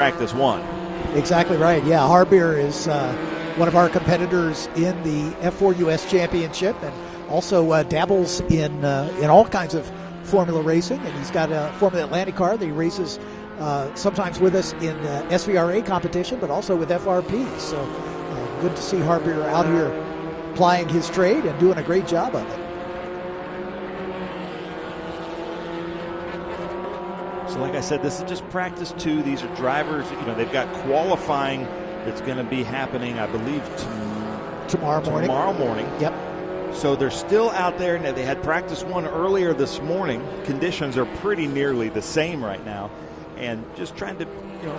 practice one. Exactly right. Yeah, Harbier is one of our competitors in the F4 US Championship, and also dabbles in all kinds of Formula racing. And he's got a Formula Atlantic car that he races sometimes with us in SVRA competition, but also with FRP. So good to see Harbier out here plying his trade and doing a great job of it. So like I said, this is just practice 2. These are drivers, they've got qualifying that's going to be happening, I believe, tomorrow morning. Yep. So they're still out there. Now, they had practice 1 earlier this morning. Conditions are pretty nearly the same right now. And just trying to,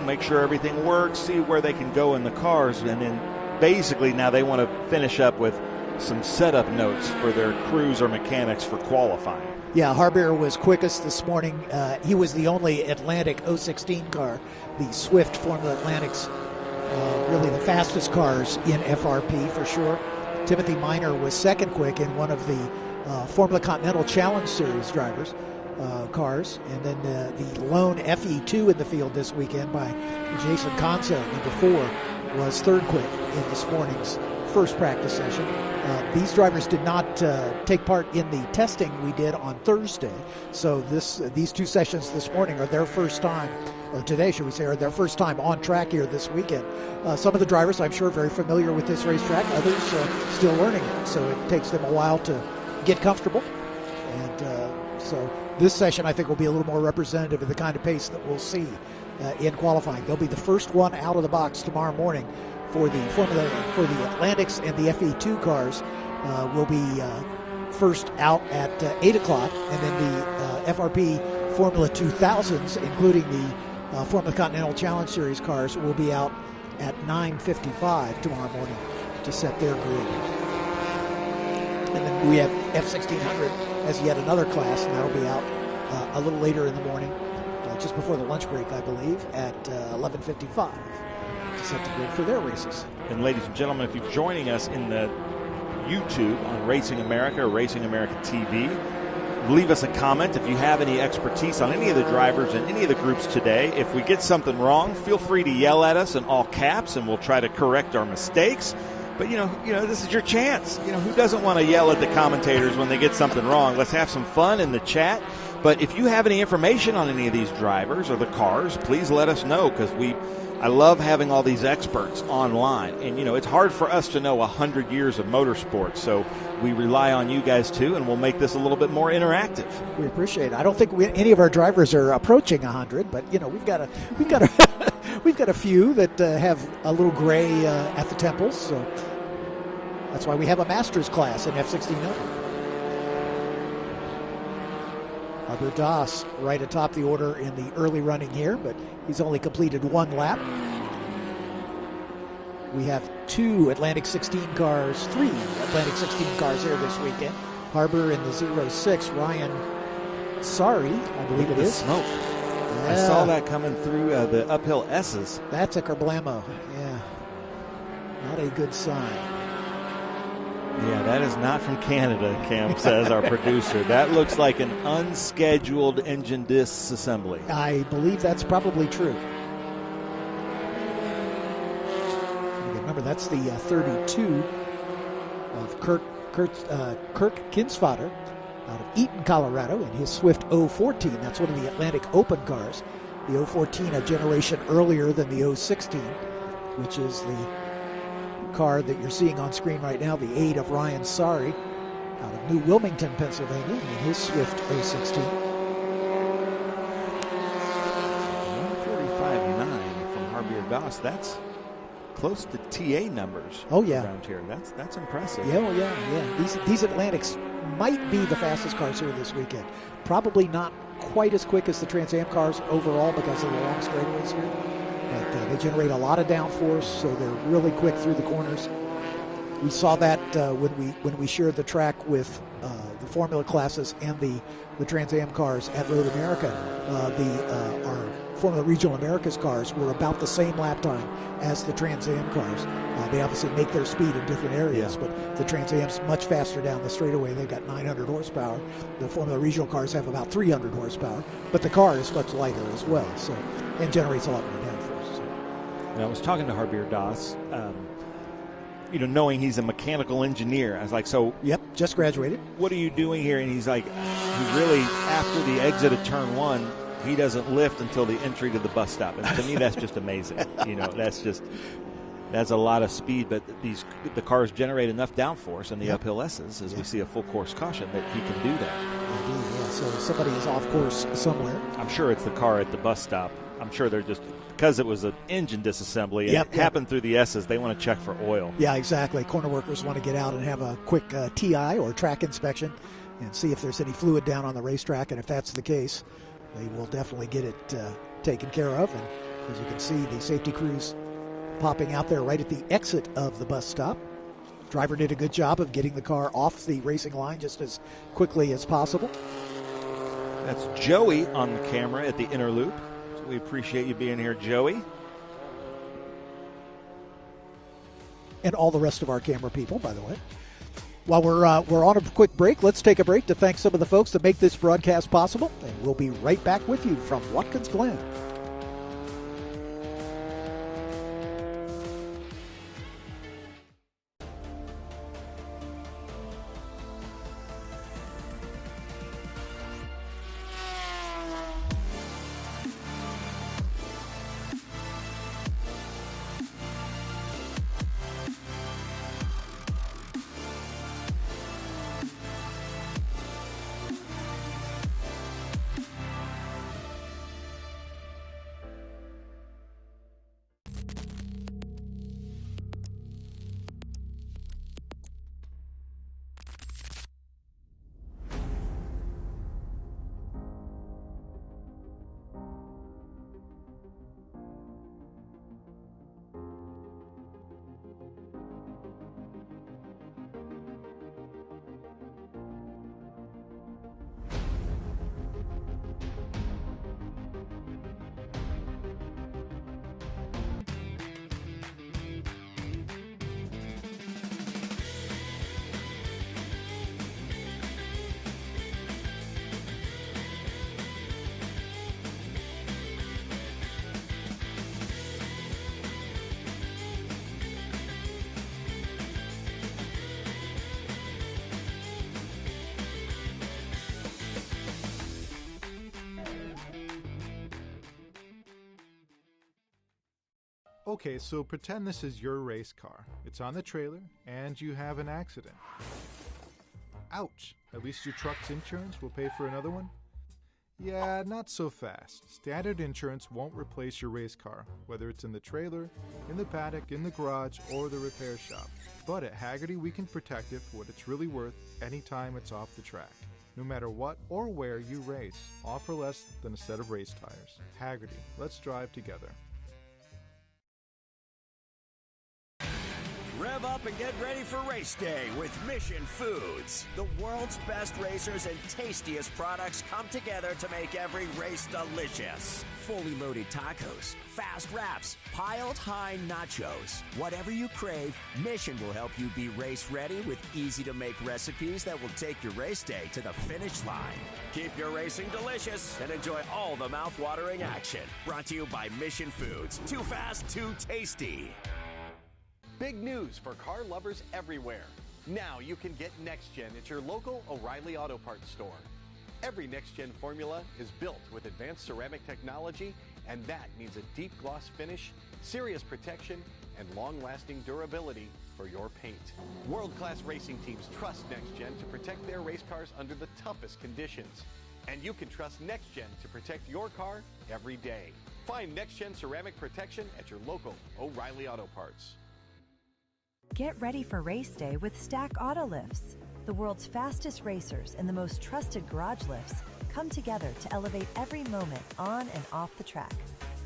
make sure everything works, see where they can go in the cars. And then basically now they want to finish up with some setup notes for their crews or mechanics for qualifying. Yeah, Harbier was quickest this morning. He was the only Atlantic 016 car, the Swift Formula Atlantics, really the fastest cars in FRP for sure. Timothy Miner was second quick in one of the Formula Continental Challenge Series drivers' cars. And then the lone FE2 in the field this weekend by Jason Conso, number 4, was third quick in this morning's first practice session. These drivers did not take part in the testing we did on Thursday. So these 2 sessions this morning are their first time, or today should we say, are their first time on track here this weekend. Some of the drivers, I'm sure, very familiar with this racetrack. Others still learning it. So it takes them a while to get comfortable. And so this session, I think, will be a little more representative of the kind of pace that we'll see in qualifying. They'll be the first one out of the box tomorrow morning. For the Atlantics and the FE2 cars will be first out at 8 o'clock, and then the FRP Formula 2000s, including the Formula Continental Challenge Series cars, will be out at 9:55 tomorrow morning to set their grid. And then we have F1600 as yet another class, and that'll be out a little later in the morning, just before the lunch break, I believe, at 11:55. Set the grid for their races. And ladies and gentlemen, if you're joining us in the YouTube on Racing America or Racing America TV, leave us a comment if you have any expertise on any of the drivers and any of the groups today. If we get something wrong, feel free to yell at us in all caps, and we'll try to correct our mistakes. But this is your chance. Who doesn't want to yell at the commentators when they get something wrong? Let's have some fun in the chat. But if you have any information on any of these drivers or the cars, please let us know, because I love having all these experts online. And, it's hard for us to know 100 years of motorsports, so we rely on you guys too, and we'll make this a little bit more interactive. We appreciate it. I don't think any of our drivers are approaching 100, but, we've got a few that have a little gray at the temples, so that's why we have a master's class in F1600. Harbier Das right atop the order in the early running here, but he's only completed 1 lap. We have 2 Atlantic 16 cars, 3 Atlantic 16 cars here this weekend. Harbier in the 06, Ryan Sari, I believe it is. Smoke. Yeah. I saw that coming through the uphill S's. That's a kerblamo, yeah. Not a good sign. Yeah, that is not from Canada, Cam says, our producer. That looks like an unscheduled engine disassembly. I believe that's probably true. Remember, that's the 32 of Kirk Kinsfater out of Eaton, Colorado, in his Swift 014. That's one of the Atlantic Open cars. The 014, a generation earlier than the 016, which is the car that you're seeing on screen right now, the 8 of Ryan Sari out of New Wilmington, Pennsylvania, in his Swift 016. 145.9 from Harbier Das. That's close to TA numbers. Oh yeah, around here. That's impressive. Yeah, well, yeah. These Atlantics might be the fastest cars here this weekend. Probably not quite as quick as the Trans Am cars overall because of the long straightaways here. But they generate a lot of downforce, so they're really quick through the corners. We saw that when we shared the track with the Formula classes and the Trans Am cars at Road America. Our Formula Regional Americas cars were about the same lap time as the Trans Am cars. They obviously make their speed in different areas, but the Trans Am's much faster down the straightaway. They've got 900 horsepower. The Formula Regional cars have about 300 horsepower, but the car is much lighter as well, and generates a lot more downforce. And I was talking to Harbir Das, knowing he's a mechanical engineer. I was like, so. Yep, just graduated. What are you doing here? And he's like, he really, after the exit of turn one, he doesn't lift until the entry to the bus stop. And to me, that's just amazing. That's a lot of speed, but the cars generate enough downforce in the uphill S's as we see a full course caution that he can do that. Indeed, yeah. So somebody is off course somewhere. I'm sure it's the car at the bus stop. I'm sure they're just, because it was an engine disassembly and it happened through the S's, they want to check for oil. Yeah, exactly. Corner workers want to get out and have a quick TI or track inspection and see if there's any fluid down on the racetrack, and if that's the case, they will definitely get it taken care of. And as you can see, the safety crews popping out there right at the exit of the bus stop. Driver did a good job of getting the car off the racing line just as quickly as possible. That's Joey on the camera at the inner loop. So we appreciate you being here, Joey. And all the rest of our camera people, by the way. While we're on a quick break, let's take a break to thank some of the folks that make this broadcast possible. And we'll be right back with you from Watkins, Glen. Okay, so pretend this is your race car. It's on the trailer, and you have an accident. Ouch! At least your truck's insurance will pay for another one? Yeah, not so fast. Standard insurance won't replace your race car, whether it's in the trailer, in the paddock, in the garage, or the repair shop. But at Hagerty, we can protect it for what it's really worth anytime it's off the track. No matter what or where you race, offer less than a set of race tires. Hagerty, let's drive together. Rev up and get ready for race day with Mission Foods. The world's best racers and tastiest products come together to make every race delicious. Fully loaded tacos, fast wraps, piled high nachos. Whatever you crave, Mission will help you be race ready with easy to make recipes that will take your race day to the finish line. Keep your racing delicious and enjoy all the mouth-watering action. Brought to you by Mission Foods. Too fast, too tasty. Big news for car lovers everywhere. Now you can get Next Gen at your local O'Reilly Auto Parts store. Every Next Gen formula is built with advanced ceramic technology, and that means a deep gloss finish, serious protection, and long-lasting durability for your paint. World-class racing teams trust Next Gen to protect their race cars under the toughest conditions. And you can trust Next Gen to protect your car every day. Find Next Gen ceramic protection at your local O'Reilly Auto Parts. Get ready for race day with Stack Auto Lifts. The world's fastest racers and the most trusted garage lifts come together to elevate every moment on and off the track.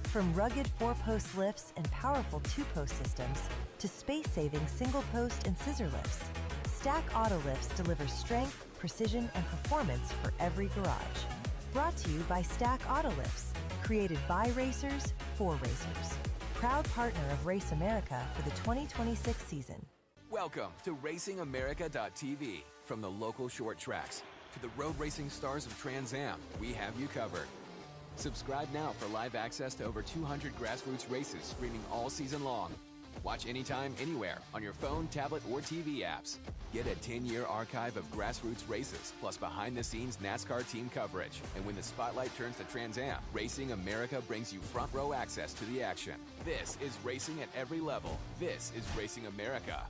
From rugged 4-post lifts and powerful 2-post systems to space-saving single-post and scissor lifts, Stack Auto Lifts delivers strength, precision, and performance for every garage. Brought to you by Stack Auto Lifts, created by racers for racers. Proud partner of Race America for the 2026 season. Welcome to RacingAmerica.tv. From the local short tracks to the road racing stars of Trans Am, we have you covered. Subscribe now for live access to over 200 grassroots races streaming all season long. Watch anytime, anywhere on your phone, tablet, or TV apps. Get a 10-year archive of grassroots races, plus behind-the-scenes NASCAR team coverage. And when the spotlight turns to Trans Am, Racing America brings you front-row access to the action. This is racing at every level. This is Racing America.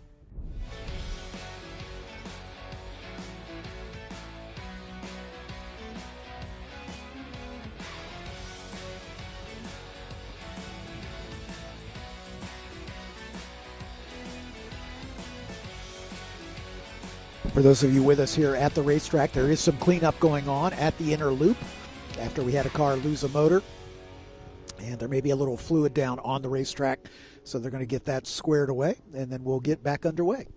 For those of you with us here at the racetrack, there is some cleanup going on at the inner loop after we had a car lose a motor. And there may be a little fluid down on the racetrack, so they're going to get that squared away, and then we'll get back underway.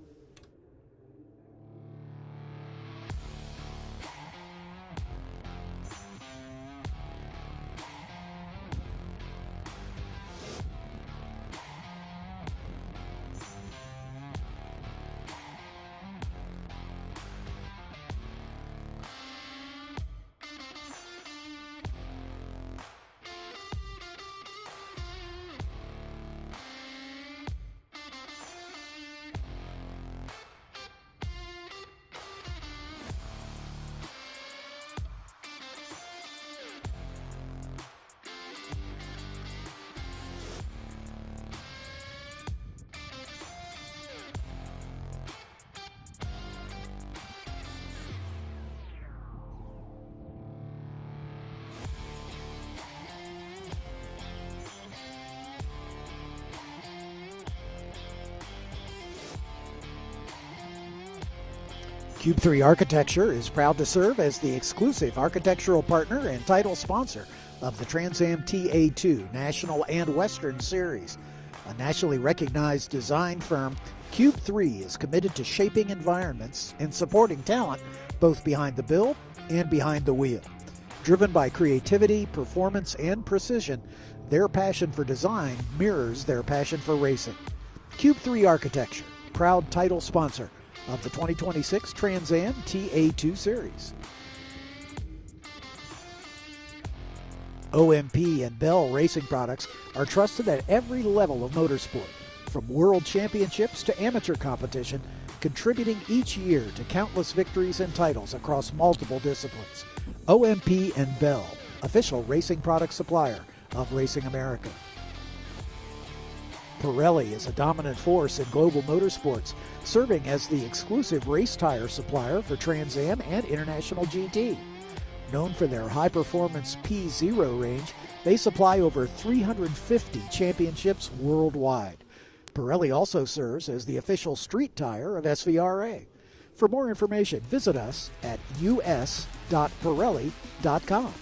Cube 3 Architecture is proud to serve as the exclusive architectural partner and title sponsor of the Trans Am TA2 National and Western Series. A nationally recognized design firm, Cube 3 is committed to shaping environments and supporting talent both behind the build and behind the wheel. Driven by creativity, performance, and precision, their passion for design mirrors their passion for racing. Cube 3 Architecture, proud title sponsor of the 2026 Trans Am TA2 Series. OMP and Bell racing products are trusted at every level of motorsport, from world championships to amateur competition, contributing each year to countless victories and titles across multiple disciplines. OMP and Bell, official racing product supplier of Racing America. Pirelli is a dominant force in global motorsports, serving as the exclusive race tire supplier for Trans Am and International GT. Known for their high-performance P0 range, they supply over 350 championships worldwide. Pirelli also serves as the official street tire of SVRA. For more information, visit us at us.pirelli.com.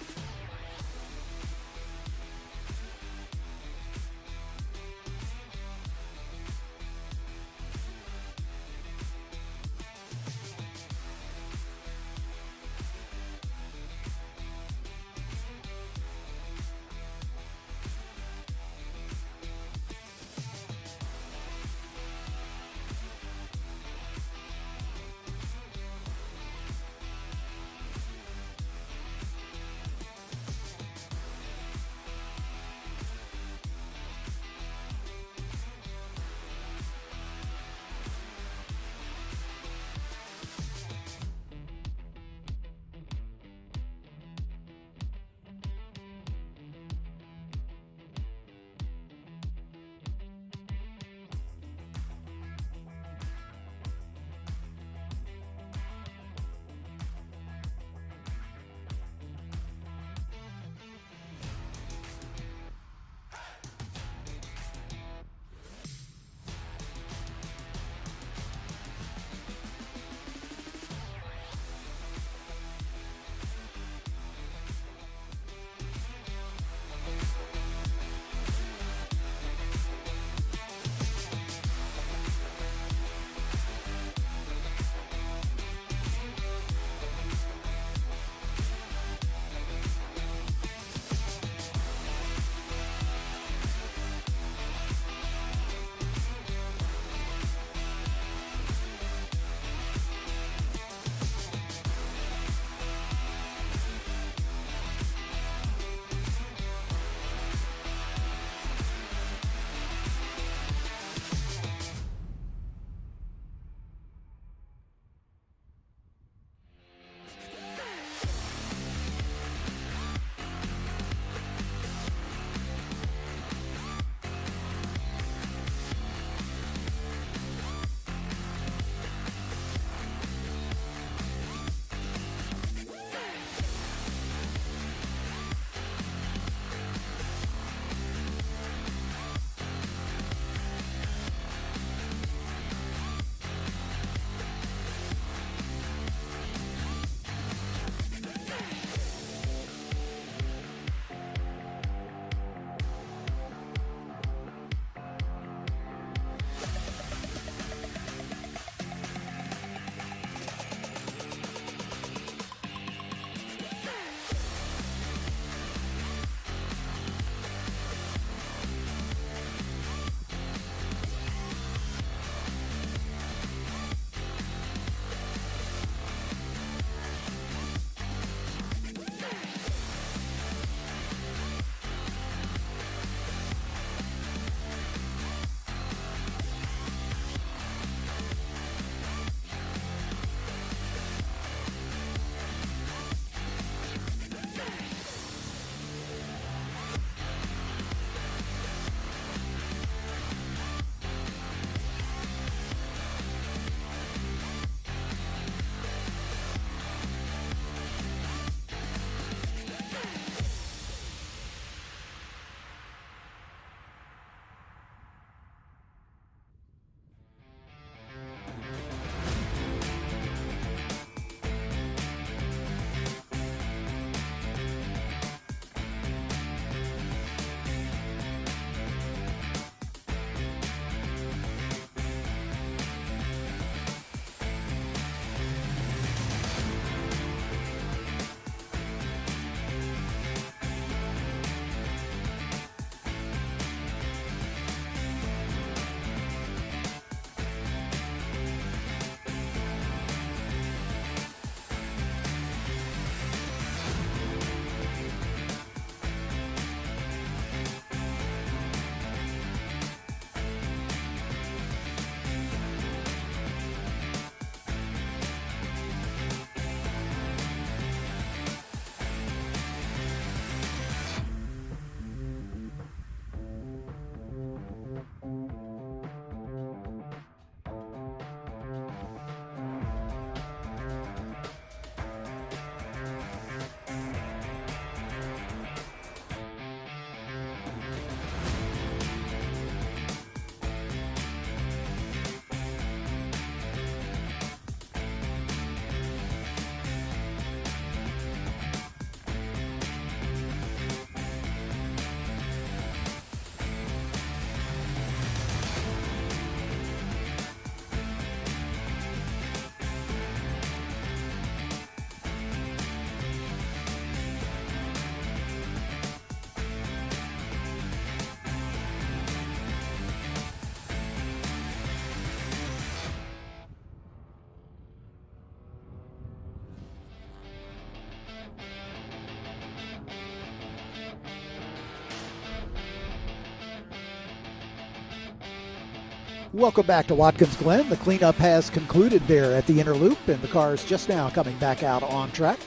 Welcome back to Watkins Glen. The cleanup has concluded there at the inner loop, and the car is just now coming back out on track.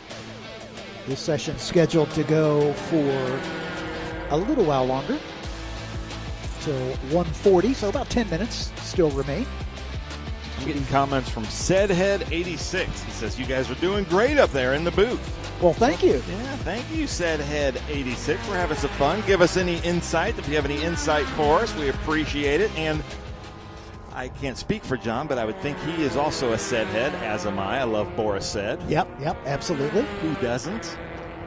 This session's scheduled to go for a little while longer, till 1:40, so about 10 minutes still remain. I'm getting comments from Sedhead86. He says, you guys are doing great up there in the booth. Well, thank you. Yeah, thank you, Sedhead86. We're having some fun. Give us any insight. If you have any insight for us, we appreciate it. And I can't speak for John, but I would think he is also a Sedhead, as am I. I love Boris Sed. Yep, absolutely. Who doesn't?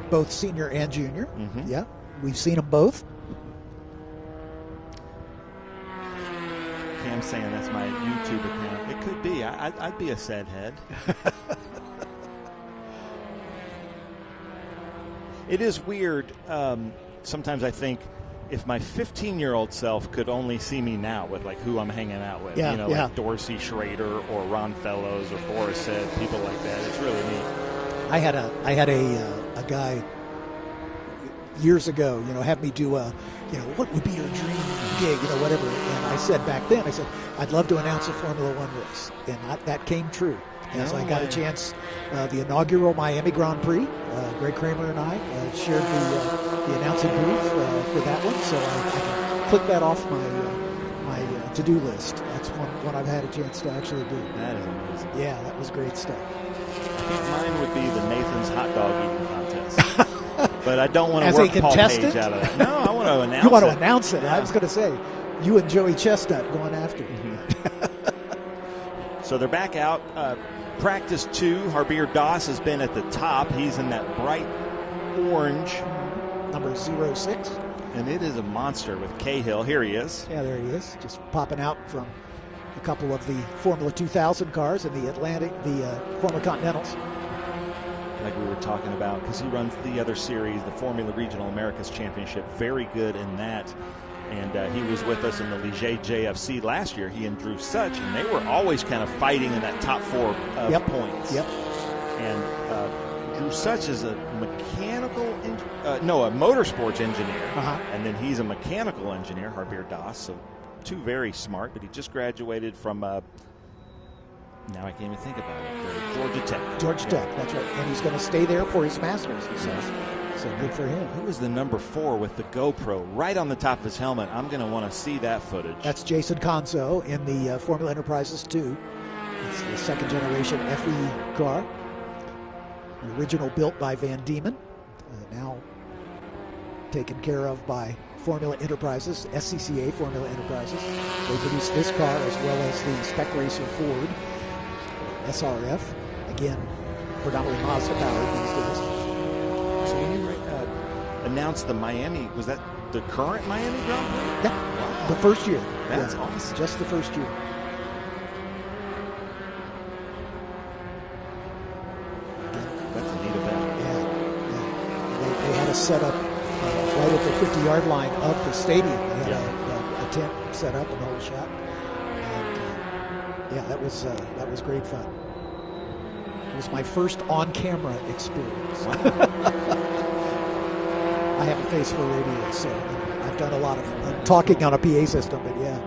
Both senior and junior. Mm-hmm. Yeah, we've seen them both. Cam's saying that's my YouTube account. It could be. I'd be a Sedhead. It is weird. Sometimes I think if my 15-year-old self could only see me now with like who I'm hanging out with, like Dorsey Schrader or Ron Fellows or Boris Said, people like that. It's really neat. I had a guy years ago, have me do what would be your dream gig, whatever. And I said back then, I'd love to announce a Formula One race, and that came true. As I got a chance, the inaugural Miami Grand Prix, Greg Kramer and I shared the announcing booth for that one, so I can click that off my to-do list. That's one I've had a chance to actually do. That is amazing. Yeah, that was great stuff. I think mine would be the Nathan's hot dog eating contest. But I don't want to work Paul Page out of that. No, I want to announce it. You want to announce it. Yeah. I was going to say, you and Joey Chestnut going after it. Mm-hmm. So they're back out. Practice 2, Harbir Das has been at the top. He's in that bright orange. Number 06. And it is a monster with Cahill. Here he is. Yeah, there he is. Just popping out from a couple of the Formula 2000 cars in the Formula Continentals. Like we were talking about, because he runs the other series, the Formula Regional Americas Championship. Very good in that. And he was with us in the Ligier JFC last year, he and Drew Such, and they were always kind of fighting in that top 4 points. Yep. And Drew Such is a motorsports engineer. Uh-huh. And then he's a mechanical engineer, Harbir Das. So two very smart, but he just graduated from, now I can't even think about it, Georgia Tech. Georgia Tech, that's right. And he's going to stay there for his master's, he says. So good for him. Who is the number 4 with the GoPro right on the top of his helmet? I'm going to want to see that footage. That's Jason Conzo in the Formula Enterprises 2. It's the second generation FE car. The original built by Van Diemen. Now taken care of by Formula Enterprises, SCCA Formula Enterprises. They produce this car as well as the Spec Racer Ford SRF. Again, predominantly Mazda powered these days. So when you announced the Miami, was that the current Miami Grand Prix? Yeah, wow. The first year. That's awesome. Just the first year. That's a neat event. Yeah. They had a setup right at the 50-yard line of the stadium. They had a tent set up and the whole shot. And that was great fun. It was my first on-camera experience. I have a face for radio, so I've done a lot of talking on a PA system, but yeah,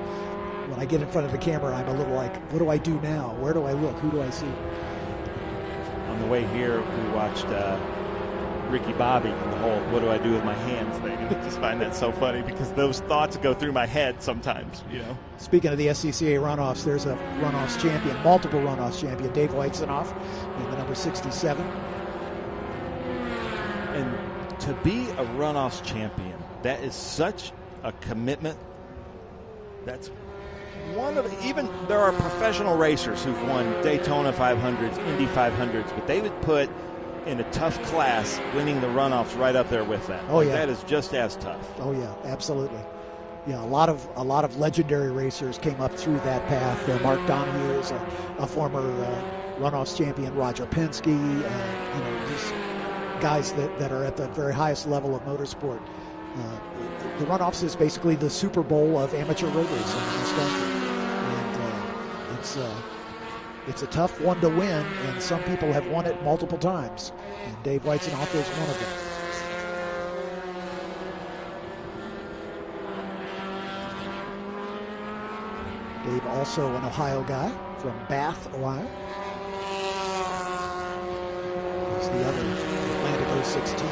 when I get in front of the camera, I'm a little like, what do I do now? Where do I look? Who do I see? On the way here, we watched Ricky Bobby and the whole what do I do with my hands thing. And I just find that so funny because those thoughts go through my head sometimes, Speaking of the SCCA runoffs, there's a runoffs champion, multiple runoffs champion, Dave Weitzenoff, in the number 67. And to be a runoffs champion, that is such a commitment. That's one of even there are professional racers who've won Daytona 500s, Indy 500s, but they would put in a tough class winning the runoffs right up there with that. Oh, yeah. That is just as tough. Oh yeah, absolutely. Yeah, a lot of legendary racers came up through that path. Mark Donohue is a former runoffs champion. Roger Penske, these guys that are at the very highest level of motorsport. The runoffs is basically the Super Bowl of amateur road racing in this country, and it's a tough one to win. And some people have won it multiple times, and Dave Weitzenoff is one of them. Dave, also an Ohio guy from Bath, Ohio. He's the other Atlantic 016.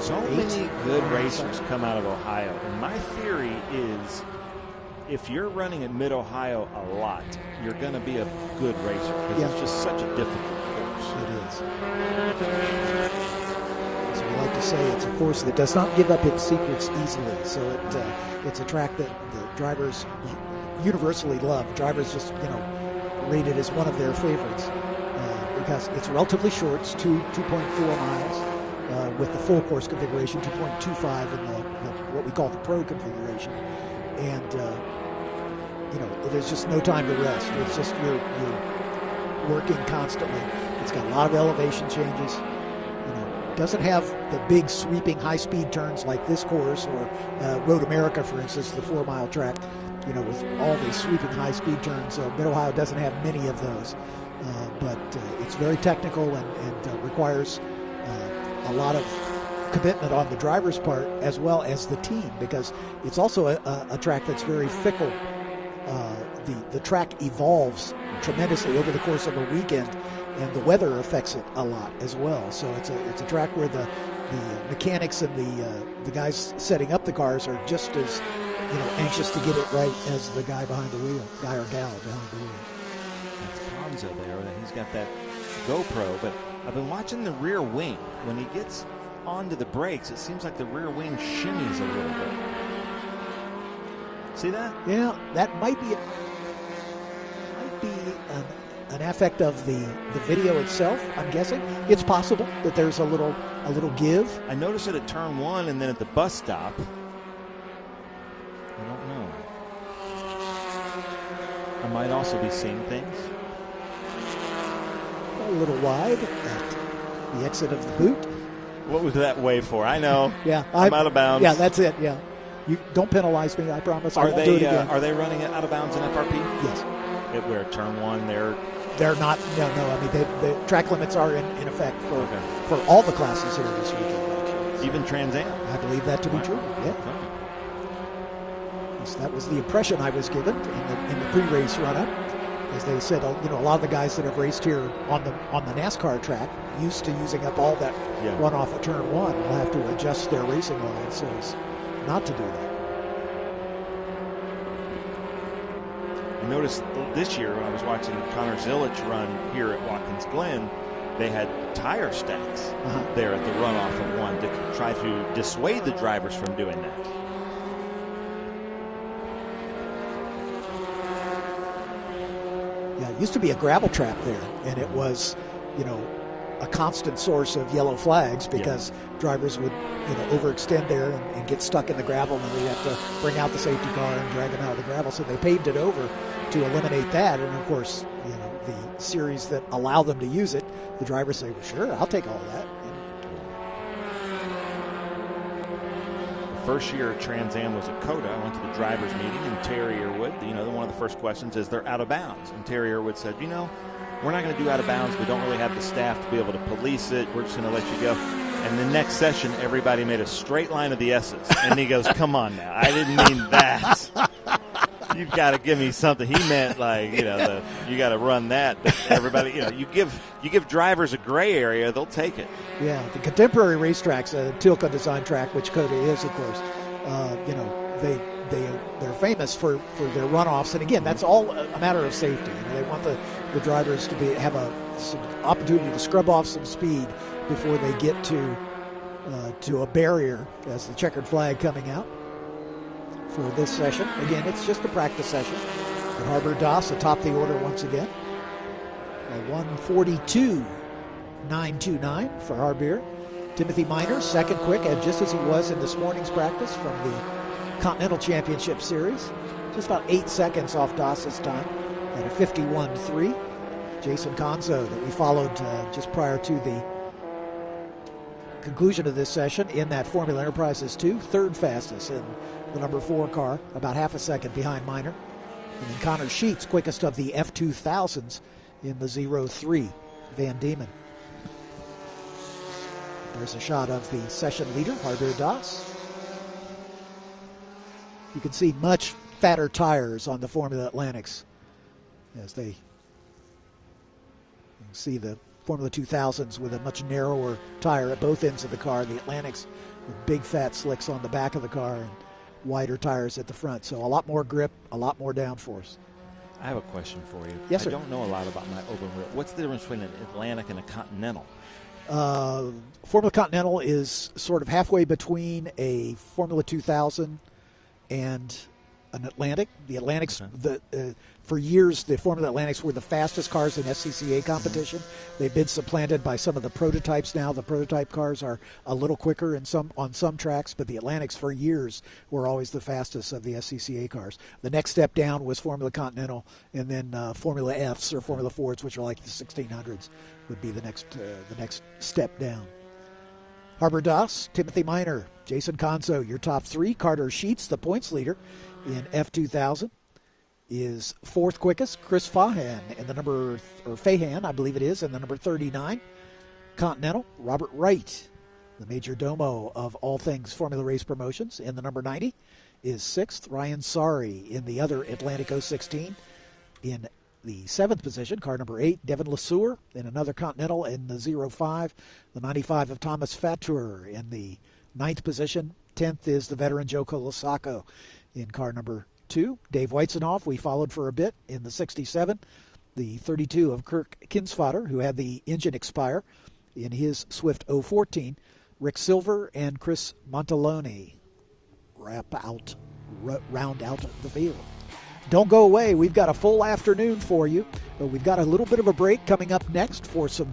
So many good racers come out of Ohio. And my theory is if you're running at Mid-Ohio a lot, you're going to be a good racer because it's just such a difficult course. It is. As we like to say, it's a course that does not give up its secrets easily. So it's a track that the drivers universally love. Drivers just, rate it as one of their favorites because it's relatively short. It's 2.4 miles. With the full course configuration, 2.25 in the what we call the pro configuration, and there's just no time to rest. It's just you're working constantly. It's got a lot of elevation changes. It doesn't have the big sweeping high-speed turns like this course or Road America, for instance, the 4-mile track. With all these sweeping high-speed turns, Mid-Ohio doesn't have many of those, but it's very technical and requires a lot of commitment on the driver's part as well as the team, because it's also a track that's very fickle. The track evolves tremendously over the course of a weekend, and the weather affects it a lot as well. So it's a track where the mechanics and the guys setting up the cars are just as anxious to get it right as the guy behind the wheel, guy or gal behind the wheel. That's Ponzo there. He's got that GoPro, but I've been watching the rear wing. When he gets onto the brakes, it seems like the rear wing shimmies a little bit. See that? Yeah, that might be an effect of the video itself, I'm guessing. It's possible that there's a little give. I noticed it at turn 1 and then at the bus stop. I don't know. I might also be seeing things. A little wide at the exit of the boot. What was that wave for? I know. Yeah, I'm out of bounds. Yeah, that's it. Yeah, you don't penalize me. I promise. I won't do it again. Are they running it out of bounds in FRP? Yes. Where turn 1, they're not. No. I mean, the track limits are in effect for all the classes here this weekend. Actually, even Trans Am. I believe that to be true. Yeah. Okay. So that was the impression I was given in the pre-race run-up. As they said, a lot of the guys that have raced here on the NASCAR track, used to using up all that runoff at turn 1, will have to adjust their racing line so as not to do that. I noticed this year when I was watching Connor Zilic run here at Watkins Glen, they had tire stacks there at the runoff of 1 to try to dissuade the drivers from doing that. Yeah, it used to be a gravel trap there, and it was, a constant source of yellow flags because drivers would, overextend there and get stuck in the gravel, and they'd have to bring out the safety car and drag them out of the gravel. So they paved it over to eliminate that, and of course, the series that allow them to use it, the drivers say, well, sure, I'll take all that. First year at Trans Am was at COTA. I went to the drivers meeting, and Terry Irwood, one of the first questions is they're out of bounds. And Terry Irwood said, we're not going to do out of bounds. We don't really have the staff to be able to police it. We're just going to let you go. And the next session, everybody made a straight line of the S's. And he goes, come on now. I didn't mean that. You've got to give me something. He meant you got to run that. But everybody, you give drivers a gray area, they'll take it. Yeah, the contemporary racetracks, Tilka Design Track, which COTA is, of course, they're famous for their runoffs. And again, that's all a matter of safety. They want the drivers to have some opportunity to scrub off some speed before they get to a barrier as the checkered flag coming out for this session. Again, it's just a practice session. But Harbor Das atop the order once again. 142.929 for Harbor. Timothy Minor, second quick, just as he was in this morning's practice from the Continental Championship Series. Just about 8 seconds off Das's time at a 51.3. Jason Conzo, that we followed just prior to the conclusion of this session in that Formula Enterprises 2, third fastest in the number 4 car, about half a second behind Minor. And then Connor Sheets, quickest of the F2000s in the 03 Van Diemen. There's a shot of the session leader, Harbor Das. You can see much fatter tires on the Formula Atlantics. As you can see the Formula 2000s with a much narrower tire at both ends of the car. The Atlantics with big fat slicks on the back of the car and wider tires at the front. So a lot more grip, a lot more downforce. I have a question for you. Yes, sir. I don't know a lot about my open wheel. What's the difference between an Atlantic and a Continental? Formula Continental is sort of halfway between a Formula 2000 and an Atlantic. The Atlantics, for years, the Formula Atlantics were the fastest cars in SCCA competition. They've been supplanted by some of the prototypes now. The prototype cars are a little quicker on some tracks, but the Atlantics for years were always the fastest of the SCCA cars. The next step down was Formula Continental, and then Formula Fs or Formula Fords, which are like the 1600s, would be the next step down. Harbor Das, Timothy Miner, Jason Conso, your top three. Carter Sheets, the points leader in F2000, is fourth quickest. Chris Fahan in the Fahan, I believe it is, in the number 39. Continental, Robert Wright, the major domo of all things Formula Race Promotions, in the number 90, is sixth. Ryan Sari in the other Atlantic 016 in the seventh position, car number 8. Devin LeSueur in another Continental in the 05. The 95 of Thomas Fatur in the ninth position. 10th is the veteran Joe Colasacco in car number 2. Dave Weizenhoff, we followed for a bit in the 67. The 32 of Kirk Kinsfater, who had the engine expire in his Swift 014. Rick Silver and Chris Montaloni round out the field. Don't go away. We've got a full afternoon for you. But we've got a little bit of a break coming up next for some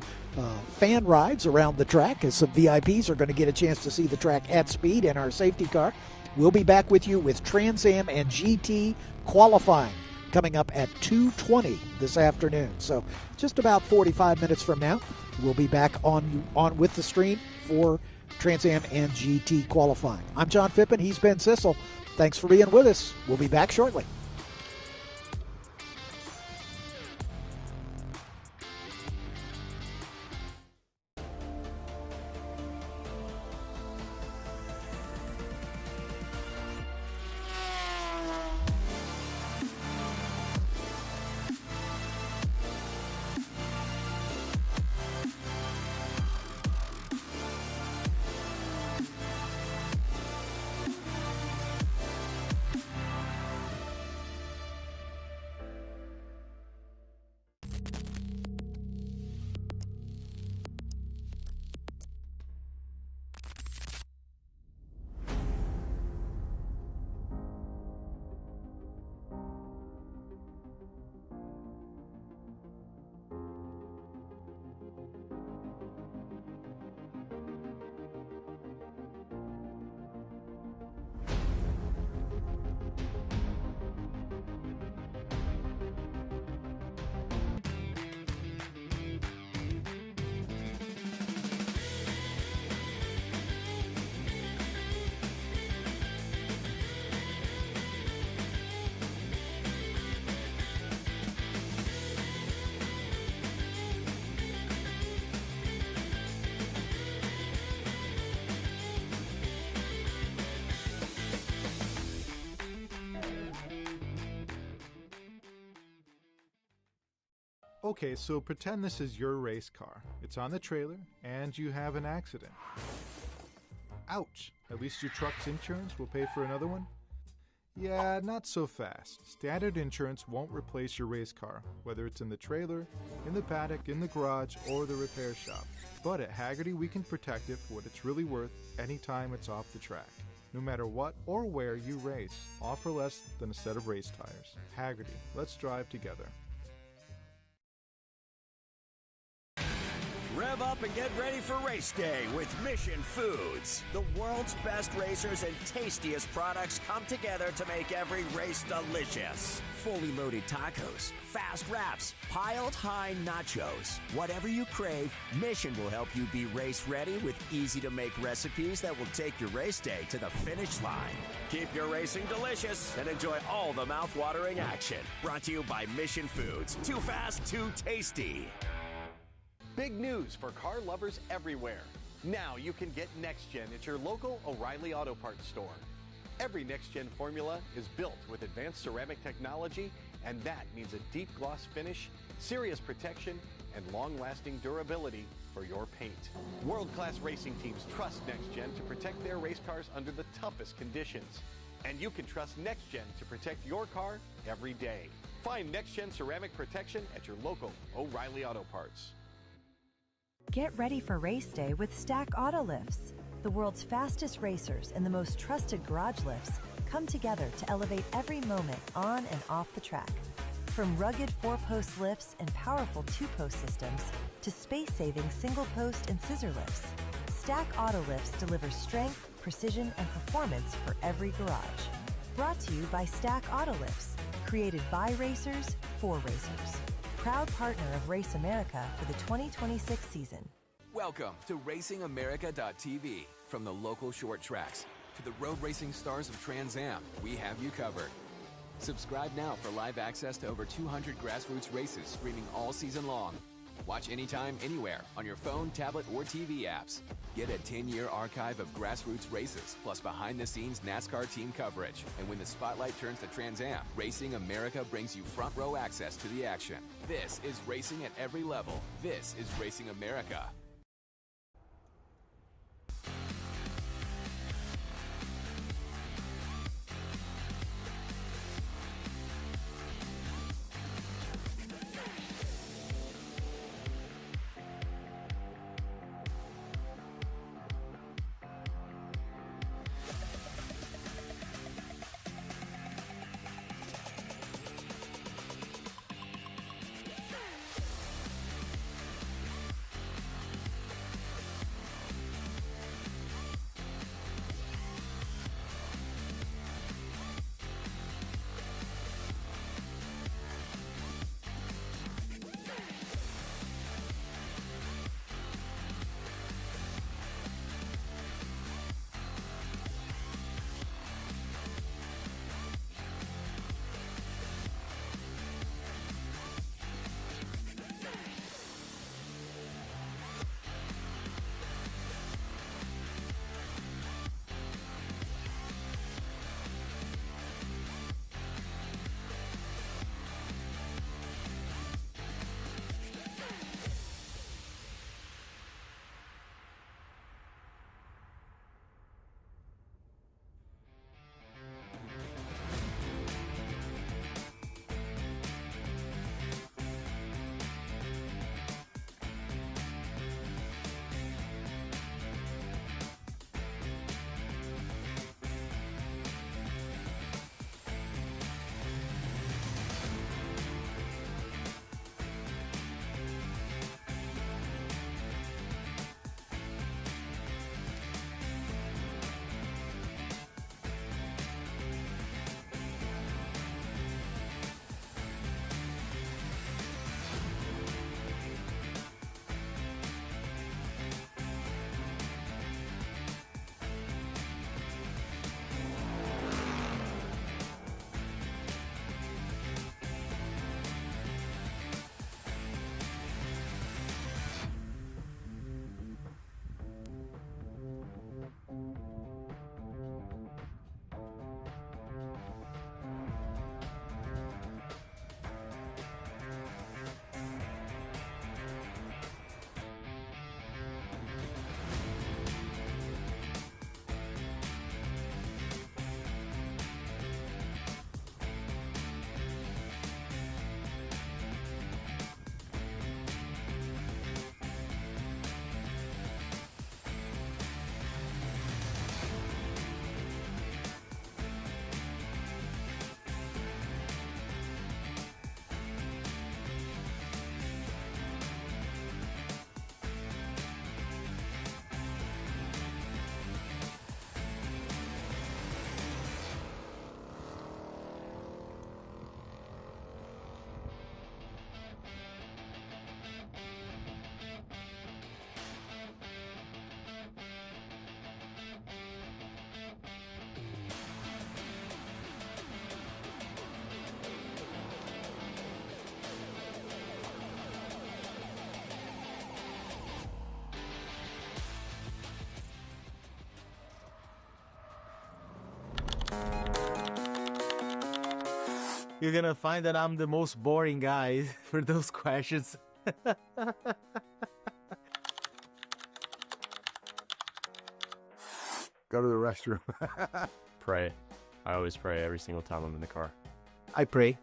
fan rides around the track, as some VIPs are going to get a chance to see the track at speed in our safety car. We'll be back with you with Trans Am and GT qualifying coming up at 2:20 this afternoon. So just about 45 minutes from now, we'll be back on with the stream for Trans Am and GT qualifying. I'm John Phippen. He's Ben Sissel. Thanks for being with us. We'll be back shortly. Okay, so pretend this is your race car. It's on the trailer, and you have an accident. Ouch! At least your truck's insurance will pay for another one? Yeah, not so fast. Standard insurance won't replace your race car, whether it's in the trailer, in the paddock, in the garage, or the repair shop. But at Hagerty, we can protect it for what it's really worth anytime it's off the track. No matter what or where you race, offer less than a set of race tires. Hagerty, let's drive together. Rev up and get ready for race day with Mission Foods. The world's best racers and tastiest products come together to make every race delicious. Fully loaded tacos, fast wraps, piled high nachos. Whatever you crave, Mission will help you be race ready with easy to make recipes that will take your race day to the finish line. Keep your racing delicious and enjoy all the mouth-watering action. Brought to you by Mission Foods. Too fast, too tasty. Big news for car lovers everywhere. Now you can get Next Gen at your local O'Reilly Auto Parts store. Every next-gen formula is built with advanced ceramic technology, and that means a deep gloss finish, serious protection, and long-lasting durability for your paint. World-class racing teams trust NextGen to protect their race cars under the toughest conditions. And you can trust NextGen to protect your car every day. Find NextGen ceramic protection at your local O'Reilly Auto Parts. Get ready for race day with Stack Auto Lifts. The world's fastest racers and the most trusted garage lifts come together to elevate every moment on and off the track. From rugged 4-post lifts and powerful 2-post systems to space-saving single-post and scissor lifts, Stack Auto Lifts delivers strength, precision, and performance for every garage. Brought to you by Stack Auto Lifts, created by racers for racers. Proud partner of Race America for the 2026 season. Welcome to RacingAmerica.tv. From the local short tracks to the road racing stars of Trans Am, we have you covered. Subscribe now for live access to over 200 grassroots races streaming all season long. Watch anytime, anywhere on your phone, tablet, or TV apps. Get a 10-year archive of grassroots races, plus behind-the-scenes NASCAR team coverage. And when the spotlight turns to Trans Am, Racing America brings you front-row access to the action. This is racing at every level. This is Racing America. You're gonna find that I'm the most boring guy for those questions. Go to the restroom. Pray. I always pray every single time I'm in the car. I pray.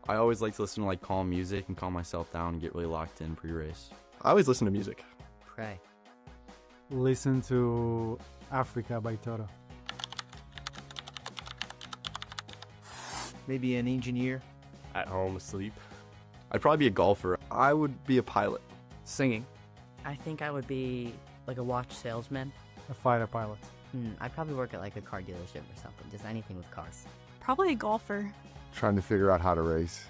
I always like to listen to calm music and calm myself down and get really locked in pre-race. I always listen to music. Pray. Listen to Africa by Toto. Maybe an engineer. At home, asleep. I'd probably be a golfer. I would be a pilot. Singing. I think I would be like a watch salesman. A fighter pilot. I'd probably work at like a car dealership or something. Just anything with cars. Probably a golfer. Trying to figure out how to race.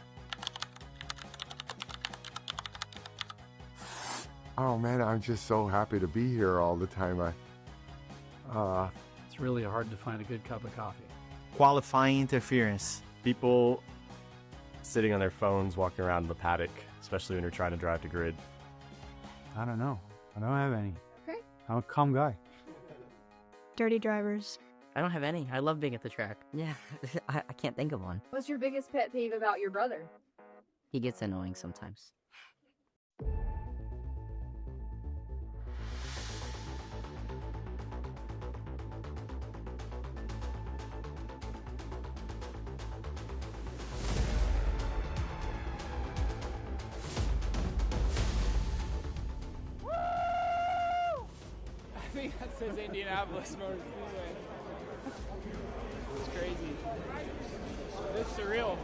Oh man, I'm just so happy to be here all the time. It's really hard to find a good cup of coffee. Qualifying interference. People sitting on their phones, walking around in the paddock, especially when you're trying to drive to grid. I don't know. I don't have any. Okay. I'm a calm guy. Dirty drivers. I don't have any. I love being at the track. Yeah, I can't think of one. What's your biggest pet peeve about your brother? He gets annoying sometimes. I think that says Indianapolis Motor Speedway. It's crazy. It's surreal.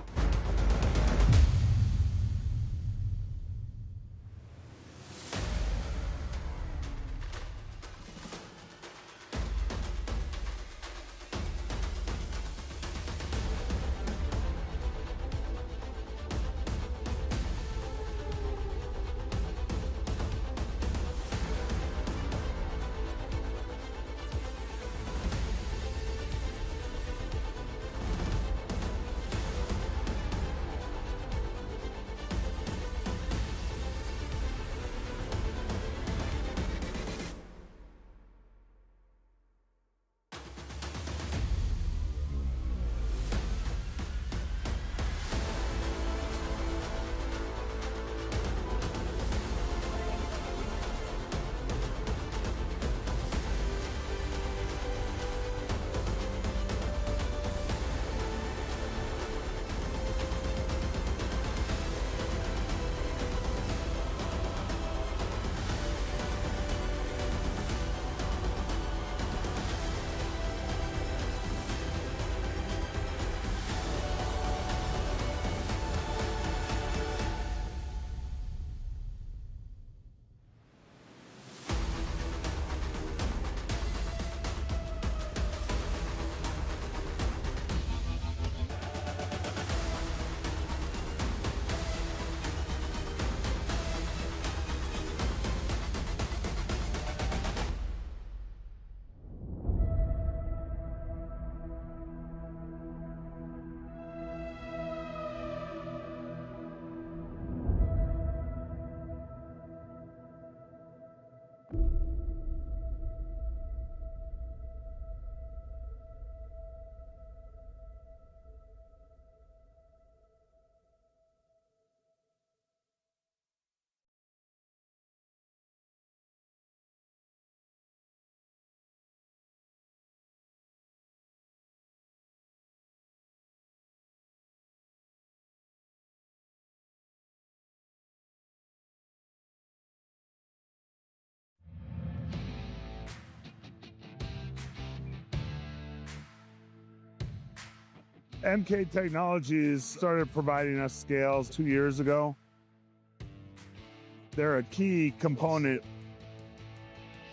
MK Technologies started providing us scales 2 years ago. They're a key component.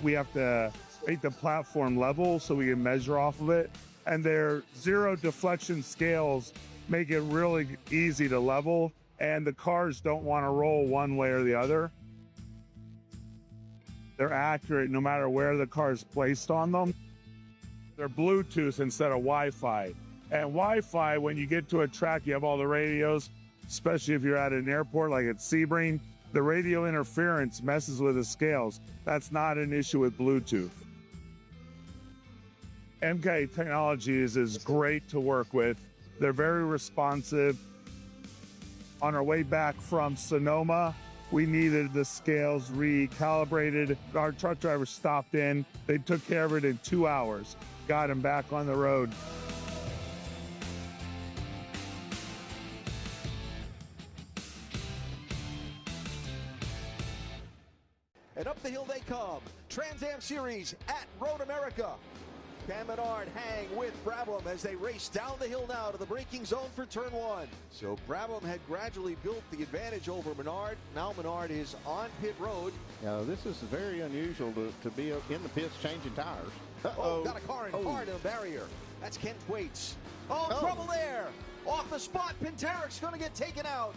We have to make the platform level so we can measure off of it. And their zero deflection scales make it really easy to level, and the cars don't want to roll one way or the other. They're accurate no matter where the car is placed on them. They're Bluetooth instead of Wi-Fi. And Wi-Fi, when you get to a track, you have all the radios, especially if you're at an airport like at Sebring. The radio interference messes with the scales. That's not an issue with Bluetooth. MK Technologies is great to work with. They're very responsive. On our way back from Sonoma, we needed the scales recalibrated. Our truck driver stopped in. They took care of it in 2 hours, got him back on the road. And up the hill they come. Trans Am Series at Road America. Cam Menard hang with Brabham as they race down the hill now to the braking zone for turn one. So Brabham had gradually built the advantage over Menard. Now Menard is on pit road. Now, this is very unusual to be in the pits changing tires. Oh, got a car in hard in a barrier. That's Kent Waits. Oh, trouble there. Off the spot, Pintaric's going to get taken out.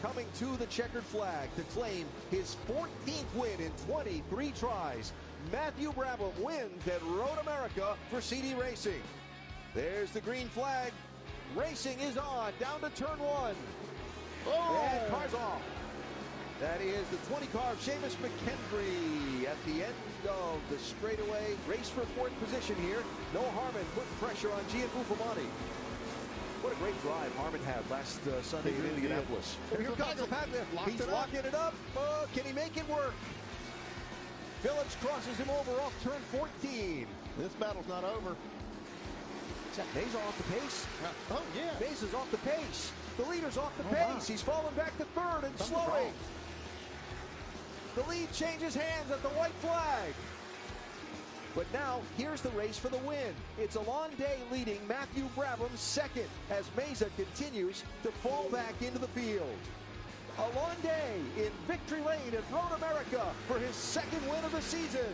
Coming to the checkered flag to claim his 14th win in 23 tries. Matthew Brabham wins at Road America for CD Racing. There's the green flag. Racing is on, down to turn one. And car's off. That is the 20 car of Seamus McKendry at the end of the straightaway. Race for fourth position here. Noah Harmon putting pressure on Gian Buffamani. What a great drive Harmon had last Sunday in Indianapolis. Oh, here comes the path. He's locking it up. Oh, can he make it work? Phillips crosses him over off turn 14. This battle's not over. Is that Mesa off the pace? Oh, yeah. Mesa's off the pace. The leader's off the pace. He's falling back to third and slowing. The lead changes hands at the white flag. But now, here's the race for the win. It's Alon Day leading Matthew Brabham second as Mesa continues to fall back into the field. Alon Day in victory lane at Road America for his second win of the season.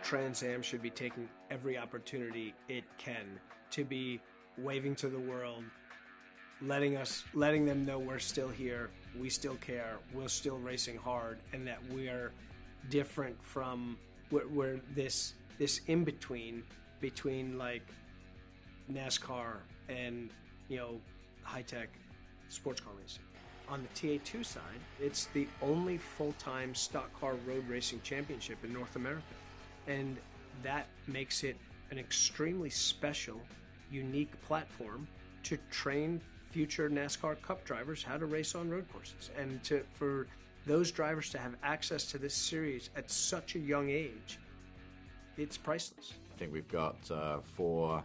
Trans Am should be taking every opportunity it can to be waving to the world, letting them know we're still here, we still care, we're still racing hard, and that we're different from we're this in between like NASCAR and high tech sports car racing. On the TA2 side, it's the only full-time stock car road racing championship in North America, and that makes it an extremely special, unique platform to train future NASCAR Cup drivers how to race on road courses, and for those drivers to have access to this series at such a young age, it's priceless. I think we've got 4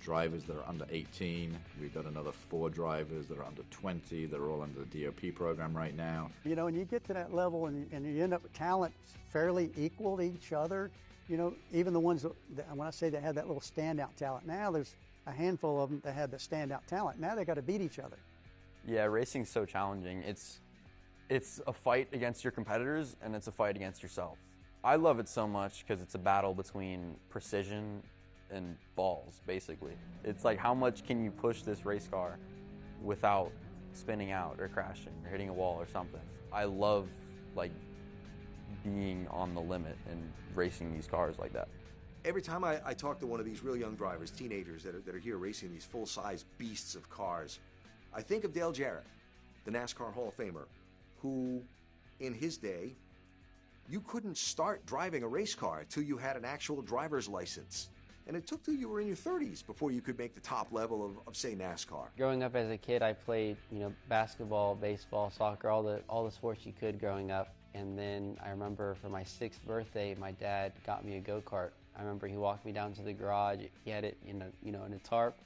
drivers that are under 18. We've got another 4 drivers that are under 20. They're all under the DOP program right now. When you get to that level and you end up with talent fairly equal to each other, even the ones that, when I say they had that little standout talent, now there's a handful of them that had the standout talent. Now they got to beat each other. Yeah, racing's so challenging. It's a fight against your competitors, and it's a fight against yourself. I love it so much because it's a battle between precision and balls, basically. It's like, how much can you push this race car without spinning out or crashing or hitting a wall or something? I love being on the limit and racing these cars like that. Every time I talk to one of these real young drivers, teenagers that are here racing these full-size beasts of cars, I think of Dale Jarrett, the NASCAR Hall of Famer, who, in his day, you couldn't start driving a race car till you had an actual driver's license. And it took till you were in your 30s before you could make the top level of say, NASCAR. Growing up as a kid, I played, basketball, baseball, soccer, all the sports you could growing up. And then I remember for my 6th birthday, my dad got me a go-kart. I remember he walked me down to the garage. He had it in a tarp,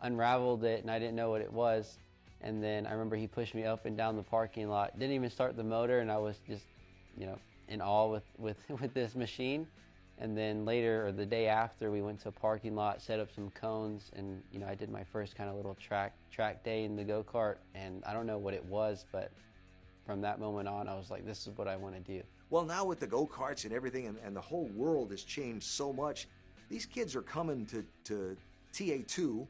unraveled it, and I didn't know what it was. And then I remember he pushed me up and down the parking lot. Didn't even start the motor, and I was just, in awe with this machine. And then later, or the day after, we went to a parking lot, set up some cones, and I did my first kind of little track day in the go-kart. And I don't know what it was, but from that moment on, I was like, this is what I want to do. Well, now with the go-karts and everything, and the whole world has changed so much, these kids are coming to TA2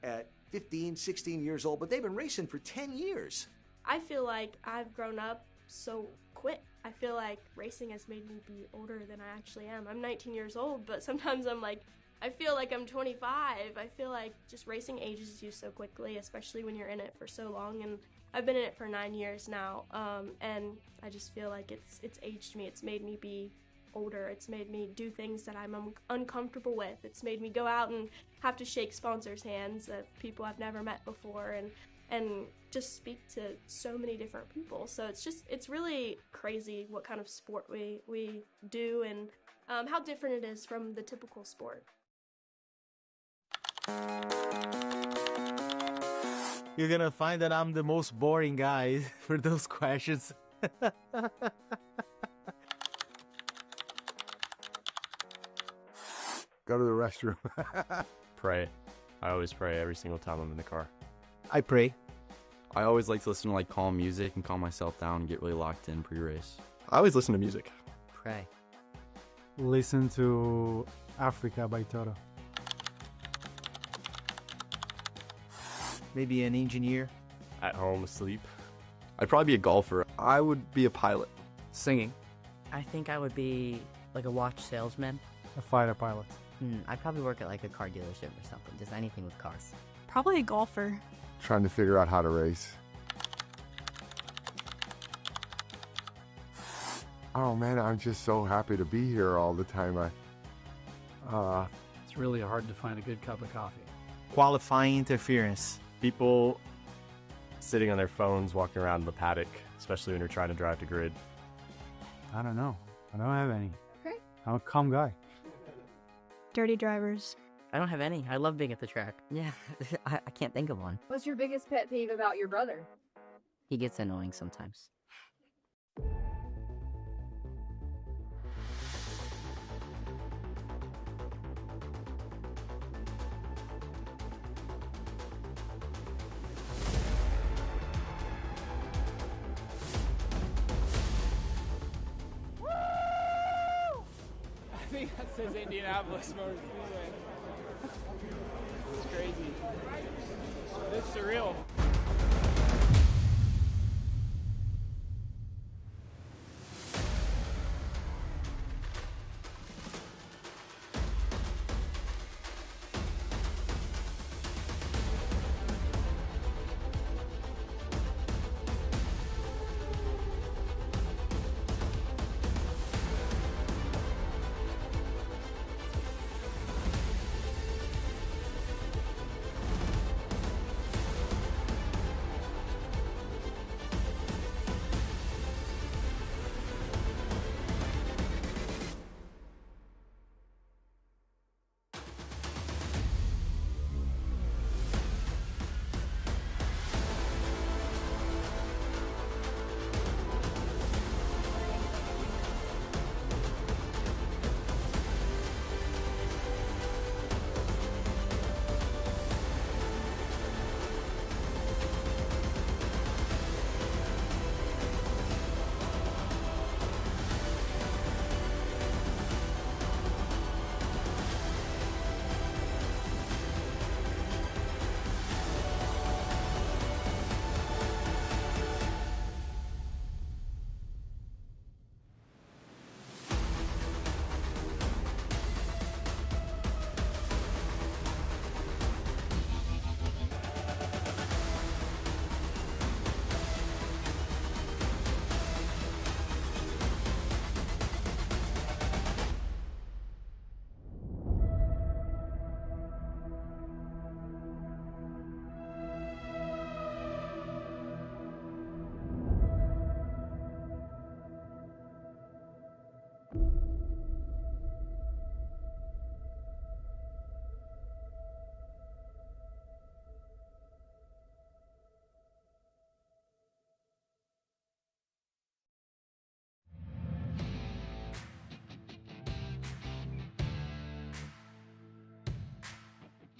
at 15, 16 years old, but they've been racing for 10 years. I feel like I've grown up so quick. I feel like racing has made me be older than I actually am. I'm 19 years old, but sometimes I feel like I'm 25. I feel like just racing ages you so quickly, especially when you're in it for so long. And I've been in it for 9 years now, and I just feel like it's aged me. It's made me be older. It's made me do things that I'm uncomfortable with. It's made me go out and have to shake sponsors' hands of people I've never met before and just speak to so many different people. So it's really crazy what kind of sport we do and how different it is from the typical sport. You're gonna find that I'm the most boring guy for those questions. Go to the restroom. Pray. I always pray every single time I'm in the car. I pray. I always like to listen to like calm music and calm myself down and get really locked in pre-race. I always listen to music. Pray. Listen to Africa by Toto. Maybe an engineer. At home, asleep. I'd probably be a golfer. I would be a pilot. Singing. I think I would be like a watch salesman. A fighter pilot. I'd probably work at like a car dealership or something. Just anything with cars. Probably a golfer. Trying to figure out how to race. Oh man, I'm just so happy to be here all the time. It's really hard to find a good cup of coffee. Qualifying interference. People sitting on their phones, walking around the paddock, especially when you're trying to drive to grid. I don't know. I don't have any. Okay. I'm a calm guy. Dirty drivers. I don't have any. I love being at the track. Yeah, I can't think of one. What's your biggest pet peeve about your brother? He gets annoying sometimes. I think that says Indianapolis Motor Speedway. It's crazy. It's surreal.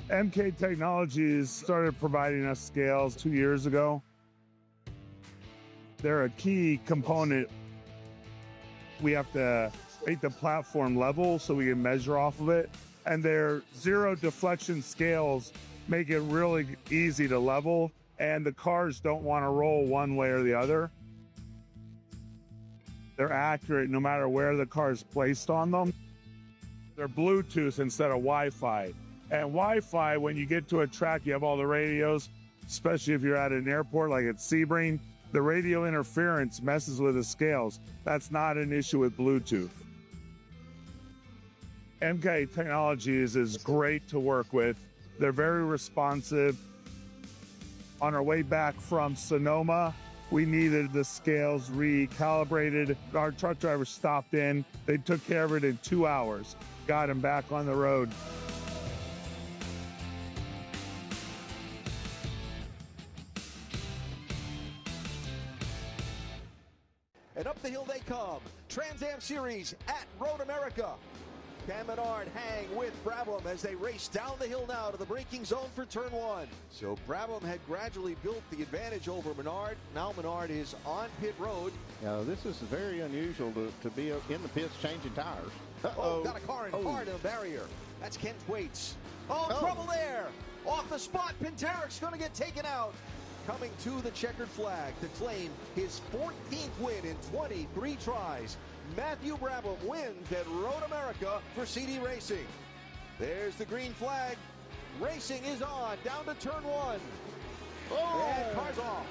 MK Technologies started providing us scales 2 years ago. They're a key component. We have to make the platform level so we can measure off of it. And their zero deflection scales make it really easy to level, and the cars don't want to roll one way or the other. They're accurate no matter where the car is placed on them. They're Bluetooth instead of Wi-Fi. And Wi-Fi, when you get to a track, you have all the radios, especially if you're at an airport like at Sebring. The radio interference messes with the scales. That's not an issue with Bluetooth. MK Technologies is great to work with. They're very responsive. On our way back from Sonoma, we needed the scales recalibrated. Our truck driver stopped in. They took care of it in 2 hours, got him back on the road. And up the hill they come. Trans Am Series at Road America. Cam Menard hang with Brabham as they race down the hill now to the braking zone for turn one. So Brabham had gradually built the advantage over Menard. Now Menard is on pit road. Now, this is very unusual to be in the pits changing tires. Oh, got a car in hard in a barrier. That's Kent Waits. Oh, trouble there. Off the spot, Pintaric's going to get taken out. Coming to the checkered flag to claim his 14th win in 23 tries. Matthew Brabham wins at Road America for CD Racing. There's the green flag. Racing is on, down to turn one. And car's off.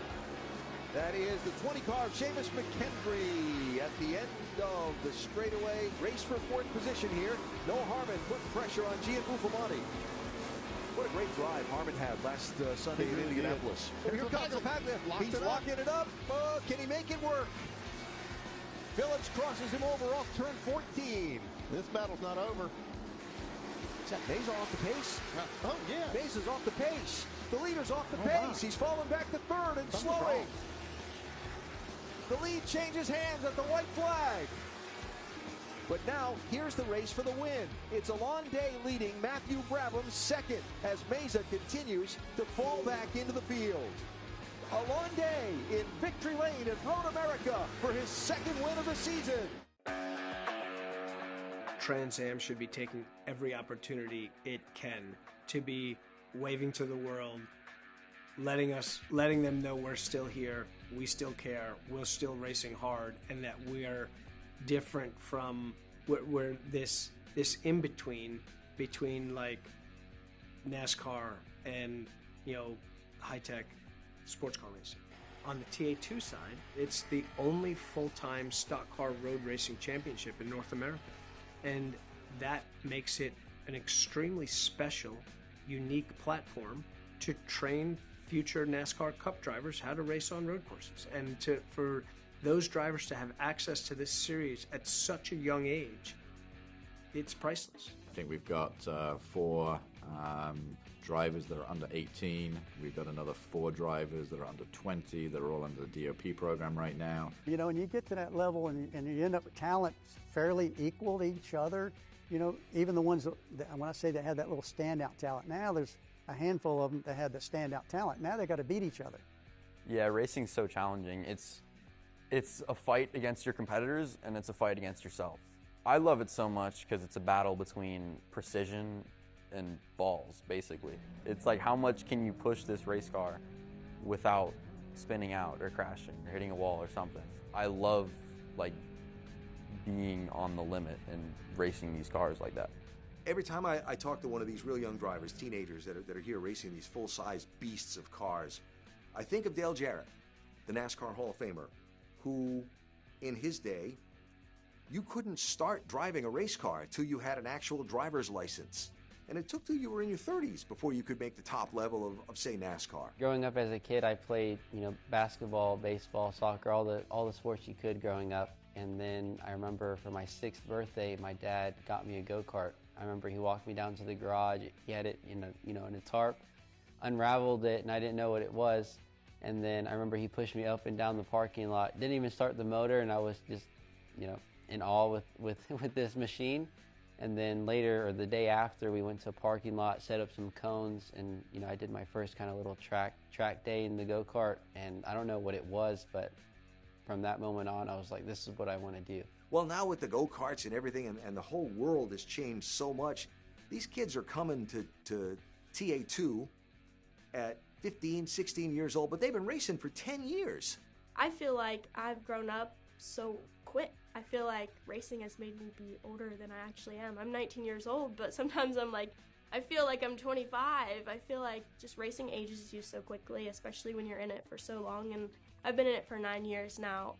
That is the 20 car of Seamus McKendry at the end of the straightaway. Race for fourth position here. Noah Harmon putting pressure on Gian Buffamani. What a great drive Harmon had last Sunday in Indianapolis. Here comes the pack. He's locking it up. Can he make it work? Phillips crosses him over off turn 14. This battle's not over. Is that Mesa off the pace? Oh, yeah. Mesa's off the pace. The leader's off the pace. He's falling back to third and slowing. The lead changes hands at the white flag. But now, here's the race for the win. It's Alon Day leading Matthew Brabham second as Mesa continues to fall back into the field. Alon Day in victory lane at Road America for his second win of the season. Trans Am should be taking every opportunity it can to be waving to the world, letting them know we're still here, we still care, we're still racing hard, and that we are different from we're this in between like NASCAR and high tech sports car racing. On the TA2 side, it's the only full-time stock car road racing championship in North America, and that makes it an extremely special, unique platform to train future NASCAR Cup drivers how to race on road courses, and for those drivers to have access to this series at such a young age, it's priceless. I think we've got 4 drivers that are under 18. We've got another 4 drivers that are under 20. They're all under the DOP program right now. You know, and you get to that level and you end up with talent fairly equal to each other. You know, even the ones that, when I say they had that little standout talent, now there's a handful of them that had the standout talent. Now they got to beat each other. Yeah, racing's so challenging. It's a fight against your competitors, and it's a fight against yourself. I love it so much because it's a battle between precision and balls, basically. It's like, how much can you push this race car without spinning out or crashing or hitting a wall or something? I love, like, being on the limit and racing these cars like that. Every time I talk to one of these real young drivers, teenagers that are here racing these full-size beasts of cars, I think of Dale Jarrett, the NASCAR Hall of Famer, who, in his day, you couldn't start driving a race car till you had an actual driver's license. And it took till you were in your 30s before you could make the top level of say, NASCAR. Growing up as a kid, I played, basketball, baseball, soccer, all the sports you could growing up. And then I remember for my 6th birthday, my dad got me a go-kart. I remember he walked me down to the garage. He had it in a tarp, unraveled it, and I didn't know what it was. And then I remember he pushed me up and down the parking lot. Didn't even start the motor, and I was just, in awe with this machine. And then later, or the day after, we went to a parking lot, set up some cones, and I did my first kind of little track day in the go-kart. And I don't know what it was, but from that moment on, I was like, this is what I want to do. Well, now with the go-karts and everything, and the whole world has changed so much, these kids are coming to TA2 at 15, 16 years old, but they've been racing for 10 years. I feel like I've grown up so quick. I feel like racing has made me be older than I actually am. I'm 19 years old, but sometimes I feel like I'm 25. I feel like just racing ages you so quickly, especially when you're in it for so long. And I've been in it for 9 years now,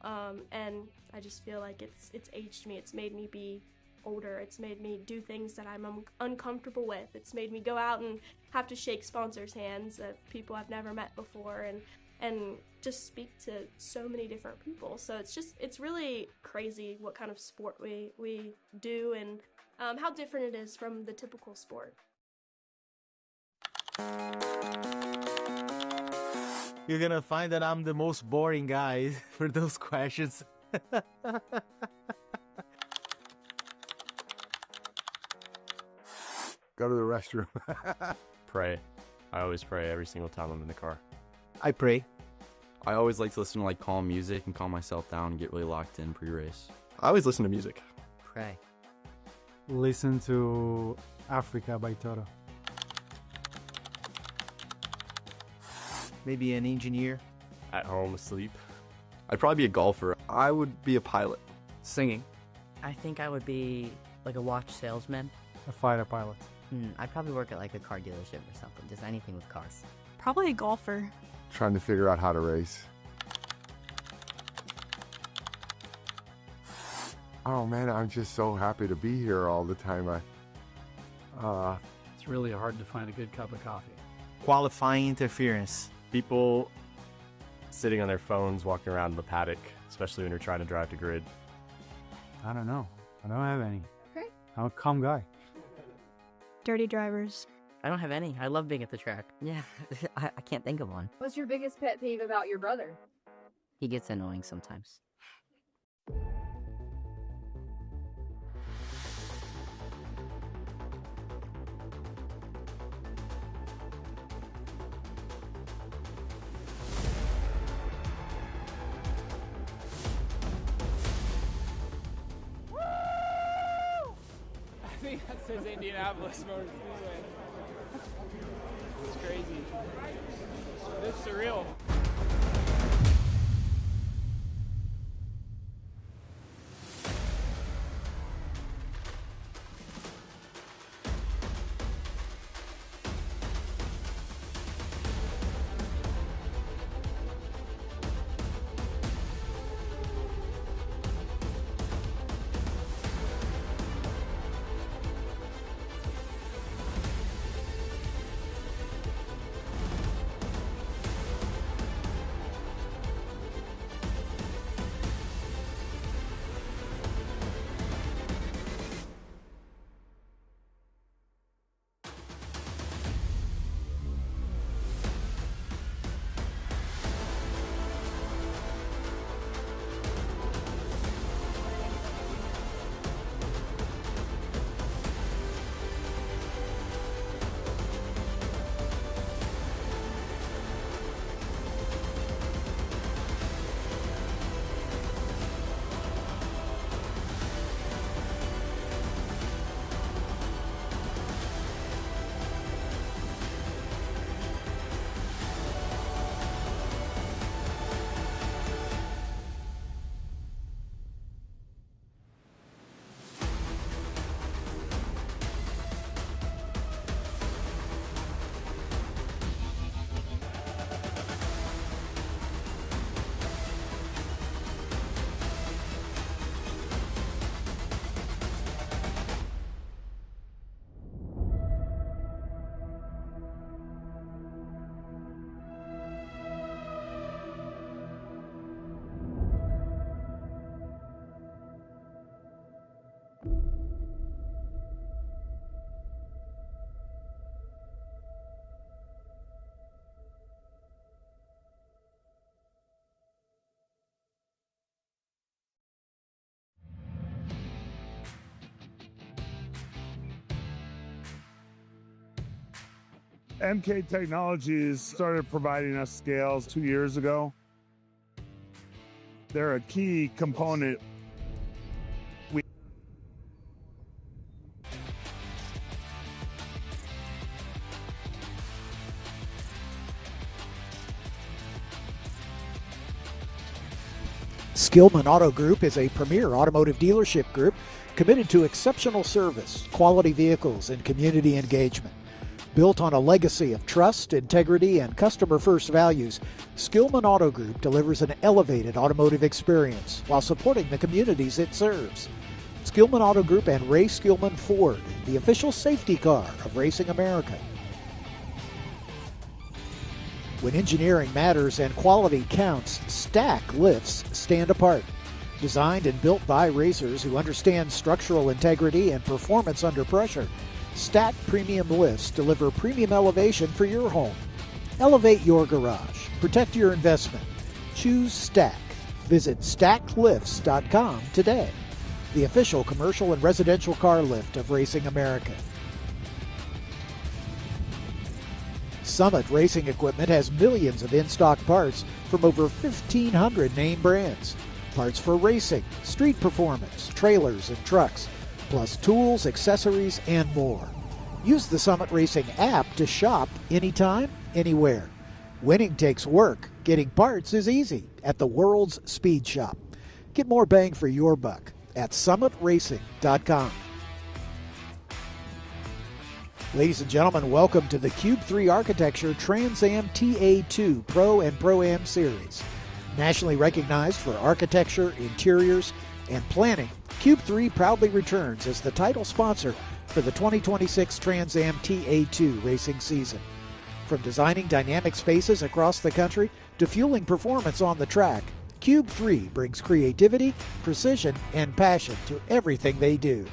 and I just feel like it's aged me. It's made me be older. It's made me do things that I'm uncomfortable with. It's made me go out and have to shake sponsors' hands of people I've never met before and just speak to so many different people. So it's really crazy what kind of sport we do and how different it is from the typical sport. You're gonna find that I'm the most boring guy for those questions. Go to the restroom. Pray. I always pray every single time I'm in the car. I pray. I always like to listen to like calm music and calm myself down and get really locked in pre-race. I always listen to music. Pray. Listen to Africa by Toto. Maybe an engineer. At home, asleep. I'd probably be a golfer. I would be a pilot. Singing. I think I would be like a watch salesman. A fighter pilot. I'd probably work at like a car dealership or something. Just anything with cars. Probably a golfer. Trying to figure out how to race. Oh man, I'm just so happy to be here all the time. It's really hard to find a good cup of coffee. Qualifying interference. People sitting on their phones, walking around the paddock, especially when you're trying to drive to grid. I don't know. I don't have any. Okay. I'm a calm guy. Dirty drivers. I don't have any. I love being at the track. Yeah, I can't think of one. What's your biggest pet peeve about your brother? He gets annoying sometimes. I think that says Indianapolis Motor Speedway. It's crazy. It's surreal. MK Technologies started providing us scales 2 years ago. They're a key component. Skillman Auto Group is a premier automotive dealership group committed to exceptional service, quality vehicles, and community engagement. Built on a legacy of trust, integrity, and customer-first values, Skillman Auto Group delivers an elevated automotive experience while supporting the communities it serves. Skillman Auto Group and Ray Skillman Ford, the official safety car of Racing America. When engineering matters and quality counts, Stack lifts stand apart. Designed and built by racers who understand structural integrity and performance under pressure, Stack premium lifts deliver premium elevation for your home. Elevate your garage. Protect your investment. Choose Stack. Visit stacklifts.com today, the official commercial and residential car lift of Racing America. Summit Racing Equipment has millions of in-stock parts from over 1,500 name brands. Parts for racing, street performance, trailers and trucks, plus tools, accessories, and more. Use the Summit Racing app to shop anytime, anywhere. Winning takes work. Getting parts is easy at the world's speed shop. Get more bang for your buck at summitracing.com. Ladies and gentlemen, welcome to the Cube 3 Architecture Trans Am TA2 Pro and Pro-Am Series. Nationally recognized for architecture, interiors, and planning, Cube 3 proudly returns as the title sponsor for the 2026 Trans Am TA2 racing season. From designing dynamic spaces across the country to fueling performance on the track, Cube 3 brings creativity, precision, and passion to everything they do.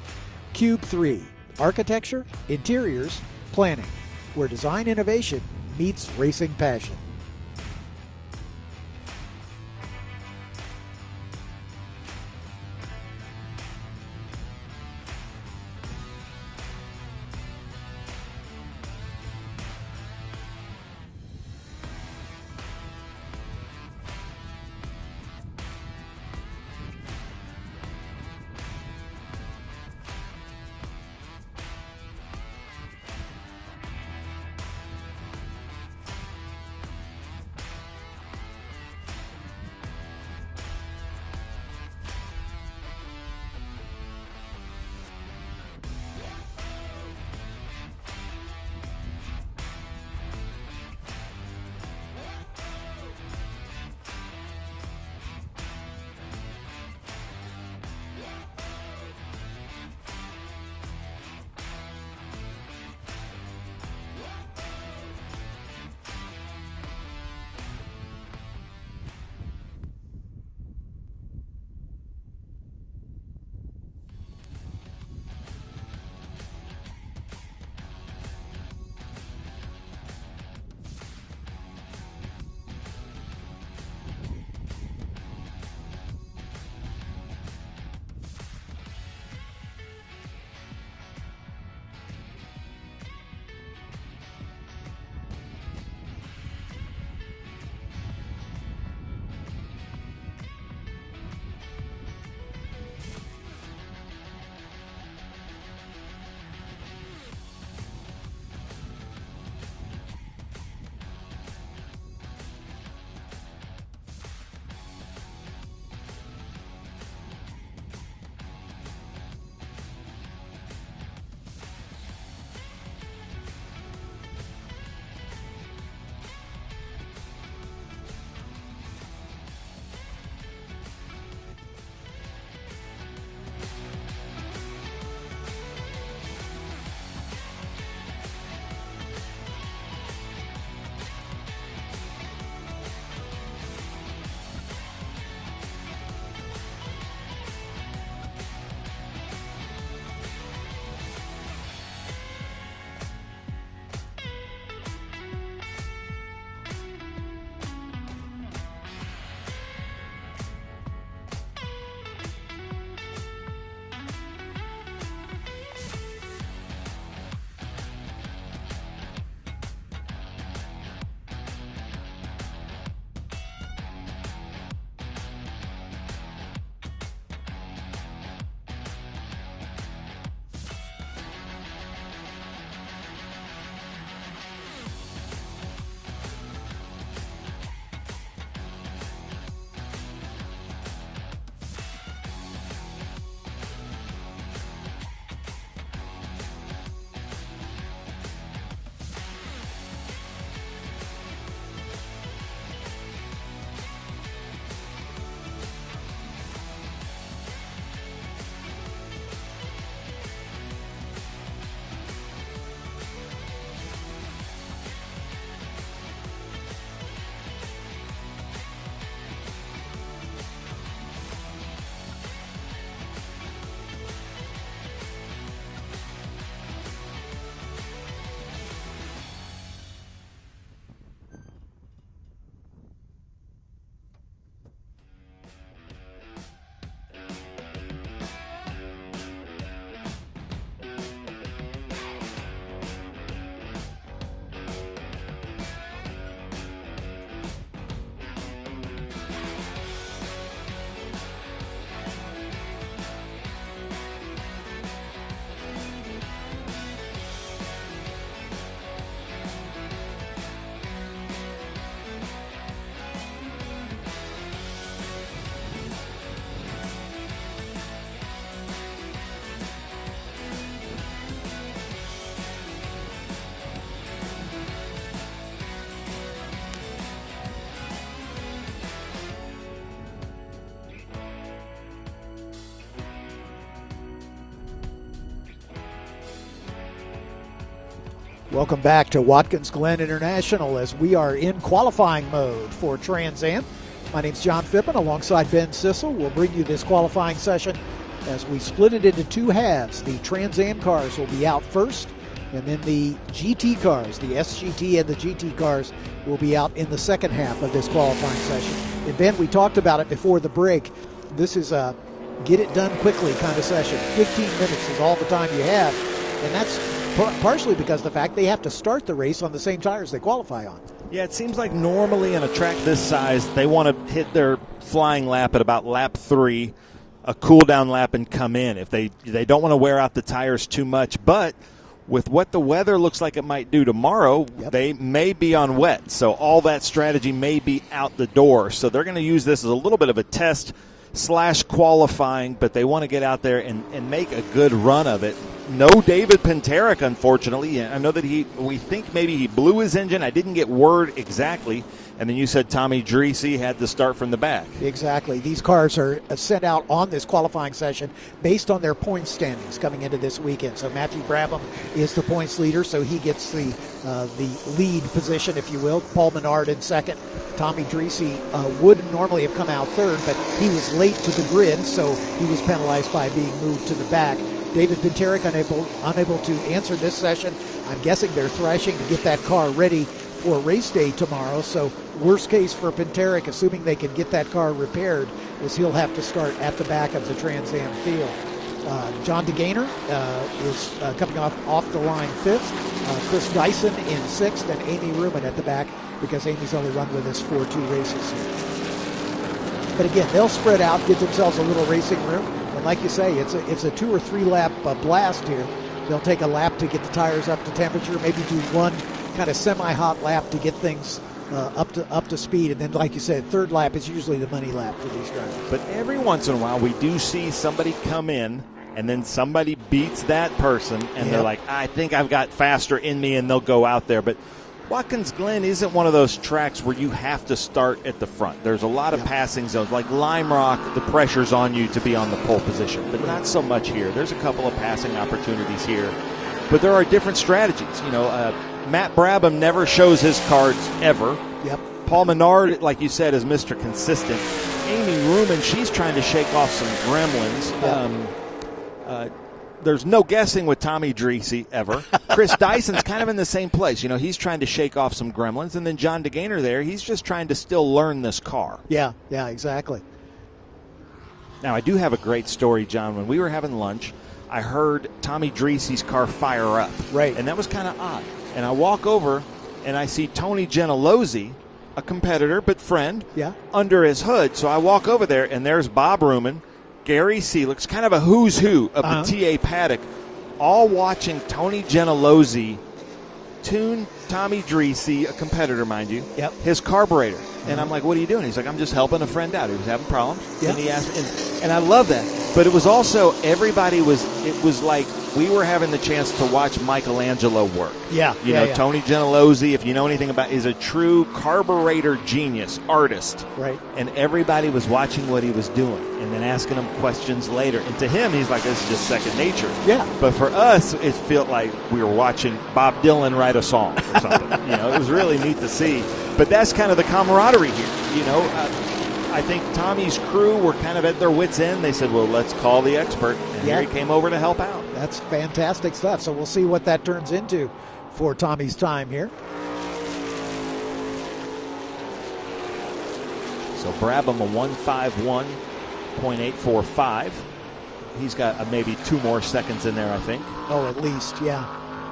Cube 3, architecture, interiors, planning, where design innovation meets racing passion. Welcome back to Watkins Glen International as we are in qualifying mode for Trans Am. My name's John Phippen alongside Ben Sissel. We'll bring you this qualifying session as we split it into two halves. The Trans Am cars will be out first, and then the GT cars, the SGT and the GT cars, will be out in the second half of this qualifying session. And Ben, we talked about it before the break. This is a get it done quickly kind of session. 15 minutes is all the time you have, and that's partially because of the fact they have to start the race on the same tires they qualify on. Yeah, it seems like normally in a track this size, they want to hit their flying lap at about lap 3, a cool-down lap, and come in if they don't want to wear out the tires too much. But with what the weather looks like it might do tomorrow, they may be on wet. So all that strategy may be out the door. So they're going to use this as a little bit of a test / qualifying, but they want to get out there and make a good run of it. No David Penterick, unfortunately. I know that we think maybe he blew his engine. I didn't get word exactly. And then you said Tommy Dreese had to start from the back. Exactly. These cars are sent out on this qualifying session based on their point standings coming into this weekend. So Matthew Brabham is the points leader, so he gets the lead position, if you will. Paul Menard in second. Tommy Dreese would normally have come out third, but he was late to the grid, so he was penalized by being moved to the back. David Penterick unable to answer this session. I'm guessing they're thrashing to get that car ready for race day tomorrow. So worst case for Penterick, assuming they can get that car repaired, is he'll have to start at the back of the Trans Am field. John DeGainer is coming off the line fifth. Chris Dyson in sixth, and Amy Ruman at the back because Amy's only run with us 4-2 races here. But again, they'll spread out, give themselves a little racing room. And like you say, it's a 2 or 3 lap blast here. They'll take a lap to get the tires up to temperature, maybe do one kind of semi-hot lap to get things up to speed, and then, like you said, third lap is usually the money lap for these drivers. But every once in a while, we do see somebody come in, and then somebody beats that person, and they're like, I think I've got faster in me, and they'll go out there. But Watkins Glen isn't one of those tracks where you have to start at the front. There's a lot of passing zones. Like Lime Rock, the pressure's on you to be on the pole position, but not so much here. There's a couple of passing opportunities here, but there are different strategies. You know, Matt Brabham never shows his cards ever. Yep. Paul Menard, like you said, is Mr. Consistent. Amy Ruman, she's trying to shake off some gremlins. Yep. There's no guessing with Tommy Dreese ever. Chris Dyson's kind of in the same place. You know, he's trying to shake off some gremlins. And then John DeGainer there, he's just trying to still learn this car. Yeah, exactly. Now, I do have a great story, John. When we were having lunch, I heard Tommy Dreese's car fire up. Right. And that was kind of odd. And I walk over, and I see Tony Gentilozzi, a competitor but friend, under his hood. So I walk over there, and there's Bob Ruman, Gary Seelix, kind of a who's who of the TA paddock, all watching Tony Gentilozzi tune Tommy Dreese, a competitor, mind you, his carburetor. And I'm like, what are you doing? He's like, I'm just helping a friend out. He was having problems. And he asked me, and I love that. But it was also, it was like we were having the chance to watch Michelangelo work. Yeah. You know, Tony Gentilozzi, if you know anything about, is a true carburetor genius, artist. Right. And everybody was watching what he was doing and then asking him questions later. And to him, he's like, this is just second nature. Yeah. But for us, it felt like we were watching Bob Dylan write a song or something. You know, it was really neat to see. But that's kind of the camaraderie here. You know, I think Tommy's crew were kind of at their wits' end. They said, well, let's call the expert. And here he came over to help out. That's fantastic stuff. So we'll see what that turns into for Tommy's time here. So Brabham a 151.845. He's got maybe 2 more seconds in there, I think. Oh, at least, yeah.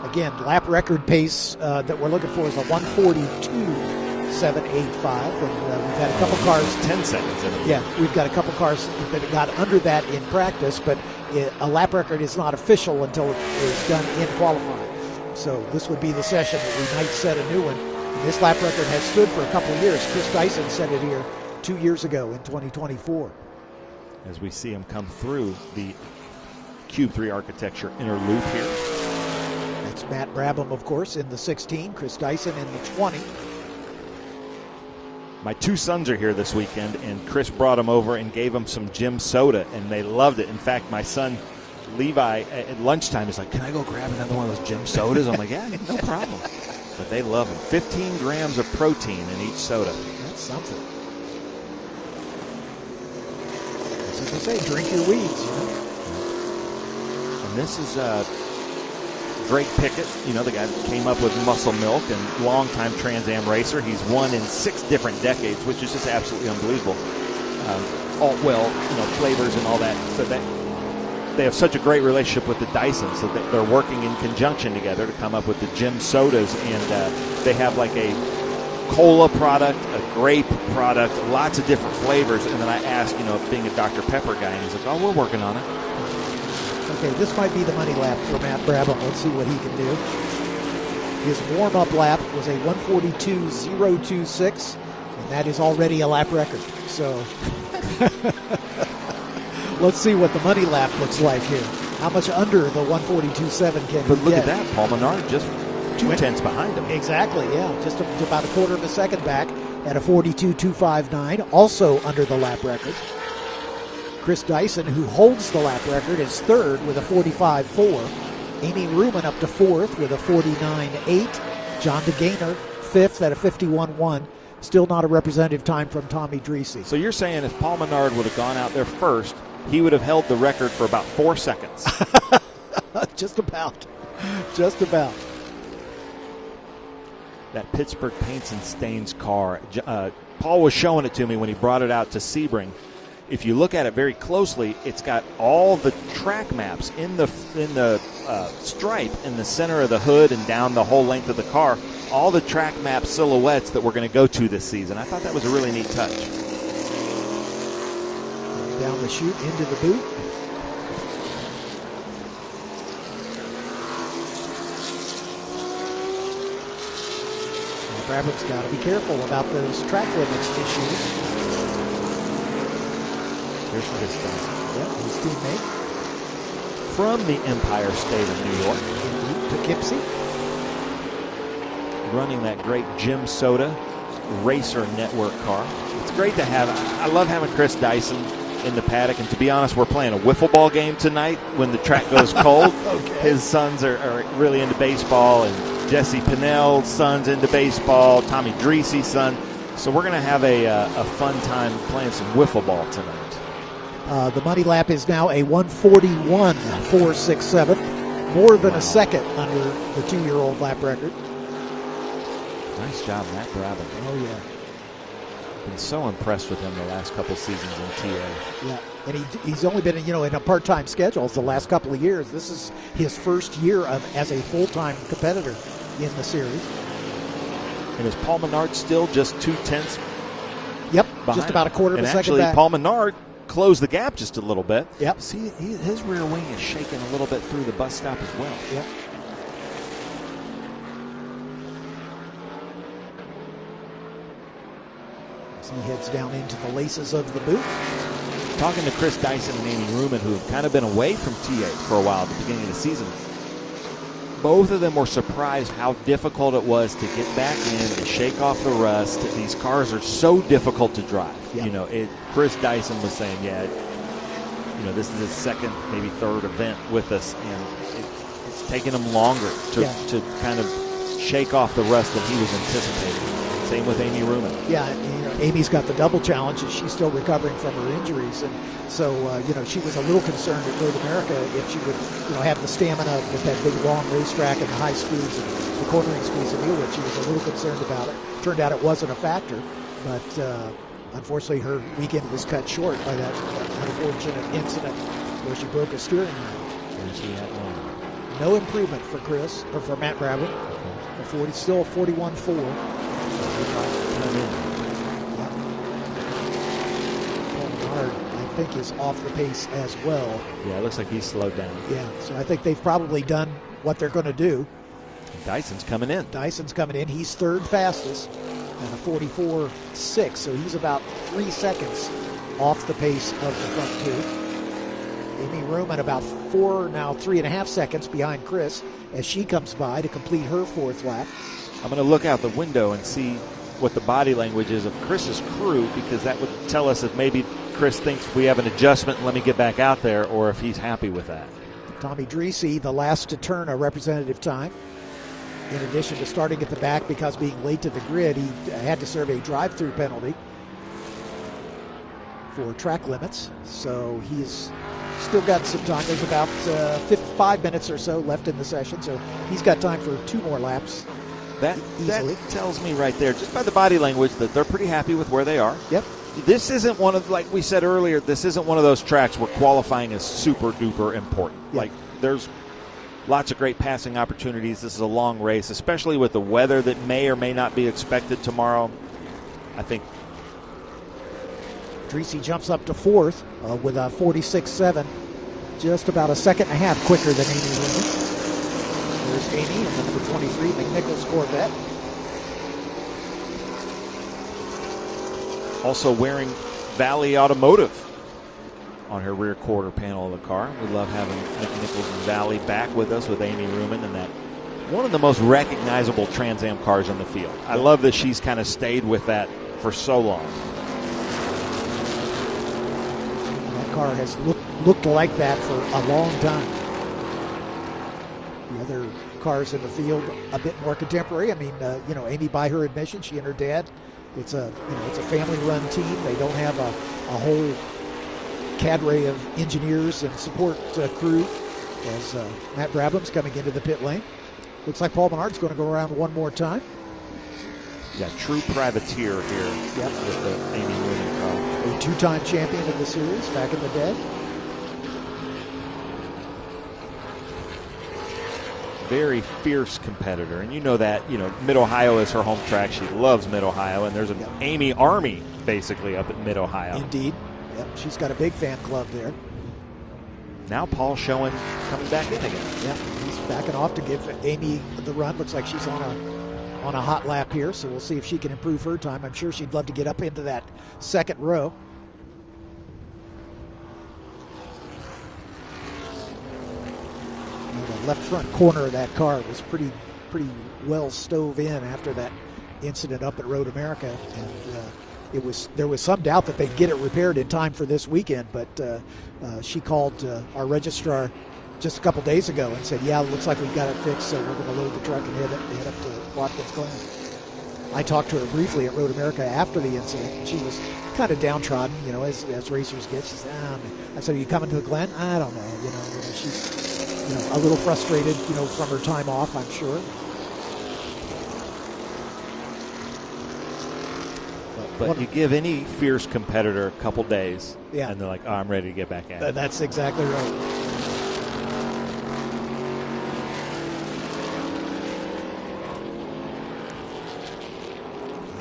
Again, lap record pace that we're looking for is a 142.785. And we've had a couple cars. 10 seconds in it. Yeah, we've got a couple cars that got under that in practice, but a lap record is not official until it is done in qualifying. So this would be the session that we might set a new one. And this lap record has stood for a couple of years. Chris Dyson set it here 2 years ago in 2024. As we see him come through the Cube 3 architecture inner loop here. That's Matt Brabham, of course, in the 16, Chris Dyson in the 20. My 2 sons are here this weekend, and Chris brought them over and gave them some gym soda, and they loved it. In fact, my son Levi at lunchtime is like, can I go grab another one of those gym sodas? I'm like, yeah, no problem. But they love them. 15 grams of protein in each soda. That's something. As they say, drink your weeds. You know? And this is Greg Pickett, the guy that came up with Muscle Milk and longtime Trans Am racer. He's won in 6 different decades, which is just absolutely unbelievable. Flavors and all that. So they have such a great relationship with the Dysons that they're working in conjunction together to come up with the gym sodas. And they have like a cola product, a grape product, lots of different flavors. And then I asked, being a Dr. Pepper guy, and he's like, oh, we're working on it. Okay, this might be the money lap for Matt Brabham. Let's see what he can do. His warm-up lap was a 1:42.026, and that is already a lap record. So let's see what the money lap looks like here. How much under the 1:42.7 can he get? But look at that, Paul Menard just 2 tenths behind him. Exactly, yeah. Just about a quarter of a second back at a 42.259, also under the lap record. Chris Dyson, who holds the lap record, is third with a 45.4. Amy Ruman up to fourth with a 49.8. John DeGaynor fifth at a 51.1. Still not a representative time from Tommy Dreese. So you're saying if Paul Menard would have gone out there first, he would have held the record for about 4 seconds. Just about. Just about. That Pittsburgh Paints and Stains car. Paul was showing it to me when he brought it out to Sebring. If you look at it very closely, it's got all the track maps in the stripe in the center of the hood and down the whole length of the car. All the track map silhouettes that we're going to go to this season. I thought that was a really neat touch. Down the chute into the boot. Brabham's got to be careful about those track limits issues. Here's Chris Dyson. Yep, his teammate. From the Empire State of New York. Indeed, Poughkeepsie. Running that great Gym Soda Racer Network car. It's great to have. I love having Chris Dyson in the paddock. And to be honest, we're playing a wiffle ball game tonight when the track goes cold. Okay. His sons are really into baseball, and Jesse Pinnell's son's into baseball, Tommy Dreese's son. So we're going to have a fun time playing some wiffle ball tonight. The money lap is now a 1:41.467, more than a second under the 2-year-old lap record. Nice job, Matt Brabham. Oh, yeah. Been so impressed with him the last couple seasons in TA. Yeah, and he's only been in a part-time schedule the last couple of years. This is his first year as a full-time competitor in the series. And is Paul Menard still just 2 tenths? Yep, behind just about a quarter of a second actually, back. Paul Menard closed the gap just a little bit. Yep. See, his rear wing is shaking a little bit through the bus stop as well. Yep. As he heads down into the laces of the boot. Talking to Chris Dyson and Amy Ruman, who have kind of been away from TA for a while at the beginning of the season. Both of them were surprised how difficult it was to get back in and shake off the rust. These cars are so difficult to drive. Yep. Chris Dyson was saying, this is his second, maybe third event with us, and it's taken him longer to kind of shake off the rust than he was anticipating. Same with Amy Ruman. Yeah, Amy's got the double challenge, and she's still recovering from her injuries, and so she was a little concerned at Road America if she would have the stamina with that big long racetrack and the high speeds and the cornering speeds to deal with. She was a little concerned about it. Turned out it wasn't a factor, but unfortunately her weekend was cut short by that unfortunate incident where she broke a steering wheel. And she had one. No improvement for Chris or for Matt Brabham. Still a 41.4. Paul Menard, I think, is off the pace as well. Yeah, it looks like he's slowed down. Yeah, so I think they've probably done what they're going to do. Dyson's coming in. He's third fastest at a 44.6, so he's about 3 seconds off the pace of the front two. Amy Ruman about 3.5 seconds behind Chris as she comes by to complete her fourth lap. I'm going to look out the window and see what the body language is of Chris's crew, because that would tell us if maybe Chris thinks we have an adjustment and let me get back out there, or if he's happy with that. Tommy Dreese, the last to turn a representative time. In addition to starting at the back because being late to the grid, he had to serve a drive-through penalty for track limits. So he's still got some time. There's about 5 minutes or so left in the session, so he's got time for 2 more laps. That tells me right there, just by the body language, that they're pretty happy with where they are. Yep. This isn't one of, like we said earlier, this isn't one of those tracks where qualifying is super duper important. Yep. Like, there's lots of great passing opportunities. This is a long race, especially with the weather that may or may not be expected tomorrow. I think Dreese jumps up to 4th with a 46.7, just about a second and a half quicker than Amy Ruman. There's Amy in the number 23 McNichols Corvette. Also wearing Valley Automotive on her rear quarter panel of the car. We love having McNichols and Valley back with us with Amy Ruman, and that one of the most recognizable Trans Am cars on the field. I love that she's kind of stayed with that for so long. That car has looked like that for a long time. The other cars in the field a bit more contemporary. I mean, Amy, by her admission, she and her dad, it's a family-run team. They don't have a whole cadre of engineers and support crew as Matt Brabham's coming into the pit lane. Looks like Paul Menard's going to go around one more time. Yeah, true privateer here with the Amy Ruman car. A 2-time champion of the series back in the day. Very fierce competitor, and you know that. Mid-Ohio is her home track. She loves Mid-Ohio, and there's an Amy Army basically up at Mid-Ohio. Indeed. Yep, she's got a big fan club there. Now Paul coming back in again. Yeah, he's backing off to give Amy the run. Looks like she's on a hot lap here, so we'll see if she can improve her time. I'm sure she'd love to get up into that second row. The left front corner of that car was pretty well stove in after that incident up at Road America, and there was some doubt that they'd get it repaired in time for this weekend, but she called our registrar just a couple days ago and said, yeah, it looks like we've got it fixed, so we're going to load the truck and head up to Watkins Glen. I talked to her briefly at Road America after the incident, and she was kind of downtrodden, as racers get. She said, I said, are you coming to the Glen? I don't know, she's a little frustrated, from her time off, I'm sure. But you give any fierce competitor a couple days, yeah, and they're like, I'm ready to get back at it. That's exactly right.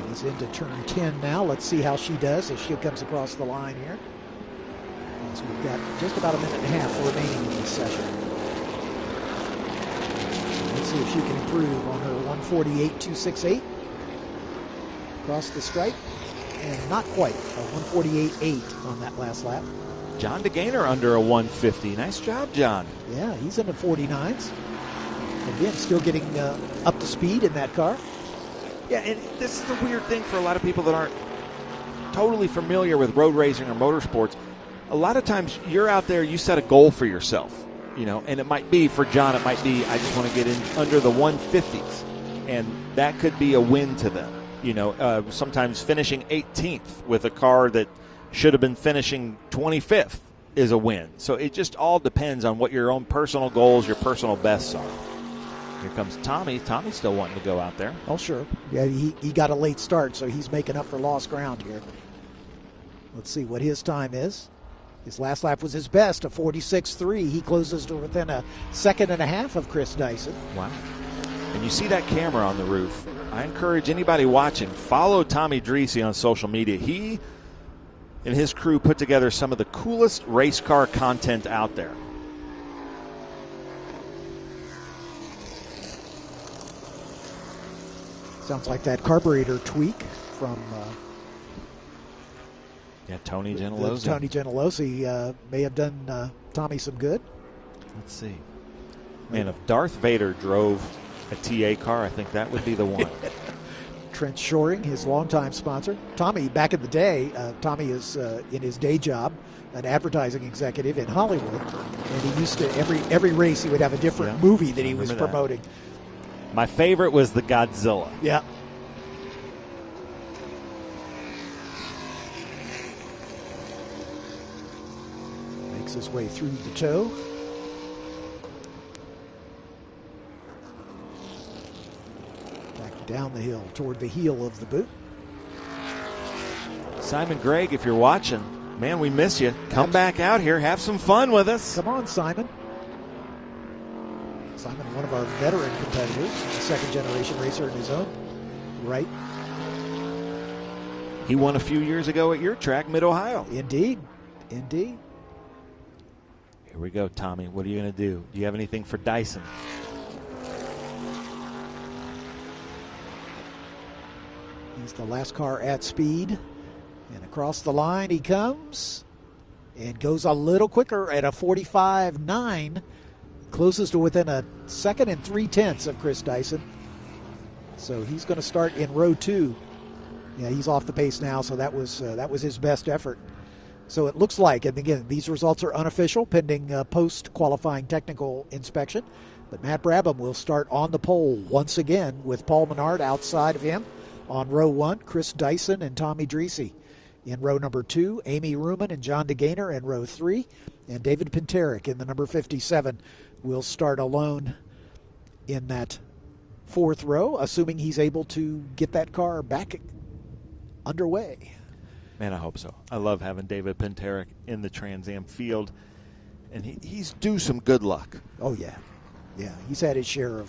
He's into turn 10 now. Let's see how she does as she comes across the line here. So we've got just about a minute and a half remaining in this session. Let's see if she can improve on her 148.268. Across the stripe. And not quite. A 148.8 on that last lap. John DeGaynor under a 150. Nice job, John. Yeah, he's in the 49s. Again, still getting up to speed in that car. Yeah, and this is a weird thing for a lot of people that aren't totally familiar with road racing or motorsports. A lot of times you're out there, you set a goal for yourself, and it might be, for John, it might be, I just want to get in under the 150s. And that could be a win to them. Sometimes finishing 18th with a car that should have been finishing 25th is a win. So it just all depends on what your own personal goals, your personal bests are. Here comes Tommy. Tommy's still wanting to go out there. Oh, sure. Yeah, he got a late start, so he's making up for lost ground here. Let's see what his time is. His last lap was his best, a 46.3. He closes to within a second and a half of Chris Dyson. Wow. And you see that camera on the roof. I encourage anybody watching, follow Tommy Dreese on social media. He and his crew put together some of the coolest race car content out there. Sounds like that carburetor tweak from Tony Gentilozzi. Tony Gentilozzi may have done Tommy some good. Let's see. Man, if Darth Vader drove a TA car, I think that would be the one. Trent Shoring, his longtime sponsor. Tommy, back in the day, Tommy is in his day job an advertising executive in Hollywood, and he used to every race he would have a different movie that he was promoting. My favorite was the Godzilla. Yeah. Makes his way through the toe. Back down the hill toward the heel of the boot. Simon Gregg, if you're watching, man, we miss you. Come back out here. Have some fun with us. Come on, Simon. Simon, one of our veteran competitors, a second-generation racer in his own right. He won a few years ago at your track, Mid-Ohio. Indeed. Indeed. Here we go, Tommy. What are you going to do? Do you have anything for Dyson? He's the last car at speed. And across the line he comes and goes a little quicker at a 45.9. Closes to within a second and 3/10 of Chris Dyson. So he's going to start in row 2. Yeah, he's off the pace now, so that was his best effort. So it looks like, and again, these results are unofficial, pending post-qualifying technical inspection. But Matt Brabham will start on the pole once again with Paul Menard outside of him. On row 1, Chris Dyson and Tommy Dreese. In row number 2, Amy Ruman and John DeGaynor in row 3. And David Pinteric in the number 57 will start alone in that 4th row, assuming he's able to get that car back underway. Man, I hope so. I love having David Pinteric in the Trans Am field, and he's due some good luck. Oh, yeah. Yeah, he's had his share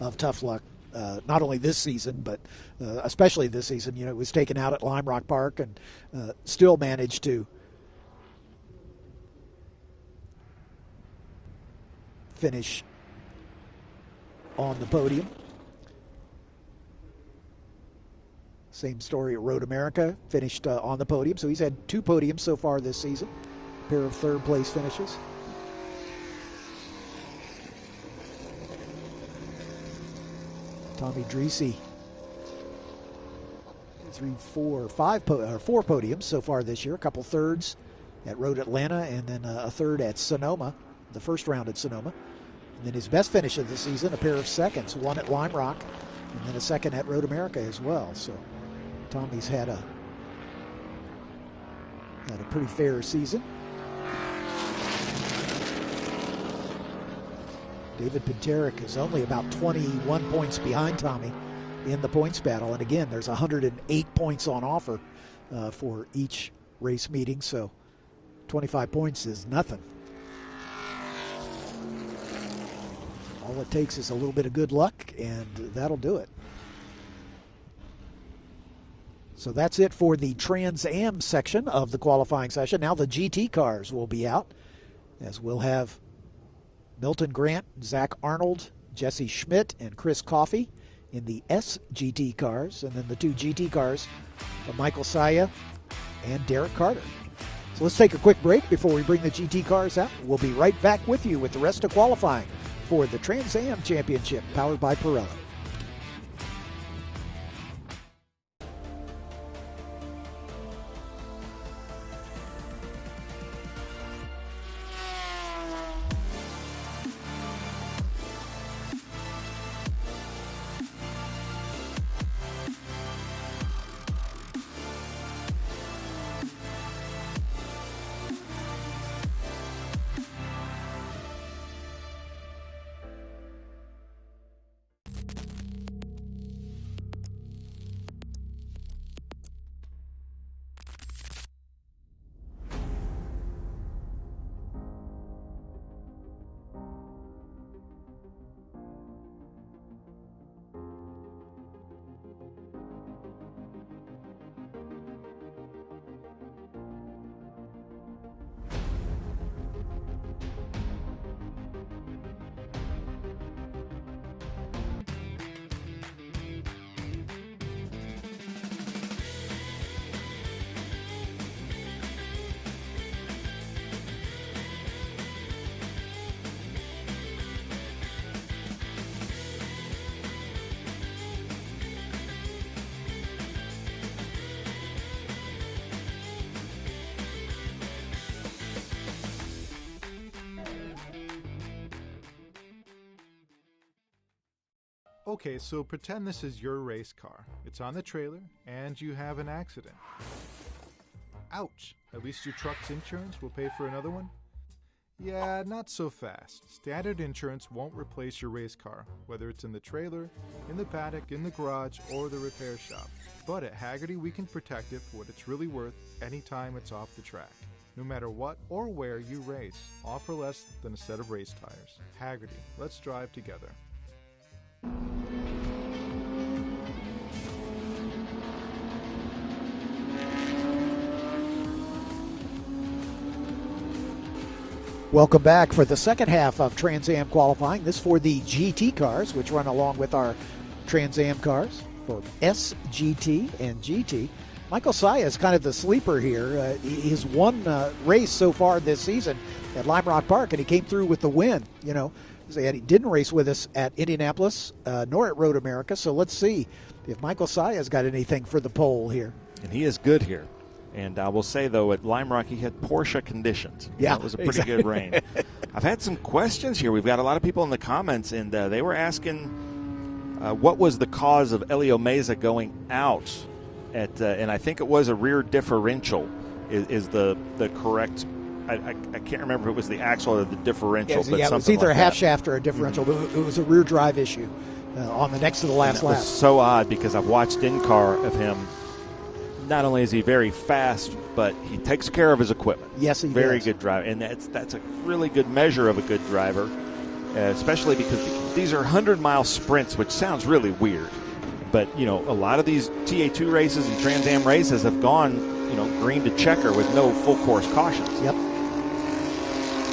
of tough luck, not only this season, but especially this season. You know, it was taken out at Lime Rock Park and still managed to finish on the podium. Same story at Road America, finished on the podium. So he's had 2 podiums so far this season, a pair of 3rd place finishes. Tommy Dreese, 4 podiums so far this year, a couple 3rds at Road Atlanta and then a 3rd at Sonoma, the first round at Sonoma. And then his best finish of the season, a pair of 2nds, one at Lime Rock and then a 2nd at Road America as well. So Tommy's had a pretty fair season. David Pinteric is only about 21 points behind Tommy in the points battle. And again, there's 108 points on offer for each race meeting. So 25 points is nothing. All it takes is a little bit of good luck, and that'll do it. So that's it for the Trans Am section of the qualifying session. Now the GT cars will be out, as we'll have Milton Grant, Zach Arnold, Jesse Schmidt, and Chris Coffey in the SGT cars, and then the 2 GT cars of Michael Saya and Derek Carter. So let's take a quick break before we bring the GT cars out. We'll be right back with you with the rest of qualifying for the Trans Am Championship, powered by Pirelli. Okay, so pretend this is your race car. It's on the trailer, and you have an accident. Ouch! At least your truck's insurance will pay for another one? Yeah, not so fast. Standard insurance won't replace your race car, whether it's in the trailer, in the paddock, in the garage, or the repair shop. But at Haggerty, we can protect it for what it's really worth anytime it's off the track. No matter what or where you race, all for less than a set of race tires. Haggerty, let's drive together. Welcome back for the second half of Trans Am qualifying. This for the GT cars, which run along with our Trans Am cars for SGT and GT. Michael Saya is kind of the sleeper here. He's won race so far this season at Lime Rock Park, and he came through with the win. You know, he didn't race with us at Indianapolis nor at Road America, so let's see if Michael Saya's got anything for the pole here. And he is good here. And I will say, though, at Lime Rock, he had Porsche conditions. Yeah, it was a pretty good rain. I've had some questions here. We've got a lot of people in the comments, and they were asking what was the cause of Elio Meza going out at, and I think it was a rear differential is the correct. I can't remember if it was the axle or the differential. Yeah, it was either a half shaft or a differential. Mm-hmm. But it was a rear drive issue on the next to the last lap. It was so odd because I've watched in-car of him. Not only is he very fast, but he takes care of his equipment. Yes, he very does. good driver, and that's a really good measure of a good driver, especially because these are 100-mile sprints, which sounds really weird. But a lot of these TA2 races and Trans Am races have gone, green to checker with no full course cautions. Yep.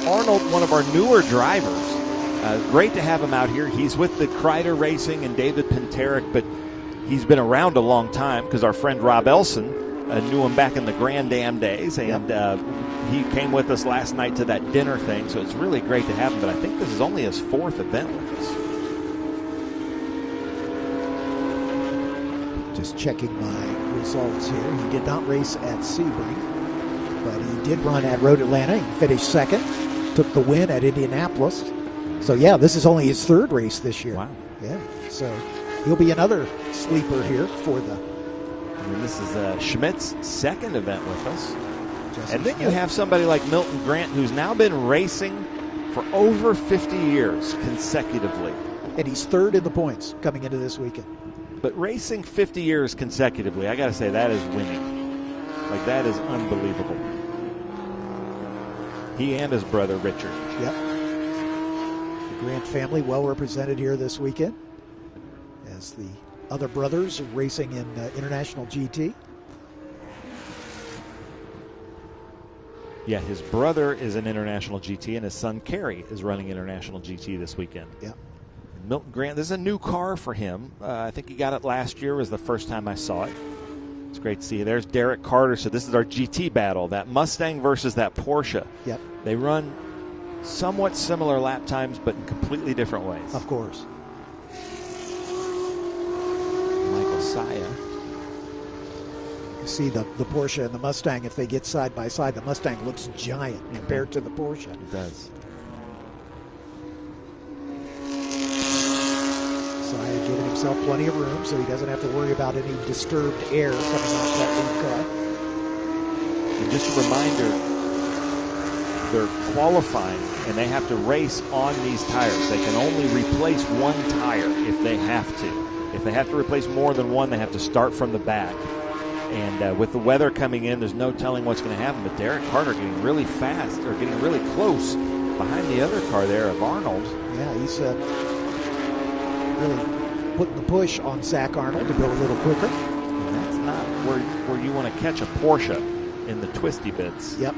Arnold, one of our newer drivers, great to have him out here. He's with the Kreider Racing and David Pinteric, but he's been around a long time because our friend Rob Elson knew him back in the Grand Am days, and he came with us last night to that dinner thing, so it's really great to have him, but I think this is only his fourth event with us. Just checking my results here. He did not race at Sebring, but he did run at Road Atlanta. He finished second, took the win at Indianapolis. So, yeah, this is only his third race this year. Wow. Yeah, so he'll be another sleeper here for the... And this is Schmidt's second event with us. Jesse and then Schmidt. you have somebody like Milton Grant, who's now been racing for over 50 years consecutively. And he's third in the points coming into this weekend. But racing 50 years consecutively, I got to say, that is winning. Like, that is unbelievable. He and his brother, Richard. Yep. The Grant family well represented here this weekend, as the other brothers are racing in International GT. Yeah, his brother is in International GT, and his son, Kerry, is running International GT this weekend. Yeah. Milton Grant, this is a new car for him. I think he got it last year, was the first time I saw it. It's great to see. There's Derek Carter. So this is our GT battle, that Mustang versus that Porsche. Yep. They run somewhat similar lap times, but in completely different ways. Of course. Michael Saya. You can see the Porsche and the Mustang, if they get side by side, the Mustang looks giant compared to the Porsche. It does. Saya giving himself plenty of room so he doesn't have to worry about any disturbed air coming off that lead car. And just a reminder, they're qualifying and they have to race on these tires. They can only replace one tire if they have to. If they have to replace more than one, they have to start from the back. And with the weather coming in, there's no telling what's going to happen. But Derek Carter getting really fast, or getting really close behind the other car there of Arnold. Yeah, he's really putting the push on Zach Arnold to go a little quicker. And that's not where you want to catch a Porsche, in the twisty bits. Yep.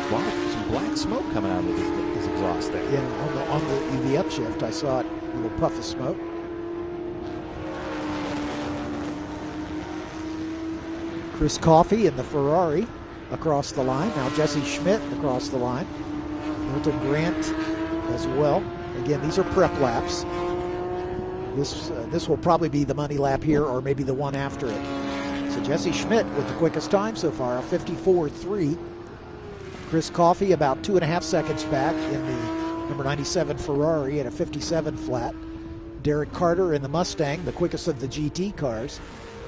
Wow, some black smoke coming out of his exhaust there. Yeah, on the upshift, I saw it, a little puff of smoke. Chris Coffey in the Ferrari across the line. Now Jesse Schmidt across the line. Milton Grant as well. Again, these are prep laps. This will probably be the money lap here, or maybe the one after it. So Jesse Schmidt with the quickest time so far, a 54.3. Chris Coffey about 2.5 seconds back in the number 97 Ferrari at a 57 flat. Derek Carter in the Mustang, the quickest of the GT cars,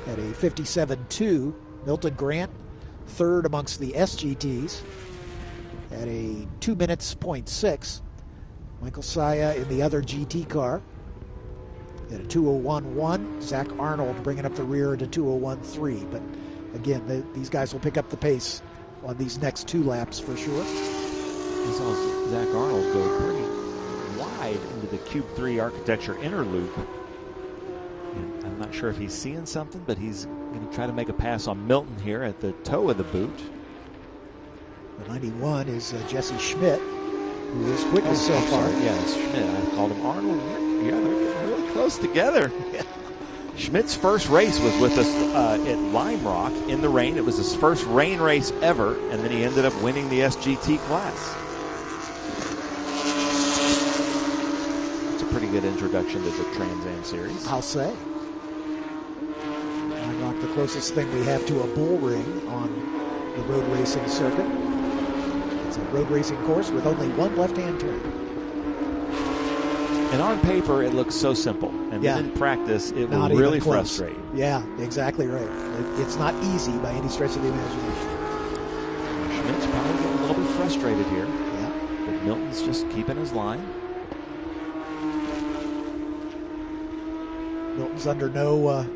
at a 57.2. Milton Grant, third amongst the SGTs, at a 2 minutes, 0.6. Michael Saya in the other GT car at a 2:01.1. Zach Arnold bringing up the rear at a 2:01.3. But again, these guys will pick up the pace on these next 2 laps for sure. We saw Zach Arnold go pretty wide into the Cube 3 architecture inner loop. And I'm not sure if he's seeing something, but he's going to try to make a pass on Milton here at the toe of the boot. The 91 is Jesse Schmidt, who is quickest so far. Yes, Schmidt. I called him Arnold. Yeah, they're getting really close together. Schmidt's first race was with us at Lime Rock in the rain. It was his first rain race ever, and then he ended up winning the SGT class. It's a pretty good introduction to the Trans Am Series. I'll say. Lime Rock, the closest thing we have to a bull ring on the road racing circuit. It's a road racing course with only one left-hand turn. And on paper, it looks so simple. And then in practice, it will really frustrate. Yeah, exactly right. It's not easy by any stretch of the imagination. Schmidt's probably getting a little bit frustrated here. Yeah. But Milton's just keeping his line. Milton's under no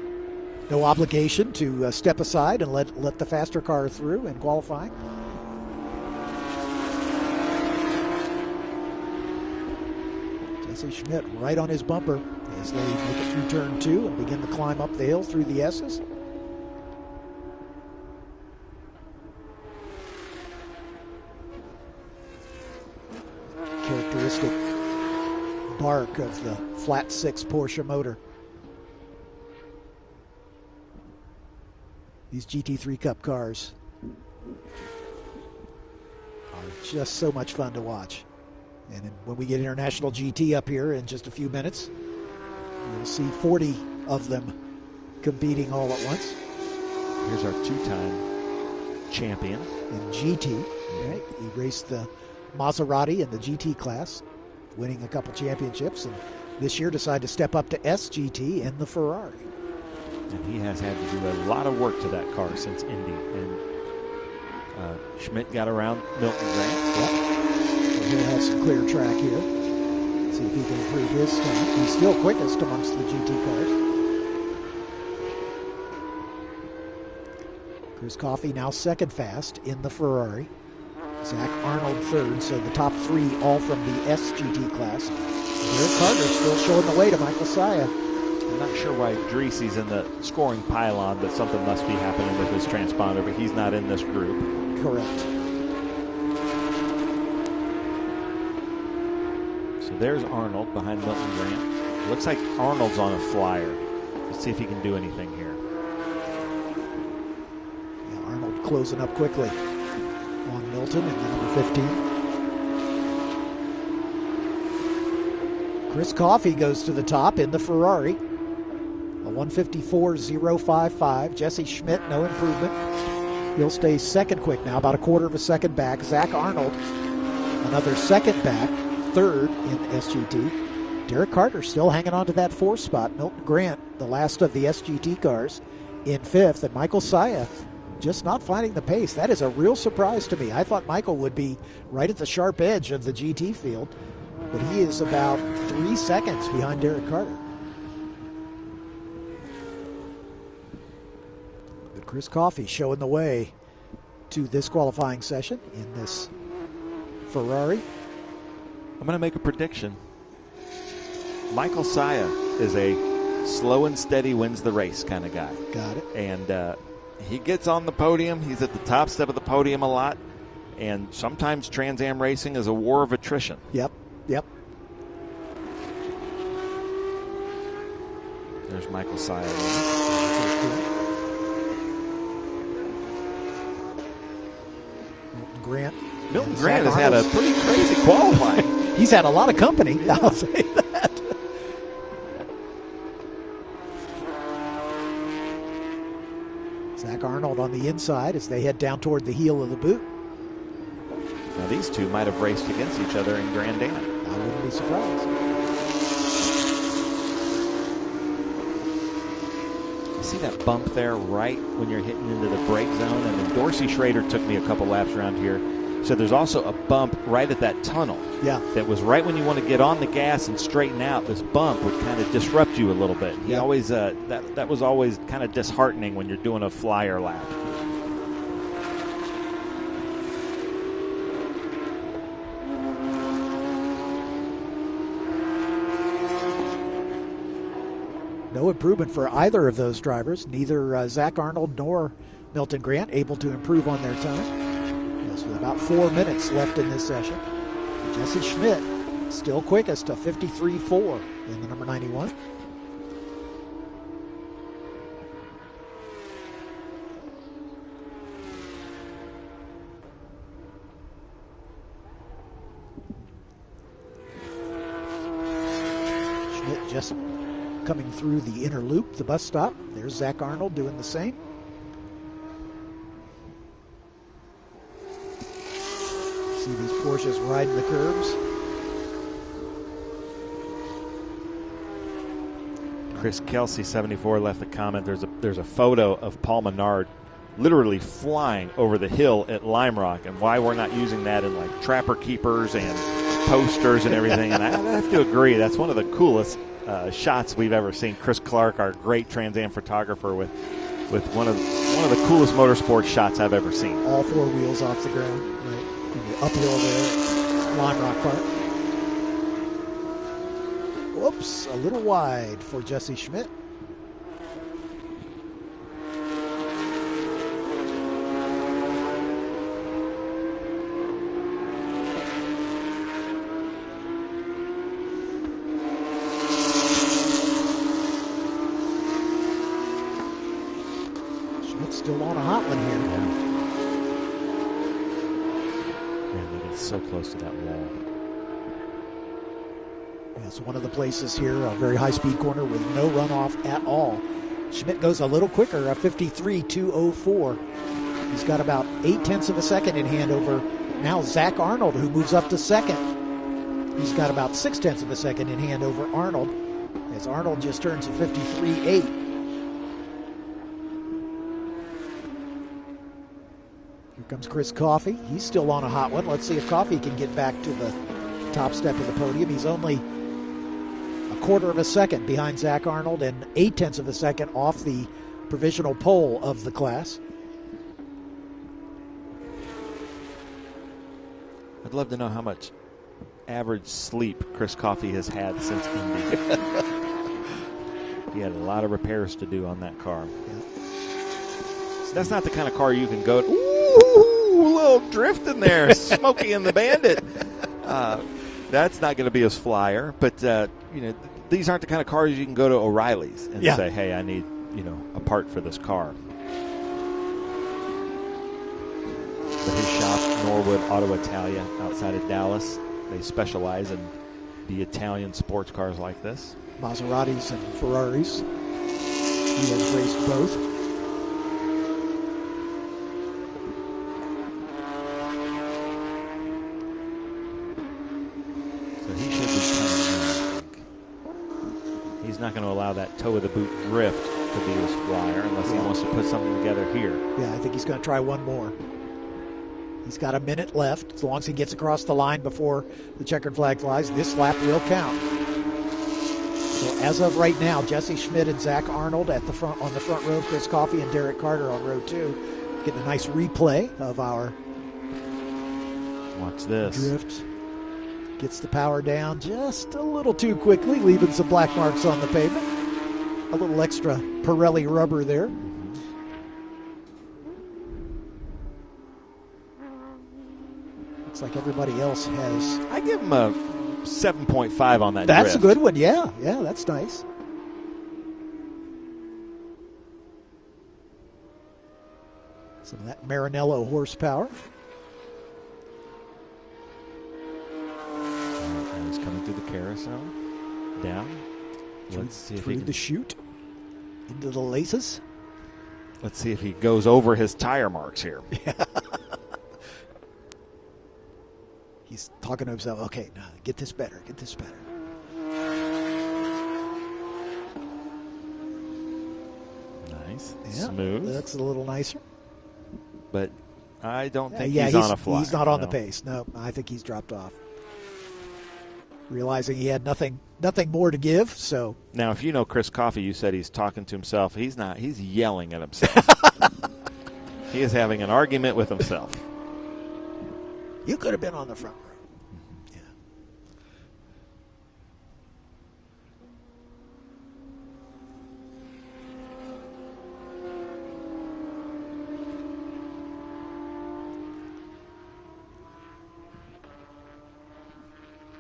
obligation to step aside and let the faster car through in qualifying. Jesse Schmidt right on his bumper as they make it through turn 2 and begin to climb up the hill through the S's. Characteristic bark of the flat 6 Porsche motor. These GT3 Cup cars are just so much fun to watch. And when we get International GT up here in just a few minutes, you'll see 40 of them competing all at once. Here's our 2-time champion in GT. Right? He raced the Maserati in the GT class, winning a couple championships, and this year decided to step up to SGT in the Ferrari. And he has had to do a lot of work to that car since Indy. And Schmidt got around Milton Grant. Yep. He'll have some clear track here. See if he can improve his time. He's still quickest amongst the GT cars. Chris Coffey now second fast in the Ferrari. Zach Arnold third, so the top 3 all from the SGT class. Derek Carter still showing the way to Michael Saya. I'm not sure why Dreesy's in the scoring pylon, but something must be happening with his transponder, but he's not in this group. Correct. There's Arnold behind Milton Grant. It looks like Arnold's on a flyer. Let's see if he can do anything here. Yeah, Arnold closing up quickly on Milton in the number 15. Chris Coffey goes to the top in the Ferrari. A 154.055. Jesse Schmidt, no improvement. He'll stay second quick now, about a quarter of a second back. Zach Arnold, another second back. Third in SGT. Derek Carter still hanging on to that 4th spot. Milton Grant, the last of the SGT cars, in 5th. And Michael Saya just not finding the pace. That is a real surprise to me. I thought Michael would be right at the sharp edge of the GT field, but he is about 3 seconds behind Derek Carter. But Chris Coffey showing the way to this qualifying session in this Ferrari. I'm going to make a prediction. Michael Saya is a slow and steady wins the race kind of guy. Got it. And he gets on the podium. He's at the top step of the podium a lot. And sometimes Trans Am racing is a war of attrition. Yep. There's Michael Saya. Milton Grant has had a pretty crazy qualifying. He's had a lot of company, I'll say that. Zach Arnold on the inside as they head down toward the heel of the boot. Now these two might have raced against each other in Grand Am. I wouldn't be surprised. You see that bump there right when you're hitting into the brake zone? And then Dorsey Schrader took me a couple laps around here. So there's also a bump right at that tunnel. Yeah. That was right when you want to get on the gas and straighten out. This bump would kind of disrupt you a little bit. He always that was always kind of disheartening when you're doing a flyer lap. No improvement for either of those drivers. Neither Zach Arnold nor Milton Grant able to improve on their time. Yes, with about 4 minutes left in this session. Jesse Schmidt still quickest to 53.4 in the number 91. Schmidt just coming through the inner loop, the bus stop. There's Zach Arnold doing the same. See these Porsches riding the curbs. Chris Kelsey, 74, left a comment. There's a photo of Paul Menard literally flying over the hill at Lime Rock, and why we're not using that in like Trapper Keepers and posters and everything. And I have to agree, that's one of the coolest shots we've ever seen. Chris Clark, our great Trans Am photographer, with one of the coolest motorsports shots I've ever seen. All four wheels off the ground, right? In the uphill there, Lime Rock Park. Whoops, a little wide for Jesse Schmidt. Schmidt's still on a hot one here. Man, they get so close to that wall. It's one of the places here, a very high-speed corner with no runoff at all. Schmidt goes a little quicker, a 53.204. He's got about 0.8 of a second in hand over now Zach Arnold, who moves up to second. He's got about 0.6 of a second in hand over Arnold, as Arnold just turns a 53.8. Here comes Chris Coffey. He's still on a hot one. Let's see if Coffey can get back to the top step of the podium. He's only 1/4 of a second behind Zach Arnold and 0.8 of a second off the provisional pole of the class. I'd love to know how much average sleep Chris Coffey has had since Indy. He had a lot of repairs to do on that car. Yeah. That's not the kind of car you can go, ooh, a little drift in there, Smokey and the Bandit. That's not going to be his flyer, but these aren't the kind of cars you can go to O'Reilly's and say, "Hey, I need a part for this car." But his shop, Norwood Auto Italia, outside of Dallas, they specialize in the Italian sports cars like this. Maseratis and Ferraris. He has raced both. He should be coming in, I think. He's not going to allow that toe of the boot drift to be his flyer unless he wants to put something together here. Yeah, I think he's going to try one more. He's got a minute left. As long as he gets across the line before the checkered flag flies, this lap will count. So as of right now, Jesse Schmidt and Zach Arnold at the front on the front row, Chris Coffey and Derek Carter on row 2. Getting a nice replay of our watch this drift. Gets the power down just a little too quickly, leaving some black marks on the pavement. A little extra Pirelli rubber there. Looks like everybody else has. I give him a 7.5 on that. That's drift. a good one. Yeah, that's nice. Some of that Maranello horsepower. He's coming through the carousel. Down. Let's see if he can the chute. Into the laces. Let's see if he goes over his tire marks here. He's talking to himself. Okay, now get this better. Get this better. Nice. Yeah, Smooth. looks a little nicer. But I don't think yeah, he's on a fly. He's not on the no. pace. No, I think he's dropped off. Realizing he had nothing more to give, so. Now, if you know Chris Coffey, you said he's talking to himself. He's not. He's yelling at himself. He is having an argument with himself. You could have been on the front row. Yeah.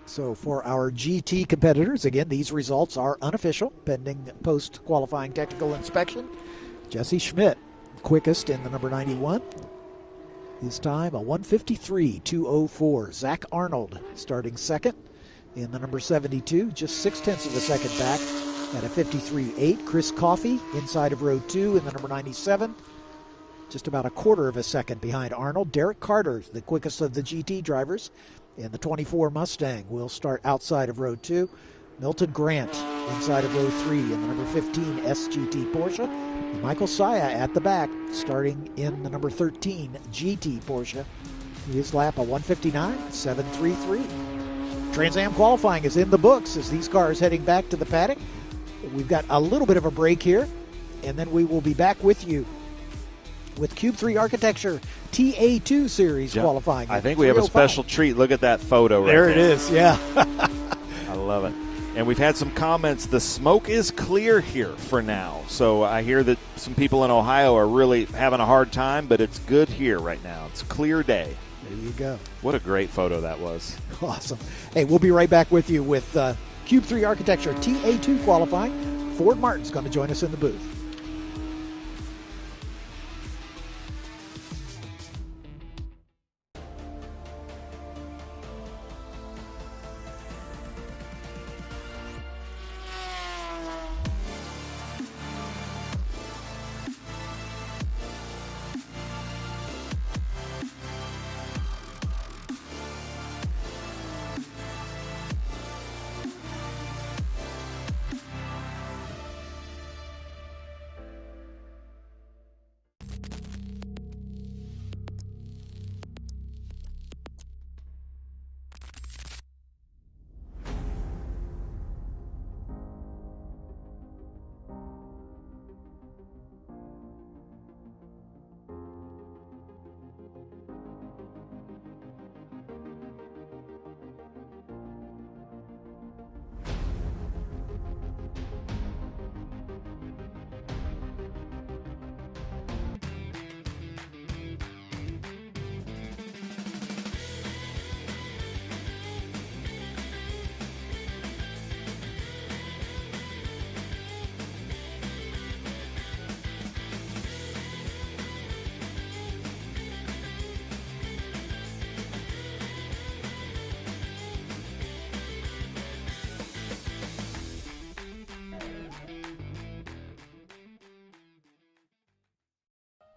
So for our GT competitors, again, these results are unofficial, pending post-qualifying technical inspection. Jesse Schmidt, quickest in the number 91. His time, a 1:53.204. Zach Arnold starting second in the number 72, just 0.6 of a second back at a 53.8. Chris Coffey inside of row 2 in the number 97, just about a quarter of a second behind Arnold. Derek Carter, the quickest of the GT drivers in the 24 Mustang, will start outside of row 2. Milton Grant inside of row 3 in the number 15 SGT Porsche. And Michael Saya at the back, starting in the number 13 GT Porsche. His lap, a 1:59.733. Trans Am qualifying is in the books as these cars heading back to the paddock. We've got a little bit of a break here, and then we will be back with you with Cube 3 Architecture TA2 Series qualifying. I think we have a special treat. Look at that photo right there. There it is, yeah. I love it. And we've had some comments. The smoke is clear here for now. So I hear that some people in Ohio are really having a hard time, but it's good here right now. It's a clear day. There you go. What a great photo that was. Awesome. Hey, we'll be right back with you with Cube 3 Architecture TA2 qualifying. Ford Martin's going to join us in the booth.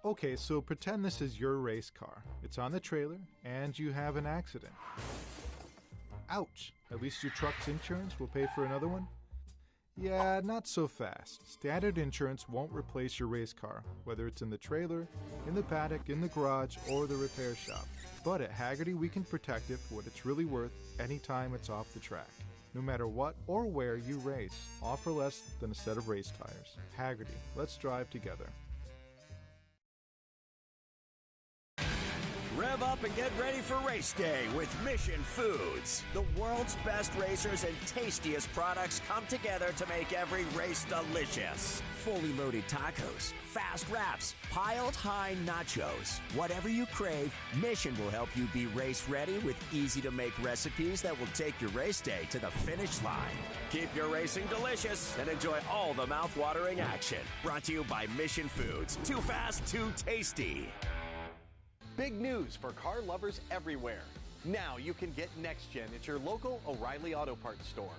Okay, so pretend this is your race car. It's on the trailer, and you have an accident. Ouch! At least your truck's insurance will pay for another one? Yeah, not so fast. Standard insurance won't replace your race car, whether it's in the trailer, in the paddock, in the garage, or the repair shop. But at Haggerty, we can protect it for what it's really worth anytime it's off the track. No matter what or where you race, offer less than a set of race tires. Haggerty, let's drive together. Rev up and get ready for race day with Mission Foods. The world's best racers and tastiest products come together to make every race delicious. Fully loaded tacos, fast wraps, piled high nachos. Whatever you crave, Mission will help you be race ready with easy to make recipes that will take your race day to the finish line. Keep your racing delicious and enjoy all the mouth-watering action. Brought to you by Mission Foods. Too fast, too tasty. Big news for car lovers everywhere. Now you can get Next Gen at your local O'Reilly Auto Parts store.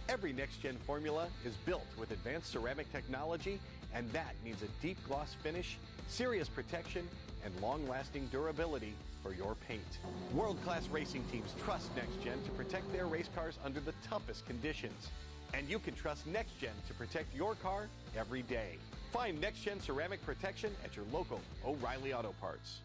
Every Next Gen formula is built with advanced ceramic technology And that means a deep gloss finish, serious protection, and long-lasting durability for your paint. World-class racing teams trust NextGen to protect their race cars under the toughest conditions. And you can trust NextGen to protect your car every day. Find NextGen ceramic protection at your local O'Reilly Auto Parts.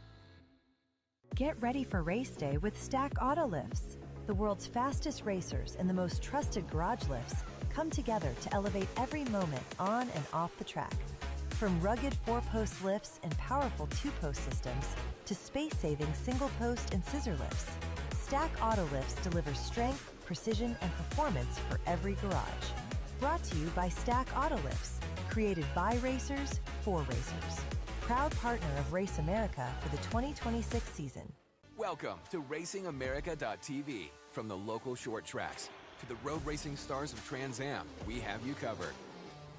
Get ready for race day with Stack Auto Lifts. The world's fastest racers and the most trusted garage lifts come together to elevate every moment on and off the track. From rugged 4-post lifts and powerful 2-post systems to space-saving single-post and scissor lifts, Stack Auto Lifts delivers strength, precision, and performance for every garage. Brought to you by Stack Auto Lifts, created by racers for racers. Proud partner of Race America for the 2026 season. Welcome to RacingAmerica.tv. From the local short tracks to the road racing stars of Trans Am, we have you covered.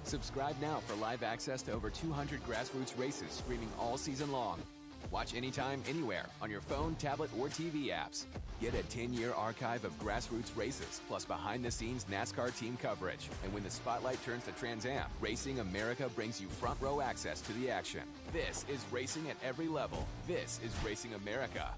Subscribe now for live access to over 200 grassroots races streaming all season long. Watch anytime, anywhere on your phone, tablet, or TV apps. Get a 10-year archive of grassroots races, plus behind-the-scenes NASCAR team coverage. And when the spotlight turns to Trans Am, Racing America brings you front-row access to the action. This is racing at every level. This is Racing America.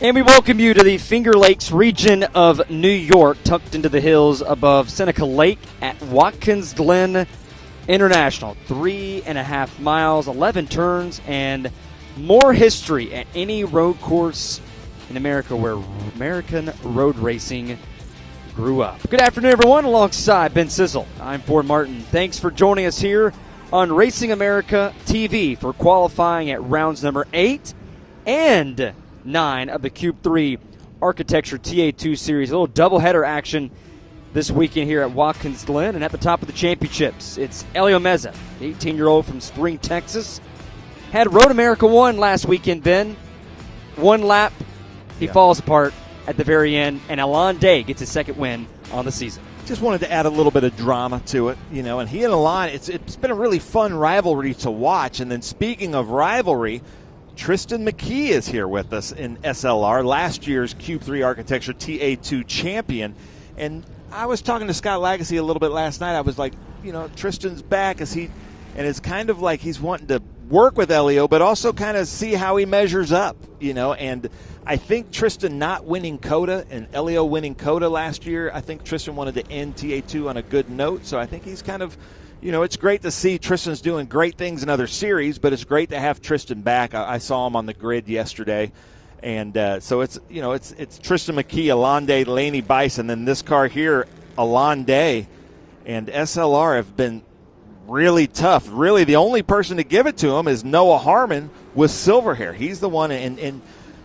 And we welcome you to the Finger Lakes region of New York, tucked into the hills above Seneca Lake at Watkins Glen International. 3.5 miles, 11 turns, and more history at any road course in America where American road racing grew up. Good afternoon, everyone. Alongside Ben Sizzle, I'm Ford Martin. Thanks for joining us here on Racing America TV for qualifying at rounds number 8 and 9 of the Cube 3 Architecture TA2 Series. A little doubleheader action this weekend here at Watkins Glen. And at the top of the championships, it's Elio Meza, 18-year-old from Spring, Texas. Had Road America 1 last weekend, Ben. One lap, he falls apart at the very end, and Alon Day gets his second win on the season. Just wanted to add a little bit of drama to it, and he and Alon, it's been a really fun rivalry to watch. And then speaking of rivalry, Tristan McKee is here with us in SLR, last year's Cube 3 Architecture TA2 champion. And I was talking to Scott Lagacy a little bit last night. I was like, Tristan's back, and it's kind of like he's wanting to work with Elio, but also kind of see how he measures up, and I think Tristan not winning COTA and Elio winning COTA last year, I think Tristan wanted to end TA2 on a good note. So I think he's kind of, it's great to see Tristan's doing great things in other series, but it's great to have Tristan back. I saw him on the grid yesterday. And so it's Tristan McKee, Alon Day, Laney Bison, then this car here, Alon Day, and SLR have been really tough. Really, the only person to give it to him is Noah Harmon with silver hair. He's the one, and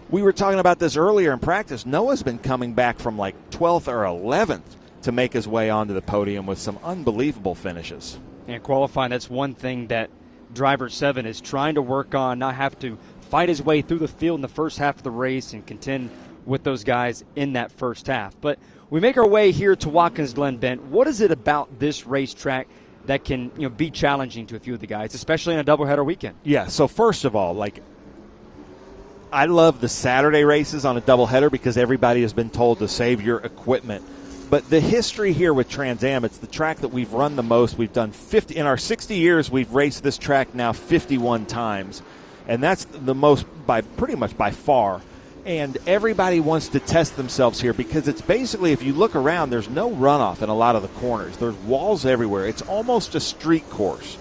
we were talking about this earlier in practice. Noah's been coming back from like 12th or 11th to make his way onto the podium with some unbelievable finishes. And qualifying, that's one thing that Driver 7 is trying to work on, not have to fight his way through the field in the first half of the race and contend with those guys in that first half. But we make our way here to Watkins Glen, Ben. What is it about this racetrack that can be challenging to a few of the guys, especially in a doubleheader weekend? Yeah, so first of all, I love the Saturday races on a doubleheader because everybody has been told to save your equipment. But the history here with Trans Am, it's the track that we've run the most. We've done 50 in our 60 years. We've raced this track now 51 times, and that's the most pretty much by far. And everybody wants to test themselves here because it's basically, if you look around, there's no runoff in a lot of the corners. There's walls everywhere. It's almost a street course,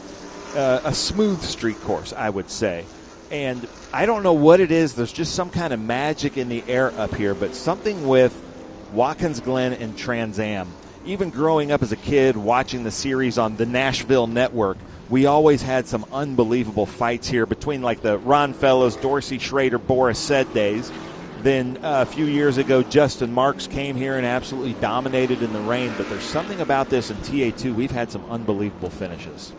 a smooth street course, I would say. And I don't know what it is. There's just some kind of magic in the air up here, but something with Watkins Glen and Trans Am. Even growing up as a kid, watching the series on the Nashville Network, we always had some unbelievable fights here between the Ron Fellows, Dorsey Schrader, Boris Said days. Then a few years ago, Justin Marks came here and absolutely dominated in the rain. But there's something about this in TA2. We've had some unbelievable finishes.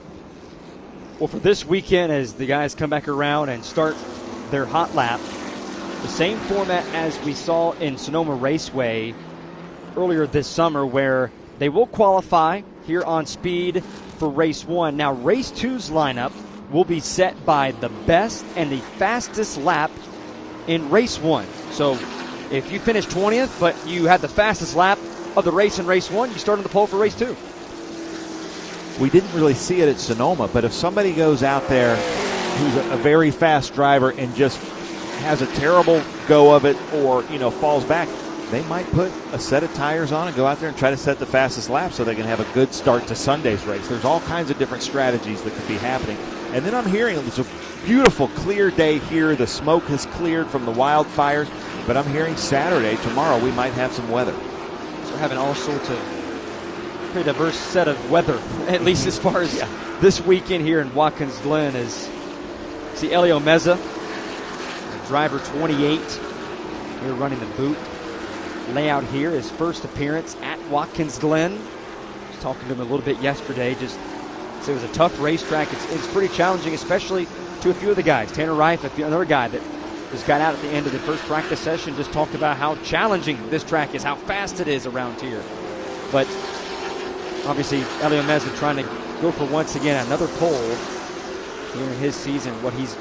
Well, for this weekend, as the guys come back around and start their hot lap, the same format as we saw in Sonoma Raceway earlier this summer, where they will qualify here on speed for race 1. Now, race 2's lineup will be set by the best and the fastest lap in race 1. So if you finish 20th, but you had the fastest lap of the race in race 1, you start on the pole for race 2. We didn't really see it at Sonoma, but if somebody goes out there who's a very fast driver and just has a terrible go of it or, falls back, they might put a set of tires on and go out there and try to set the fastest lap so they can have a good start to Sunday's race. There's all kinds of different strategies that could be happening. And then I'm hearing it's a beautiful, clear day here. The smoke has cleared from the wildfires, but I'm hearing Saturday, tomorrow, we might have some weather. So we're having all sorts of pretty diverse set of weather, at least as far as this weekend here in Watkins Glen. Is see Elio Meza, driver 28, here running the boot. Layout here, his first appearance at Watkins Glen. I was talking to him a little bit yesterday, just said it was a tough racetrack. It's pretty challenging, especially to a few of the guys. Tanner Reif, another guy that just got out at the end of the first practice session, just talked about how challenging this track is, how fast it is around here. But obviously, Elio Meza trying to go for, once again, another pole here in his season, what he's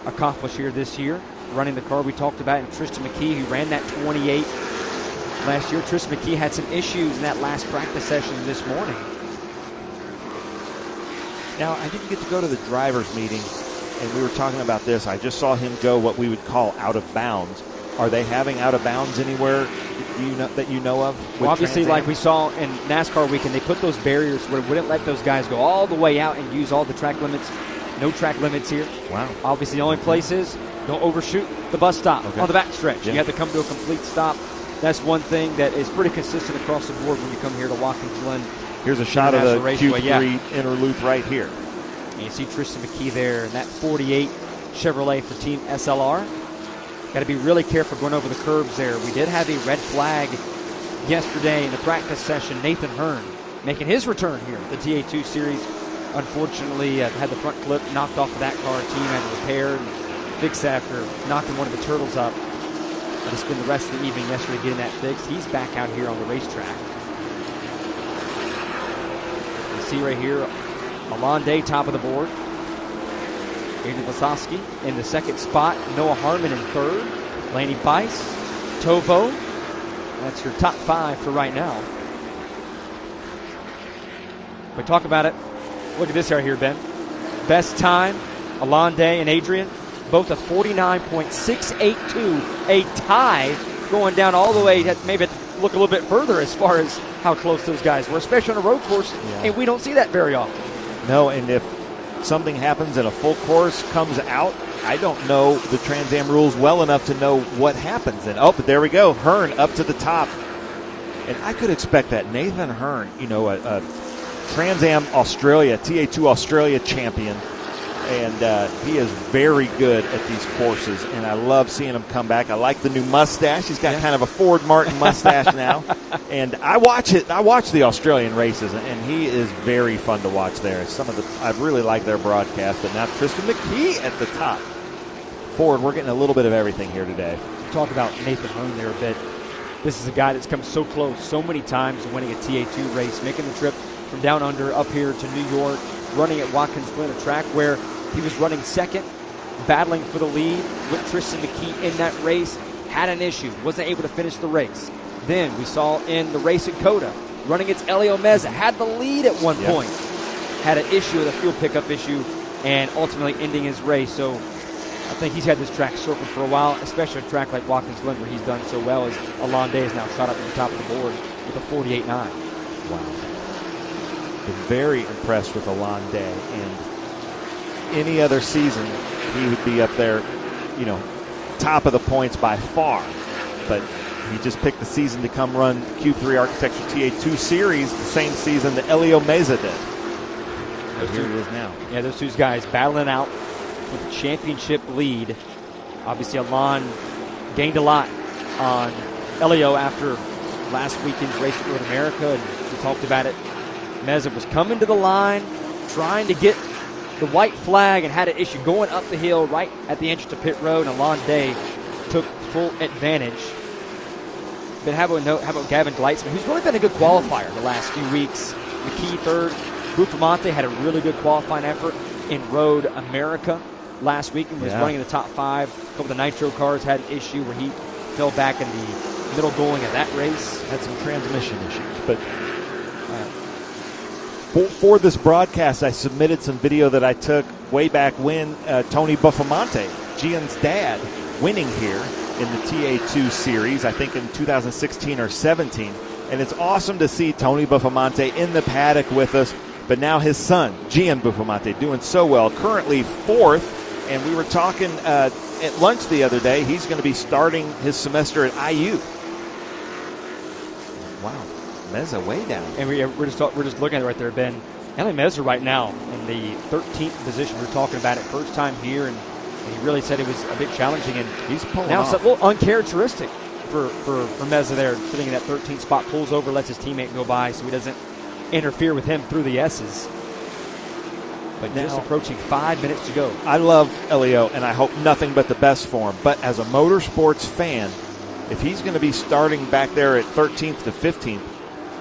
accomplished here this year. Running the car we talked about, and Tristan McKee, who ran that 28 last year. Tristan McKee had some issues in that last practice session this morning. Now, I didn't get to go to the driver's meeting, and we were talking about this. I just saw him go what we would call out of bounds. Are they having out of bounds anywhere that you know of? Well, obviously, Trans Am? like we saw in NASCAR weekend, they put those barriers where it wouldn't let those guys go all the way out and use all the track limits. No track limits here. Wow. Obviously, the only place is don't overshoot the bus stop on the back stretch. Yeah. You have to come to a complete stop. That's one thing that is pretty consistent across the board when you come here to Watkins Glen. Here's a shot of the Raceway. Q3 inner loop right here. And you see Tristan McKee there in that 48 Chevrolet for Team SLR. Got to be really careful going over the curbs there. We did have a red flag yesterday in the practice session. Nathan Hearn making his return here at the TA2 Series. Unfortunately, had the front clip knocked off of that car. Team had to repair and fix that after knocking one of the turtles up. But he spent the rest of the evening yesterday getting that fixed. He's back out here on the racetrack. You see right here, Alon Day, top of the board. Adrian Vasosky in the second spot. Noah Harmon in third. Laney Bice, Tovo. That's your top 5 for right now. We talk about it. Look at this right here, Ben. Best time, Alon Day and Adrian. Both a 49.682. A tie going down all the way. Maybe look a little bit further as far as how close those guys were, especially on a road course. Yeah. And we don't see that very often. No, and if something happens and a full course comes out, I don't know the Trans Am rules well enough to know what happens. And but there we go. Hearn up to the top. And I could expect that. Nathan Hearn, a Trans Am Australia, TA2 Australia champion. And he is very good at these courses, and I love seeing him come back. I like the new mustache. He's got kind of a Ford Martin mustache now. And I watch the Australian races, and he is very fun to watch there. I really like their broadcast, but now Tristan McKee at the top. Ford, we're getting a little bit of everything here today. Talk about Nathan Hearn there a bit. This is a guy that's come so close so many times to winning a TA2 race, making the trip from down under up here to New York, running at Watkins Glen, a track where he was running second, battling for the lead with Tristan McKee in that race, had an issue, wasn't able to finish the race. Then we saw in the race at COTA, running its Elio Meza, had the lead at one point, had an issue with a fuel pickup issue, and ultimately ending his race. So I think he's had this track circled for a while, especially a track like Watkins Glen where he's done so well, as Alon Day is now shot up to the top of the board with a 48.9. Wow. Been very impressed with Alon Day, and any other season he would be up there, top of the points by far. But he just picked the season to come run Q3 Architecture TA2 Series, the same season that Elio Meza did. And here he is now. Yeah, those two guys battling out for the championship lead. Obviously, Alon gained a lot on Elio after last weekend's race at North America, and we talked about it. Meza was coming to the line, trying to get the white flag, and had an issue going up the hill right at the entrance to pit road, and Alon Day took full advantage. But how about Gavin Gleitzman, who's really been a good qualifier the last few weeks? McKee third. Bufamonte had a really good qualifying effort in Road America last week and was running in the top 5. A couple of the Nitro cars had an issue where he fell back in the middle going of that race. Had some transmission issues, but for this broadcast, I submitted some video that I took way back when Tony Bufamonte, Gian's dad, winning here in the TA2 Series, I think in 2016 or 17. And it's awesome to see Tony Bufamonte in the paddock with us, but now his son, Gian Bufamonte, doing so well, currently 4th. And we were talking at lunch the other day, he's going to be starting his semester at IU. Wow. Meza way down. And we're just looking at it right there, Ben. Ellie Meza right now in the 13th position. We were talking about it first time here, and he really said it was a bit challenging. And he's pulling now off. It's a little uncharacteristic for Meza there, sitting in that 13th spot, pulls over, lets his teammate go by so he doesn't interfere with him through the S's. But now, just approaching 5 minutes to go. I love Elio, and I hope nothing but the best for him. But as a motorsports fan, if he's going to be starting back there at 13th to 15th,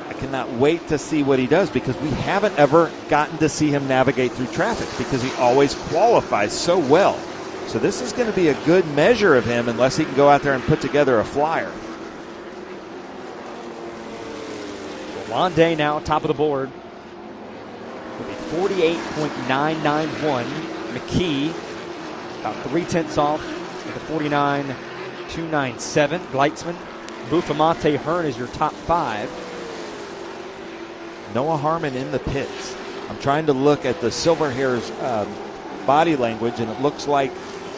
I cannot wait to see what he does, because we haven't ever gotten to see him navigate through traffic because he always qualifies so well. So this is going to be a good measure of him unless he can go out there and put together a flyer. Alon Day now top of the board with a 48.991. McKee about 0.3 off with a 49.9. 297. Gleitzman, Bufamante, Hearn is your top 5. Noah Harmon in the pits. I'm trying to look at the Silver Hair's body language, and it looks like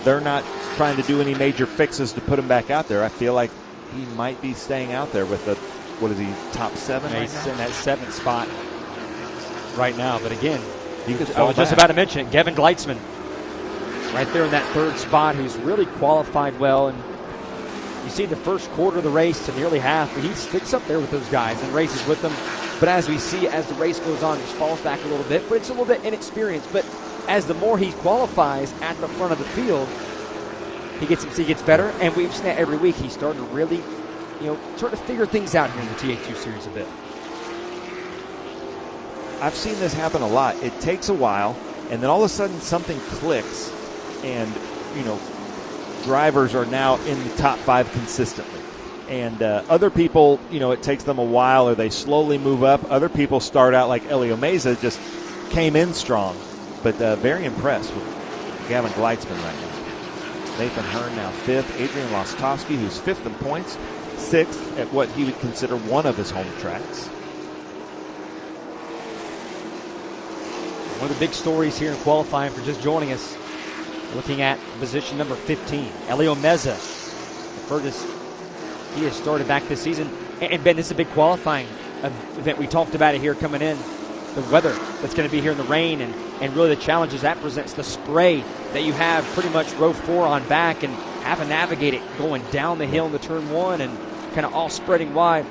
they're not trying to do any major fixes to put him back out there. I feel like he might be staying out there with the, what is he, top 7 right He's now? in that 7th spot right now. But again, I was just about to mention it, Kevin Gleitzman right there in that 3rd spot, who's really qualified well. And you see the first quarter of the race to nearly half, he sticks up there with those guys and races with them. But as we see, as the race goes on, he just falls back a little bit. But it's a little bit inexperienced. But as the more he qualifies at the front of the field, he gets better. And we've seen that every week. He's starting to really, sort of figure things out here in the TA2 series a bit. I've seen this happen a lot. It takes a while, and then all of a sudden something clicks, and, drivers are now in the top 5 consistently. And other people, it takes them a while, or they slowly move up. Other people start out like Elio Meza, just came in strong. But very impressed with Gavin Gleitzman right now. Nathan Hearn now 5th. Adrian Lostowski, who's 5th in points, 6th at what he would consider one of his home tracks. One of the big stories here in qualifying for just joining us, looking at position number 15, Elio Meza. The furthest he has started back this season. And Ben, this is a big qualifying event. We talked about it here coming in. The weather that's going to be here in the rain, and really the challenges that presents, the spray that you have pretty much row 4 on back, and have to navigate it going down the hill into turn 1 and kind of all spreading wide.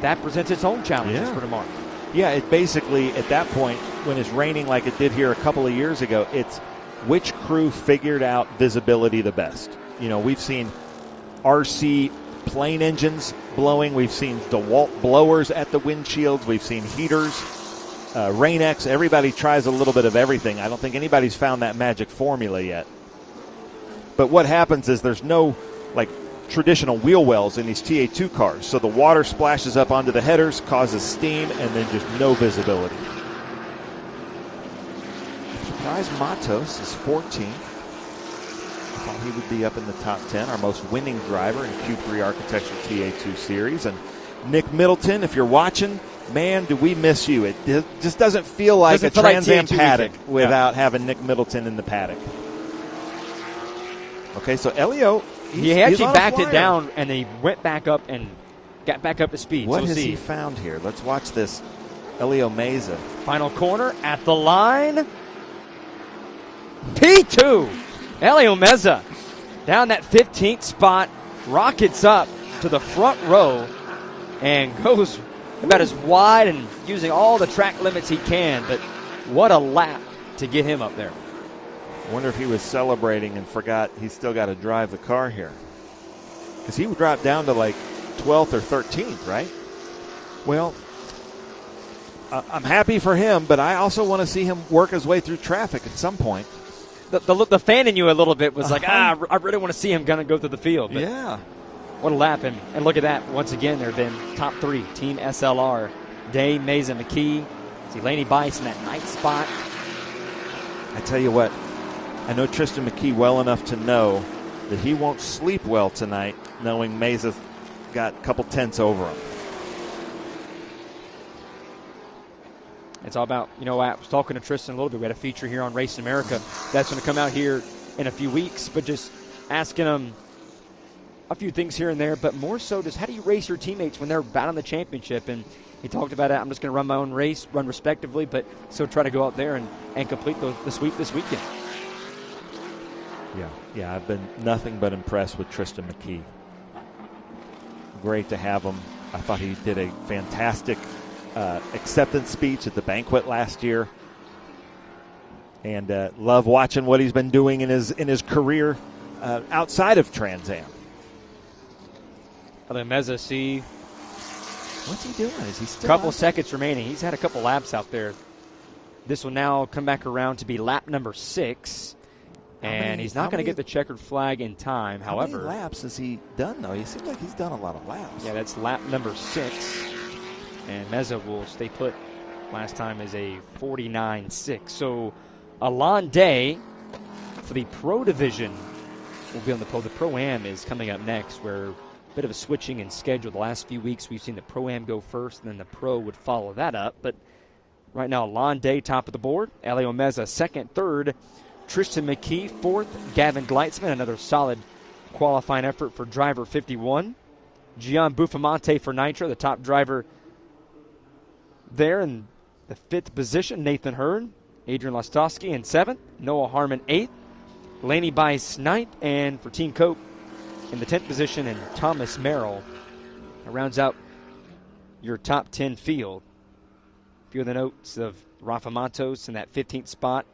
That presents its own challenges for tomorrow. Yeah, it basically, at that point, when it's raining like it did here a couple of years ago, it's which crew figured out visibility the best. We've seen RC plane engines blowing. We've seen DeWalt blowers at the windshields. We've seen heaters, Rain-X. Everybody tries a little bit of everything. I don't think anybody's found that magic formula yet. But what happens is there's no, traditional wheel wells in these TA2 cars. So the water splashes up onto the headers, causes steam, and then just no visibility. Surprise Matos is 14th. I thought he would be up in the top 10, our most winning driver in Q3 Architecture TA2 Series. And Nick Middleton, if you're watching, man, do we miss you. It just doesn't feel like a Trans Am paddock without having Nick Middleton in the paddock. Okay, so Elio, he actually backed it down, and then he went back up and got back up to speed. What has he found here? Let's watch this. Elio Meza. Final corner at the line. P2. Elio Meza down that 15th spot, rockets up to the front row, and goes about as wide and using all the track limits he can. But what a lap to get him up there. I wonder if he was celebrating and forgot he's still got to drive the car here. Because he dropped down to 12th or 13th, right? Well, I'm happy for him, but I also want to see him work his way through traffic at some point. The fan in you a little bit was I really want to see him going to go through the field. But yeah. What a lap. And look at that. Once again, there have been top 3. Team SLR, Day, Meza, McKee. See Laney Bice in that 9th spot. I tell you what, I know Tristan McKee well enough to know that he won't sleep well tonight knowing Meza got a couple tenths over him. It's all about, I was talking to Tristan a little bit. We had a feature here on Race America that's going to come out here in a few weeks, but just asking him a few things here and there, but more so just how do you race your teammates when they're battling the championship? And he talked about it. I'm just going to run my own race, run respectively, but still try to go out there and complete the sweep this weekend. Yeah, I've been nothing but impressed with Tristan McKee. Great to have him. I thought he did a fantastic acceptance speech at the banquet last year, and love watching what he's been doing in his career outside of Trans Am. Meza, see, what's he doing? Is he still couple seconds remaining? He's had a couple laps out there. This will now come back around to be lap number 6, and he's not going to get the checkered flag in time. However, how many laps has he done, though? He seems like he's done a lot of laps. Yeah, that's lap number 6. And Meza will stay put. Last time is a 49.6. So Alon Day for the Pro Division will be on the pole. The Pro-Am is coming up next, where a bit of a switching in schedule. The last few weeks we've seen the Pro-Am go first, and then the Pro would follow that up. But right now, Londe top of the board, Elio Meza second, third, Tristan McKee fourth, Gavin Gleitzman, another solid qualifying effort for driver 51. Gian Buffamante for Nitro, the top driver there in the fifth position. Nathan Hearn, Adrian Lostowski in seventh, Noah Harmon eighth, Laney Bice ninth, and for Team Cope in the 10th position, and Thomas Merrill rounds out your top 10 field. A few of the notes of Rafa Matos in that 15th spot,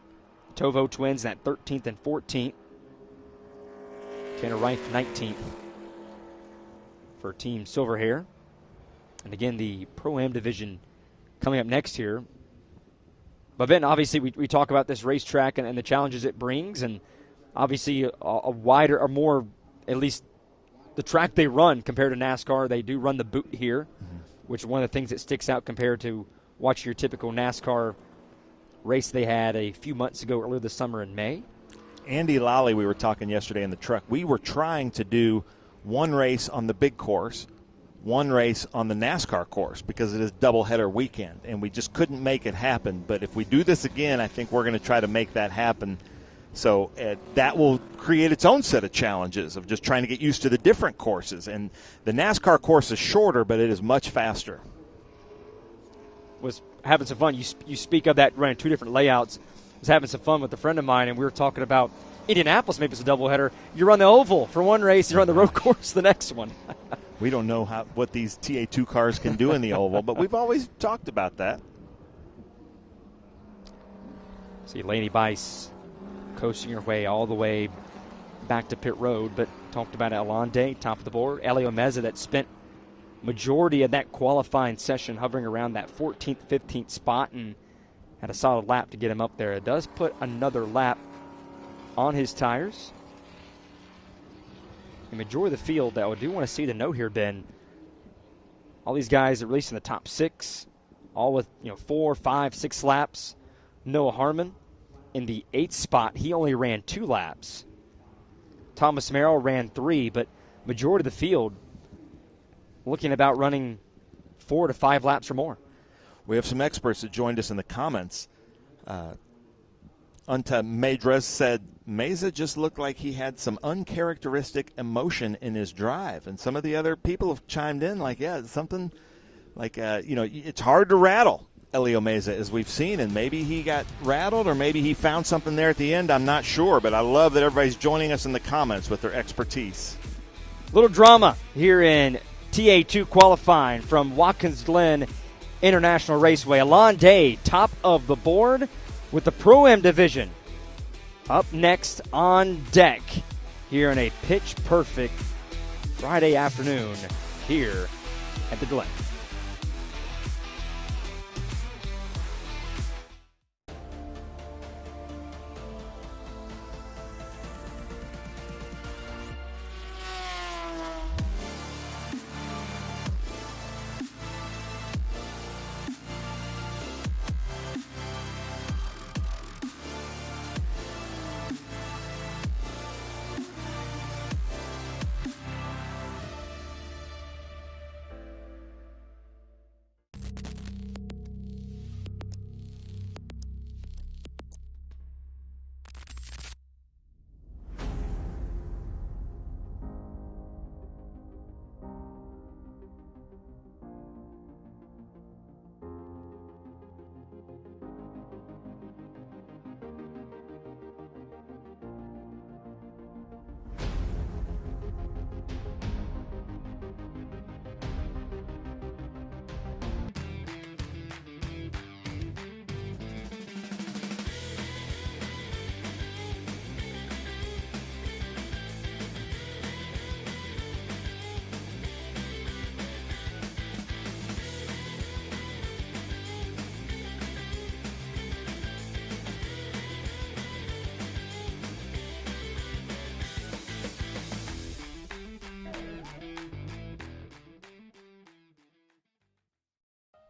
Tovo Twins in that 13th and 14th, Tanner Reif 19th for Team Silverhair. And again, the Pro-Am division coming up next here. But Ben, obviously we talk about this racetrack and the challenges it brings, and obviously a wider, or more, at least the track they run compared to NASCAR. They do run the boot here, which is one of the things that sticks out compared to watching your typical NASCAR race they had a few months ago earlier this summer in May. Andy Lally, we were talking yesterday in the truck. We were trying to do one race on the big course, one race on the NASCAR course, because it is doubleheader weekend, and we just couldn't make it happen. But if we do this again, I think we're going to try to make that happen. So that will create its own set of challenges of just trying to get used to the different courses. And the NASCAR course is shorter, but it is much faster. Was having some fun. You speak of that running two different layouts. Was having some fun with a friend of mine, and we were talking about Indianapolis. Maybe it's a doubleheader. You run the oval for one race, you run the road course the next one. We don't know what these TA2 cars can do in the oval, but we've always talked about that. See Laney Bice coasting her way all the way back to pit road, but talked about Alonde, top of the board. Elio Meza, that spent majority of that qualifying session hovering around that 14th, 15th spot, and had a solid lap to get him up there. It does put another lap on his tires. The majority of the field that I do want to see the note here, Ben. All these guys are released in the top six, all with 4, 5, 6 laps. Noah Harmon in the 8th spot, he only ran 2 laps. Thomas Merrill ran 3, but majority of the field looking about running 4 to 5 laps or more. We have some experts that joined us in the comments. Unta Medres said, Meza just looked like he had some uncharacteristic emotion in his drive. And some of the other people have chimed in like, yeah, something like, it's hard to rattle Elio Meza, as we've seen. And maybe he got rattled, or maybe he found something there at the end. I'm not sure. But I love that everybody's joining us in the comments with their expertise. Little drama here in TA2 qualifying from Watkins Glen International Raceway. Alonde, top of the board with the Pro-Am division up next on deck here in a pitch-perfect Friday afternoon here at the Glen.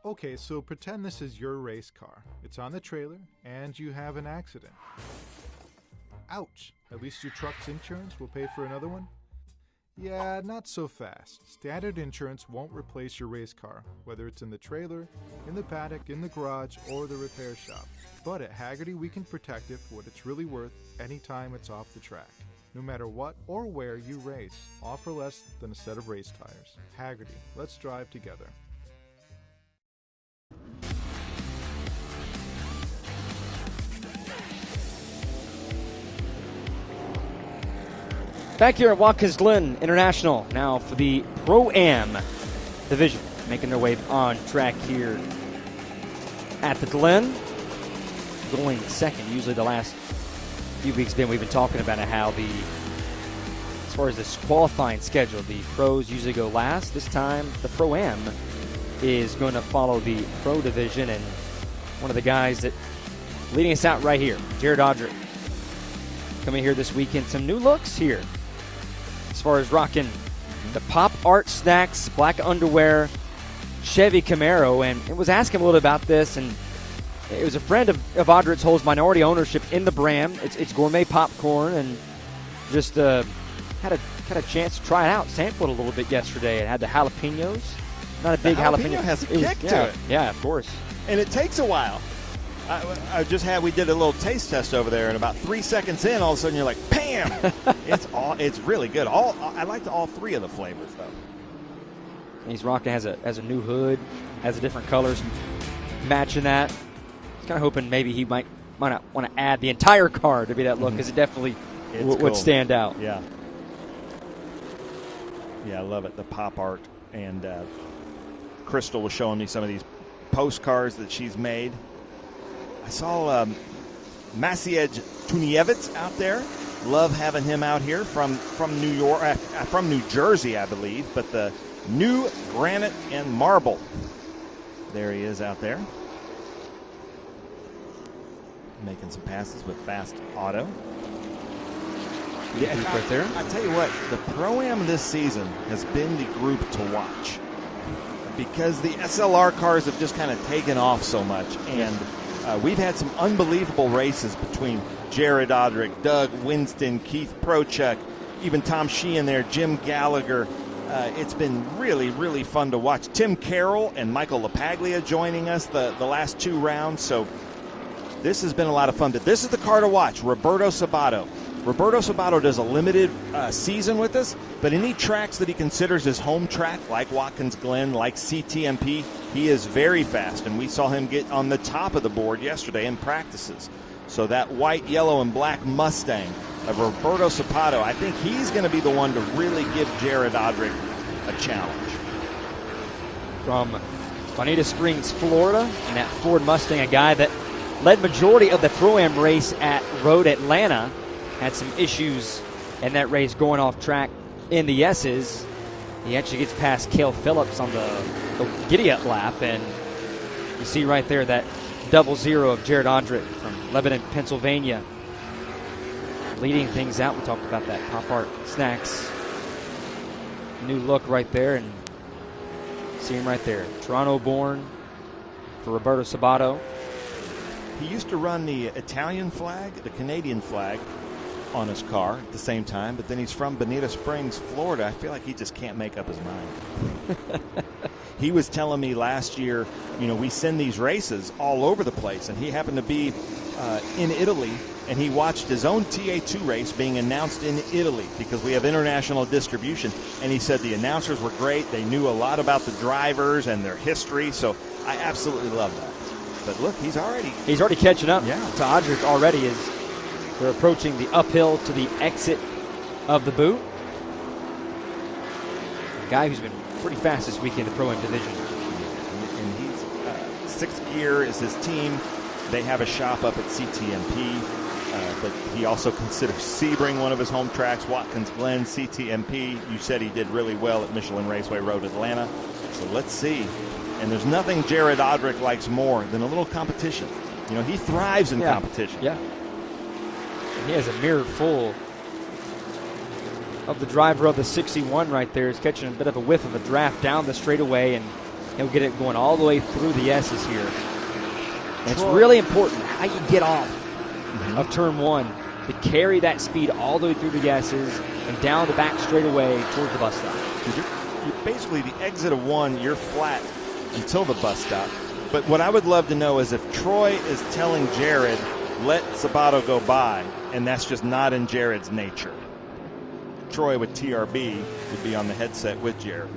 Okay, so pretend this is your race car. It's on the trailer, and you have an accident. Ouch! At least your truck's insurance will pay for another one? Yeah, not so fast. Standard insurance won't replace your race car, whether it's in the trailer, in the paddock, in the garage, or the repair shop. But at Haggerty, we can protect it for what it's really worth anytime it's off the track. No matter what or where you race, offer less than a set of race tires. Haggerty, let's drive together. Back here at Watkins Glen International, now for the Pro-Am division, making their way on track here at the Glen. Going second. Usually the last few weeks we've been talking about how as far as this qualifying schedule, the pros usually go last. This time the Pro-Am is going to follow the Pro division, and one of the guys that leading us out right here, Jared Audrick, coming here this weekend. Some new looks here as far as rocking the Pop Art Snacks, black underwear, Chevy Camaro, and it was asking a little about this, and it was a friend of Audrick's holds minority ownership in the brand. It's gourmet popcorn, and just had a chance to try it out, sampled a little bit yesterday. It had the jalapenos. Not a big jalapeno. Has a kick to it. Yeah, of course. And it takes a while. We did a little taste test over there, and about 3 seconds in, all of a sudden you're like, bam! It's really good. I liked all three of the flavors though. And he's rocking has a new hood, has the different colors matching that. He's kind of hoping maybe he might not want to add the entire car to be that look, because it definitely would stand out. Yeah. Yeah, I love it. The pop art, and Crystal was showing me some of these postcards that she's made. I saw Maciej Tuniewicz out there. Love having him out here from New York, from New Jersey, I believe. But the new granite and marble. There he is out there, making some passes with Fast Auto. Yeah, right there. I tell you what, the Pro-Am this season has been the group to watch, because the SLR cars have just kind of taken off so much, and we've had some unbelievable races between Jared Audrick, Doug Winston, Keith Prochuk, even Tom Sheehan there, Jim Gallagher. It's been really, really fun to watch. Tim Carroll and Michael LaPaglia joining us the last two rounds, so this has been a lot of fun. But this is the car to watch, Roberto Sabato. Roberto Sabato does a limited season with us, but any tracks that he considers his home track, like Watkins Glen, like CTMP, he is very fast, and we saw him get on the top of the board yesterday in practices. So that white, yellow, and black Mustang of Roberto Sabato, I think he's going to be the one to really give Jared Audrick a challenge. From Bonita Springs, Florida, and that Ford Mustang, a guy that led majority of the Pro-Am race at Road Atlanta. Had some issues in that race going off track in the S's. He actually gets past Cale Phillips on the giddy-up lap, and you see right there that 00 of Jared Audrick from Lebanon, Pennsylvania, leading things out. We talked about that Pop Art Snacks new look right there, and see him right there. Toronto-born for Roberto Sabato. He used to run the Italian flag, the Canadian flag, on his car at the same time, but then he's from Bonita Springs, Florida. I feel like he just can't make up his mind. He was telling me last year, we send these races all over the place, and he happened to be in Italy, and he watched his own TA2 race being announced in Italy because we have international distribution, and he said the announcers were great. They knew a lot about the drivers and their history, so I absolutely love that. But look, he's already catching up to Audrick already as they're approaching the uphill to the exit of the boot. A guy who's been pretty fast this week in the Pro-Am division. And he's Sixth Gear is his team. They have a shop up at CTMP, but he also considers Sebring one of his home tracks, Watkins Glen, CTMP. You said he did really well at Michelin Raceway Road Atlanta. So let's see. And there's nothing Jared Audrick likes more than a little competition. He thrives in competition. Yeah. And he has a mirror full of the driver of the 61 right there. He's catching a bit of a whiff of a draft down the straightaway, and he'll get it going all the way through the S's here. And it's really important how you get off of turn one to carry that speed all the way through the S's and down the back straightaway towards the bus stop. You're basically the exit of 1, you're flat until the bus stop. But what I would love to know is if Troy is telling Jared, let Sabato go by, and that's just not in Jared's nature. Troy with TRB would be on the headset with Jared.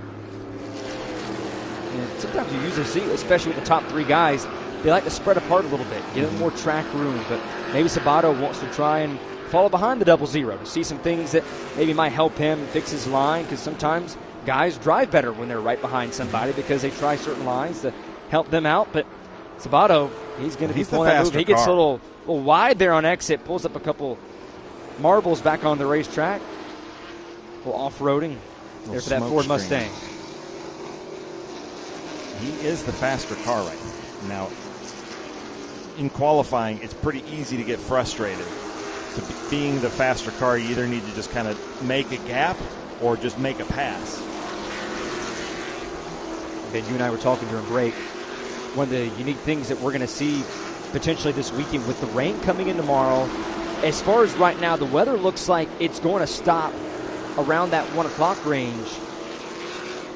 And sometimes you usually see, especially with the top 3 guys, they like to spread apart a little bit, get them more track room. But maybe Sabato wants to try and follow behind the 00 to see some things that maybe might help him fix his line, because sometimes guys drive better when they're right behind somebody because they try certain lines to help them out. But Sabato, he's going to be pulling that move. He gets a little wide there on exit, pulls up a couple marbles back on the racetrack. A little off-roading there for that Ford Mustang. He is the faster car right now. In qualifying, it's pretty easy to get frustrated. To being the faster car, you either need to just kind of make a gap or just make a pass. Ben, you and I were talking during break. One of the unique things that we're going to see potentially this weekend with the rain coming in tomorrow, as far as right now, the weather looks like it's going to stop around that 1 o'clock range.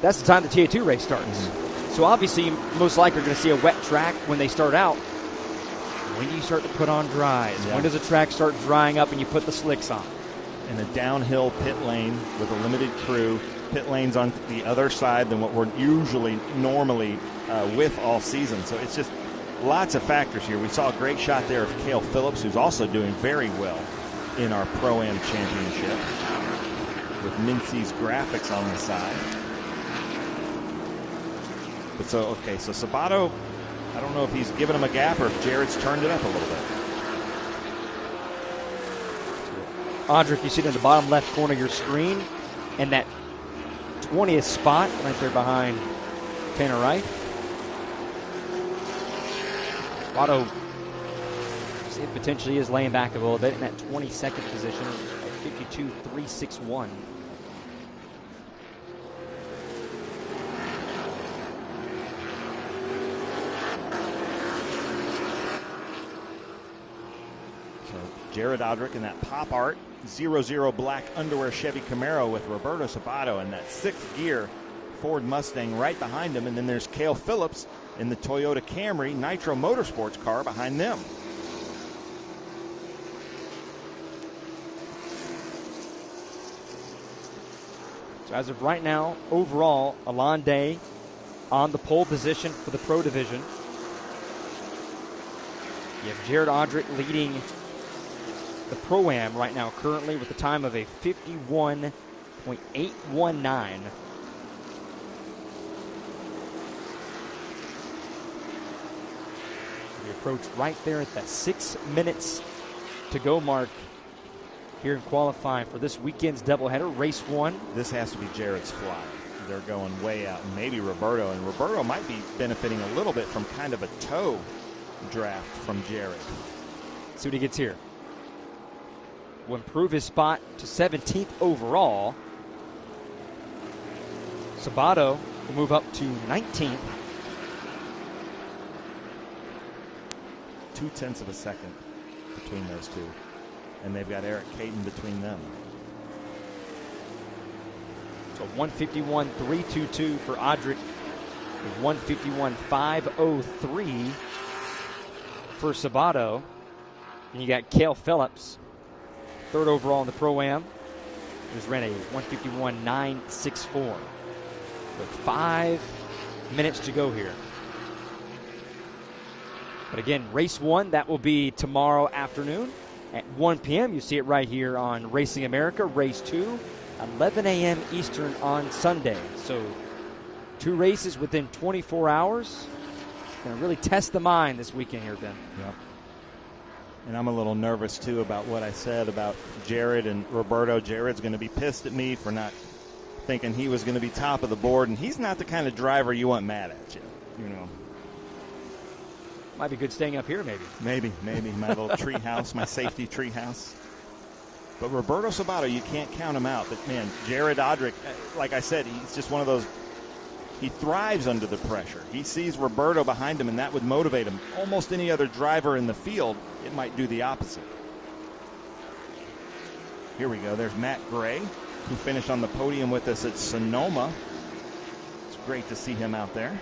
That's the time the TA2 race starts. Mm-hmm. So obviously, you most likely are going to see a wet track when they start out. When do you start to put on dries? Yeah. When does a track start drying up and you put the slicks on? In a downhill pit lane with a limited crew, pit lanes on the other side than what we're normally with all season. So it's just lots of factors here. We saw a great shot there of Cale Phillips, who's also doing very well in our Pro-Am Championship, with Mincy's graphics on the side. But so Sabato, I don't know if he's given him a gap or if Jared's turned it up a little bit. Audric, you see it in the bottom left corner of your screen, and that 20th spot right there behind Tanner Wright. Sabato potentially is laying back a little bit in that 22nd position at 52.361. Jared Audric in that pop art 00 black underwear Chevy Camaro with Roberto Sabato in that 6th gear Ford Mustang right behind him. And then there's Cale Phillips in the Toyota Camry Nitro Motorsports car behind them. So as of right now, overall, Alon Day on the pole position for the Pro Division. You have Jared Audric leading the Pro-Am right now currently with a time of a 51.819. We approach right there at that 6 minutes to go mark here in qualifying for this weekend's doubleheader, race 1. This has to be Jared's fly. They're going way out, and maybe Roberto. And Roberto might be benefiting a little bit from kind of a toe draft from Jared. See what he gets here. Will improve his spot to 17th overall. Sabato will move up to 19th. 0.2 of a second between those two. And they've got Eric Caden between them. So 151.322 for Audric. 151.503 for Sabato. And you got Cale Phillips, 3rd overall in the Pro-Am, who's ran a 151.964. With 5 minutes to go here. But again, race 1, that will be tomorrow afternoon at 1 p.m. You see it right here on Racing America. Race 2, 11 a.m. Eastern on Sunday. So 2 races within 24 hours. Going to really test the mind this weekend here, Ben. Yep. And I'm a little nervous, too, about what I said about Jared and Roberto. Jared's going to be pissed at me for not thinking he was going to be top of the board, and he's not the kind of driver you want mad at you, you know. Might be good staying up here, maybe. Maybe. My little tree house, my safety tree house. But Roberto Sabato, you can't count him out. But, man, Jared Audric, like I said, he's just one of those. He thrives under the pressure. He sees Roberto behind him, and that would motivate him. Almost any other driver in the field, it might do the opposite. Here we go. There's Matt Gray, who finished on the podium with us at Sonoma. It's great to see him out there.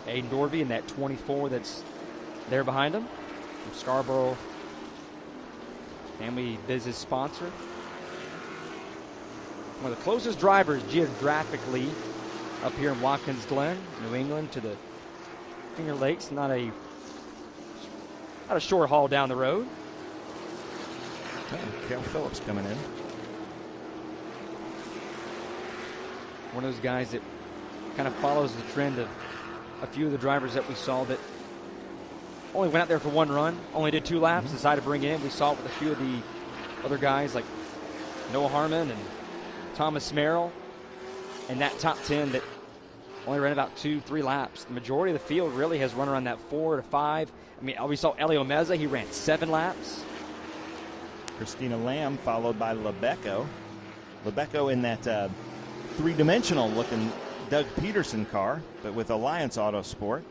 Aiden Dorvey in that 24 that's there behind him from Scarborough Family Business sponsor. One of the closest drivers geographically up here in Watkins Glen, New England, to the Finger Lakes. Not a short haul down the road. Cale Phillips coming in. One of those guys that kind of follows the trend of a few of the drivers that we saw that only went out there for one run, only did 2 laps, decided to bring it in. We saw it with a few of the other guys like Noah Harmon and Thomas Merrill, and that top 10 that only ran about 2-3 laps. The majority of the field really has run around that 4 to 5. I mean, we saw Elio Meza, he ran 7 laps. Christina Lamb followed by Lebeco. Lebeco in that three-dimensional looking Doug Peterson car, but with Alliance Autosport.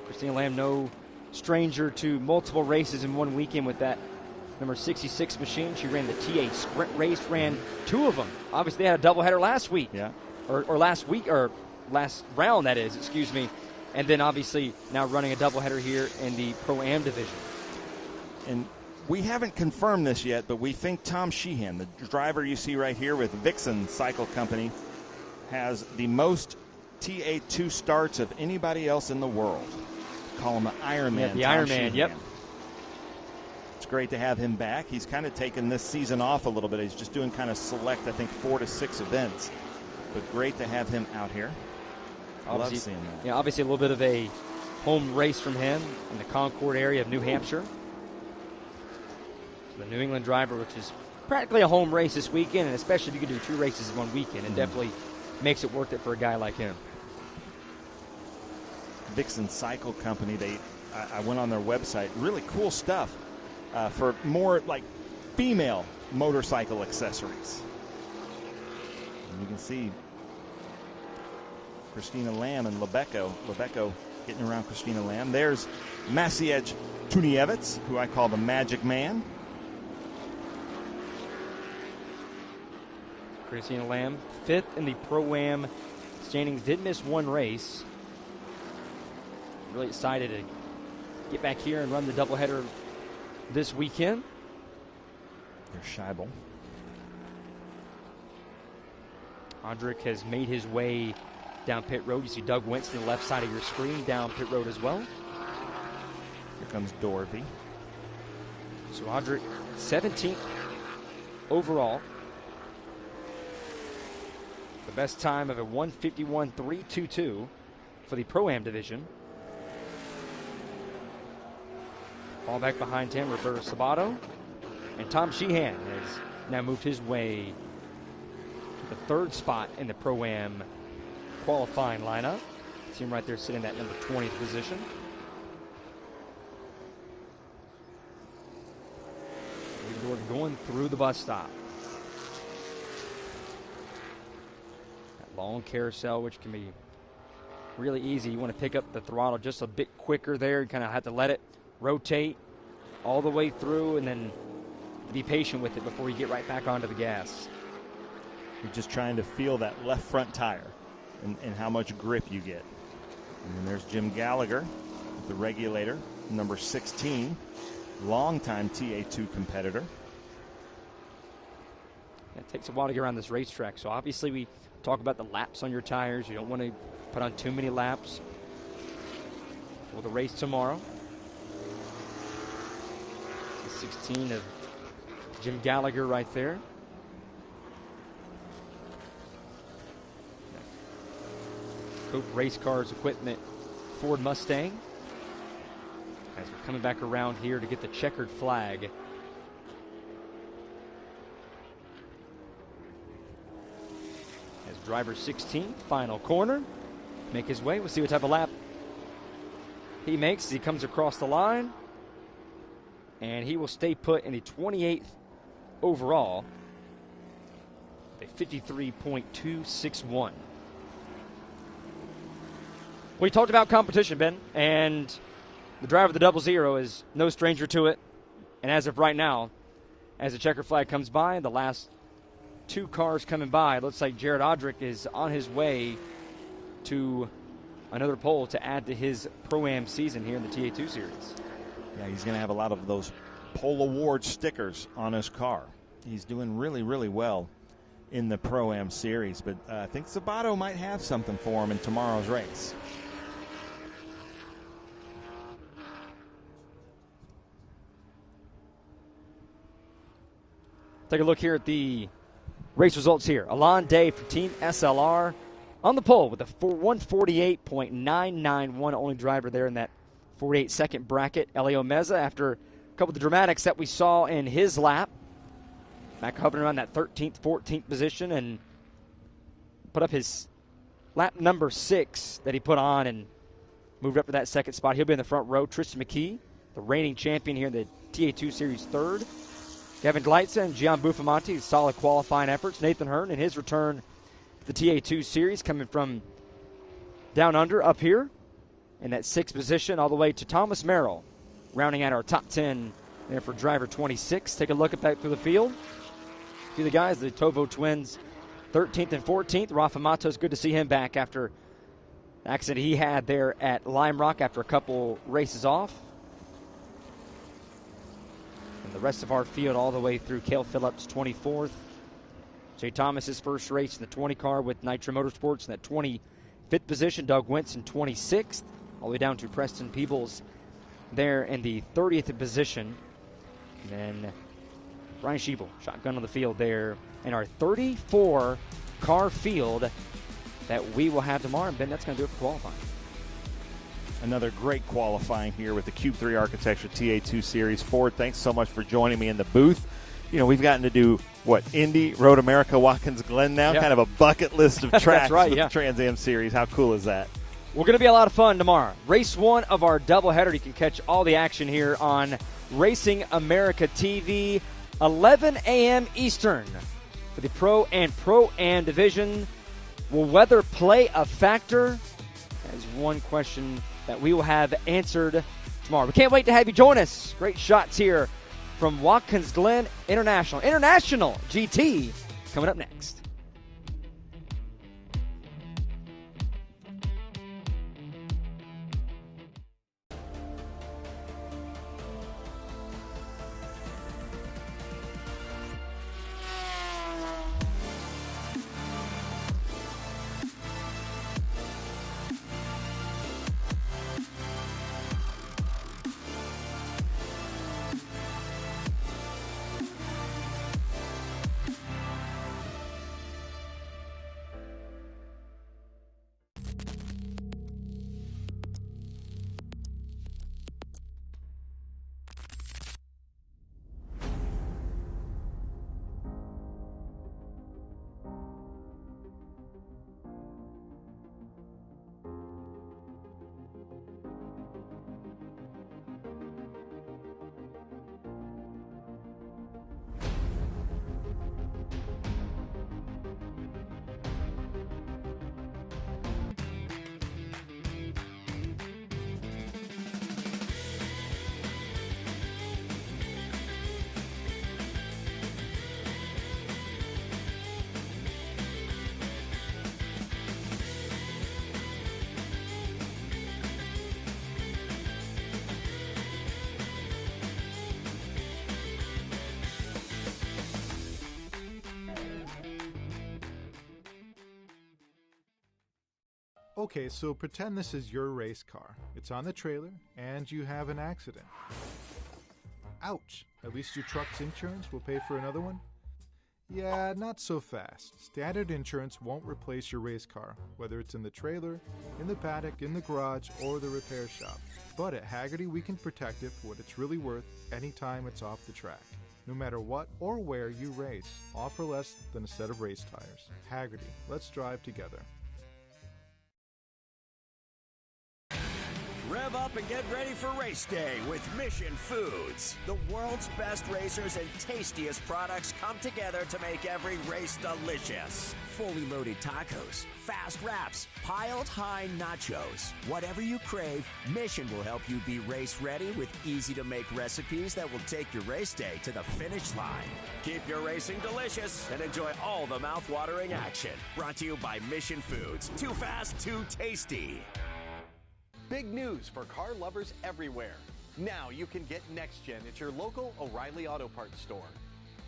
Christina Lamb, no stranger to multiple races in one weekend with that number 66 machine. She ran the TA sprint race, ran 2 of them. Obviously, they had a doubleheader last week. Yeah. Or last week, or last round, that is, excuse me. And then, obviously, now running a doubleheader here in the Pro-Am division. And we haven't confirmed this yet, but we think Tom Sheehan, the driver you see right here with Vixen Cycle Company, has the most TA2 starts of anybody else in the world. Call him the Ironman. Yeah, the Tom Ironman, Sheehan. yep. It's great to have him back. He's kind of taken this season off a little bit. He's just doing kind of select, I think, 4 to 6 events. But great to have him out here. Love seeing that. Yeah, obviously a little bit of a home race from him in the Concord area of New Hampshire. So the New England driver, which is practically a home race this weekend, and especially if you can do 2 races in one weekend, it definitely makes it worth it for a guy like him. Vixen Cycle Company, I went on their website, really cool stuff for more like female motorcycle accessories. And you can see Christina Lamb and Lebeco getting around Christina Lamb. There's Maciej Tuniewicz, who I call the Magic Man. Christina Lamb, 5th in the Pro-Am standings, did miss 1 race. Really excited to get back here and run the doubleheader this weekend. There's Scheibel. Andrick has made his way down pit road. You see Doug Winston on the left side of your screen down pit road as well. Here comes Dorvey. So Andrick, 17th overall. The best time of a 1:51.322 for the Pro-Am division. Fall back behind him, Roberto Sabato. And Tom Sheehan has now moved his way to the 3rd spot in the Pro-Am qualifying lineup. See him right there sitting in that number 20th position. We're going through the bus stop. That long carousel, which can be really easy. You want to pick up the throttle just a bit quicker there. You kind of have to let it rotate all the way through and then be patient with it before you get right back onto the gas. You're just trying to feel that left front tire and how much grip you get. And then there's Jim Gallagher with the regulator, number 16, longtime TA2 competitor. It takes a while to get around this racetrack, so obviously we talk about the laps on your tires. You don't want to put on too many laps for the race tomorrow. 16 of Jim Gallagher right there. Cope Race Cars Equipment Ford Mustang. As we're coming back around here to get the checkered flag. As driver 16, final corner. Make his way. We'll see what type of lap he makes as he comes across the line. And he will stay put in the 28th overall. A 53.261. We talked about competition, Ben, and the driver of the 00 is no stranger to it. And as of right now, as the checker flag comes by, the last two cars coming by, it looks like Jared Odrick is on his way to another pole to add to his Pro-Am season here in the TA2 Series. Yeah, he's going to have a lot of those pole award stickers on his car. He's doing really, really well in the Pro-Am Series, but I think Sabato might have something for him in tomorrow's race. Take a look here at the race results here. Alon Day for Team SLR on the pole with a 148.991, only driver there in that 48-second bracket. Elio Meza, after a couple of the dramatics that we saw in his lap, back hovering around that 13th, 14th position, and put up his lap number 6 that he put on and moved up to that second spot. He'll be in the front row. Tristan McKee, the reigning champion here in the TA2 Series, 3rd. Kevin Gleitza and Gian Buffamonte, solid qualifying efforts. Nathan Hearn in his return to the TA2 Series, coming from down under up here in that 6th position, all the way to Thomas Merrill, rounding out our top 10 there for driver 26. Take a look at that through the field. See the guys, the Tovo twins, 13th and 14th. Rafa Matos, good to see him back after the accident he had there at Lime Rock after a couple races off. And the rest of our field all the way through Cale Phillips, 24th. Jay Thomas's first race in the 20 car with Nitro Motorsports in that 25th position. Doug Winston, 26th. All the way down to Preston Peebles there in the 30th position. And then Brian Schiebel, shotgun on the field there in our 34-car field that we will have tomorrow. And Ben, that's going to do it for qualifying. Another great qualifying here with the Cube 3 Architecture TA2 Series. Ford, thanks so much for joining me in the booth. You know, we've gotten to do, Indy, Road America, Watkins, Glen now, yep. Kind of a bucket list of tracks That's right, with yeah. the Trans Am Series. How cool is that? We're going to be a lot of fun tomorrow. Race 1 of our doubleheader. You can catch all the action here on Racing America TV, 11 a.m. Eastern for the Pro and Pro-Am division. Will weather play a factor? That is one question that we will have answered tomorrow. We can't wait to have you join us. Great shots here from Watkins Glen International GT coming up next. Okay, so pretend this is your race car. It's on the trailer, and you have an accident. Ouch! At least your truck's insurance will pay for another one? Yeah, not so fast. Standard insurance won't replace your race car, whether it's in the trailer, in the paddock, in the garage, or the repair shop. But at Haggerty, we can protect it for what it's really worth anytime it's off the track. No matter what or where you race, all for less than a set of race tires. Haggerty, let's drive together. Rev up and get ready for race day with Mission Foods. The world's best racers and tastiest products come together to make every race delicious. Fully loaded tacos, fast wraps, piled high nachos. Whatever you crave, Mission will help you be race ready with easy to make recipes that will take your race day to the finish line. Keep your racing delicious and enjoy all the mouth-watering action. Brought to you by Mission Foods. Too fast, too tasty. Big news for car lovers everywhere. Now you can get Next Gen at your local O'Reilly Auto Parts store.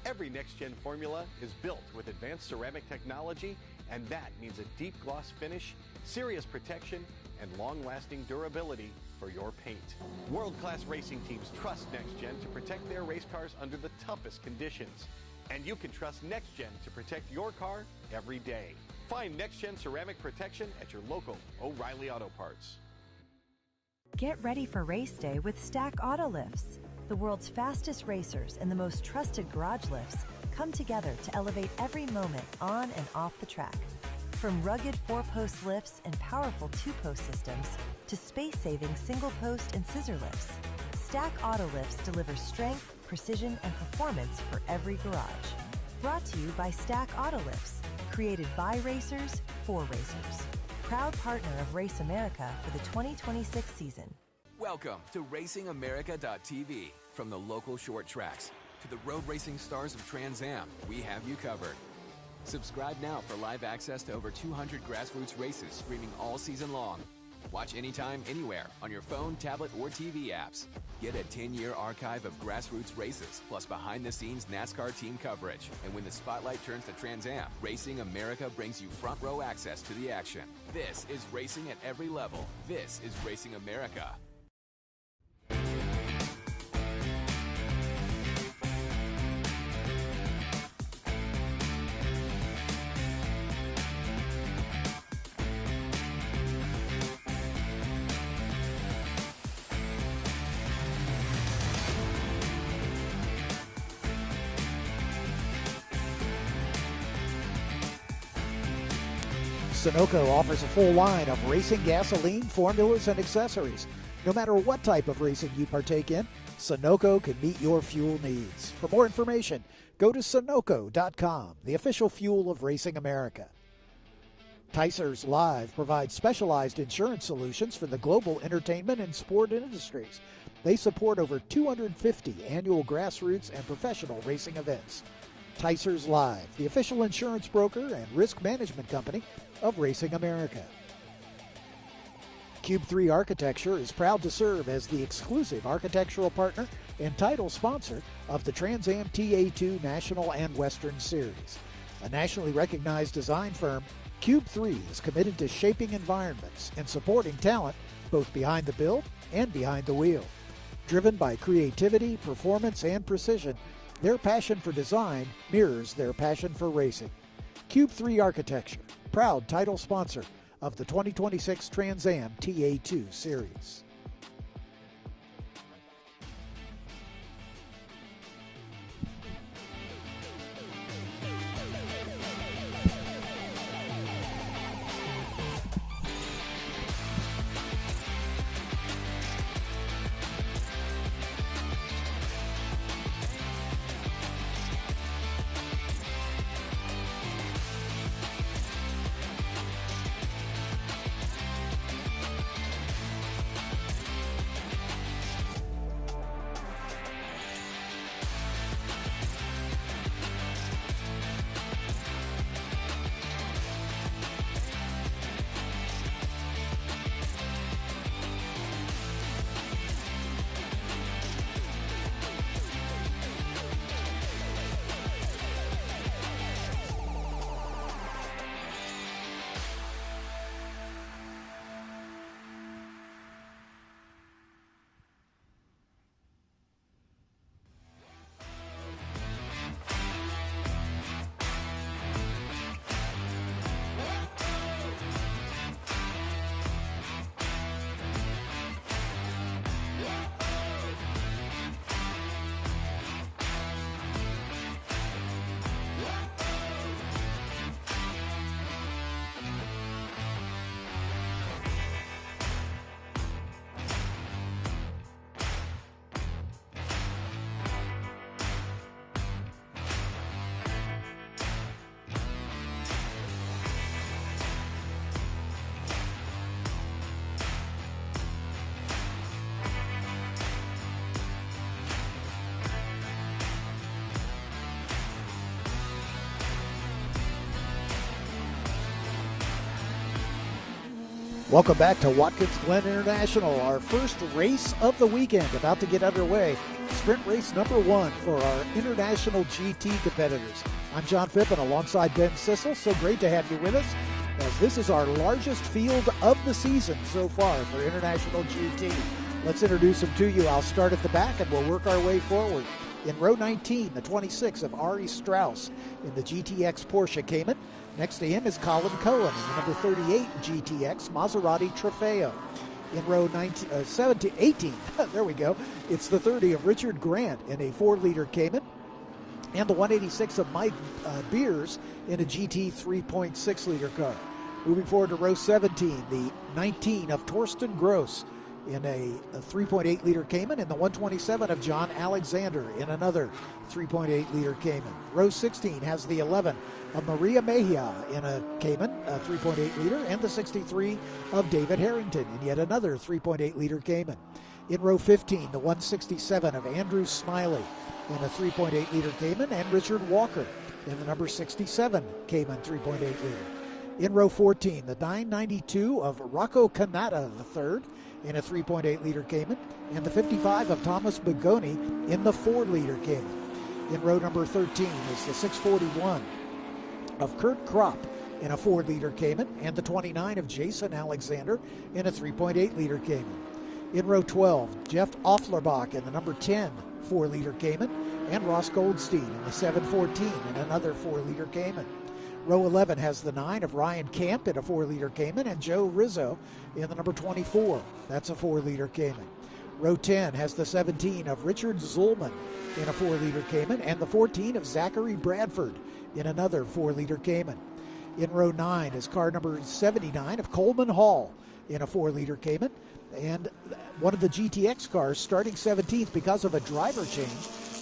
Every Next Gen formula is built with advanced ceramic technology, and that means a deep gloss finish, serious protection, and long-lasting durability for your paint. World-class racing teams trust Next Gen to protect their race cars under the toughest conditions. And you can trust Next Gen to protect your car every day. Find Next Gen ceramic protection at your local O'Reilly Auto Parts. Get ready for race day with Stack Auto Lifts. The world's fastest racers and the most trusted garage lifts come together to elevate every moment on and off the track. From rugged 4-post lifts and powerful 2-post systems to space-saving single-post and scissor lifts, Stack Auto Lifts delivers strength, precision, and performance for every garage. Brought to you by Stack Auto Lifts, created by racers for racers. Proud partner of Race America for the 2026 season. Welcome to RacingAmerica.tv. From the local short tracks to the road racing stars of Trans Am, we have you covered. Subscribe now for live access to over 200 grassroots races streaming all season long. Watch anytime, anywhere on your phone, tablet, or TV apps. Get a 10-year archive of grassroots races, plus behind-the-scenes NASCAR team coverage. And when the spotlight turns to Trans Am, Racing America brings you front-row access to the action. This is racing at every level. This is Racing America. Sunoco offers a full line of racing gasoline, formulas, and accessories. No matter what type of racing you partake in, Sunoco can meet your fuel needs. For more information, go to Sunoco.com, the official fuel of Racing America. Ticers Live provides specialized insurance solutions for the global entertainment and sport industries. They support over 250 annual grassroots and professional racing events. Ticers Live, the official insurance broker and risk management company of Racing America. Cube 3 Architecture is proud to serve as the exclusive architectural partner and title sponsor of the Trans Am TA2 National and Western Series. A nationally recognized design firm, Cube 3 is committed to shaping environments and supporting talent both behind the build and behind the wheel. Driven by creativity, performance, and precision, their passion for design mirrors their passion for racing. Cube 3 Architecture, proud title sponsor of the 2026 Trans Am TA2 Series. Welcome back to Watkins Glen International, our first race of the weekend about to get underway. Sprint race number 1 for our international GT competitors. I'm John Phippen alongside Ben Sissel. So great to have you with us, as this is our largest field of the season so far for international GT. Let's introduce them to you. I'll start at the back and we'll work our way forward. In row 19, the 26 of Ari Strauss in the GTX Porsche Cayman. Next to him is Colin Cohen in the number 38 GTX Maserati Trofeo. In row 18, there we go, it's the 30 of Richard Grant in a 4-liter Cayman. And the 186 of Mike Beers in a GT 3.6-liter car. Moving forward to row 17, the 19 of Torsten Gross in a 3.8-liter Cayman, and the 127 of John Alexander in another 3.8-liter Cayman. Row 16 has the 11 of Maria Mejia in a Cayman, a 3.8-liter, and the 63 of David Harrington in yet another 3.8-liter Cayman. In row 15, the 167 of Andrew Smiley in a 3.8-liter Cayman, and Richard Walker in the number 67 Cayman 3.8-liter. In row 14, the 992 of Rocco Canada III in a 3.8-liter Cayman, and the 55 of Thomas Bigoni in the 4-liter Cayman. In row number 13 is the 641 of Kurt Kropp in a 4-liter Cayman, and the 29 of Jason Alexander in a 3.8-liter Cayman. In row 12, Jeff Offlerbach in the number 10 4-liter Cayman, and Ross Goldstein in the 714 in another 4-liter Cayman. Row 11 has the 9 of Ryan Camp in a 4-liter Cayman, and Joe Rizzo in the number 24. That's a 4-liter Cayman. Row 10 has the 17 of Richard Zulman in a 4-liter Cayman, and the 14 of Zachary Bradford in another 4-liter Cayman. In row 9 is car number 79 of Coleman Hall in a 4-liter Cayman, and one of the GTX cars starting 17th because of a driver change.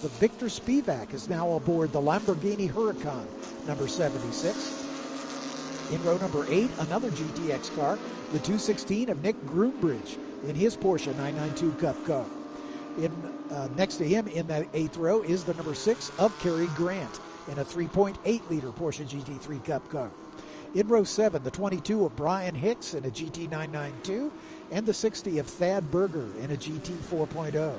The Victor Spivak is now aboard the Lamborghini Huracan, number 76. In row number 8, another GTX car, the 216 of Nick Groombridge in his Porsche 992 Cup car. Next to him in that 8th row is the number 6 of Cary Grant in a 3.8-liter Porsche GT3 Cup car. In row 7, the 22 of Brian Hicks in a GT 992, and the 60 of Thad Berger in a GT 4.0.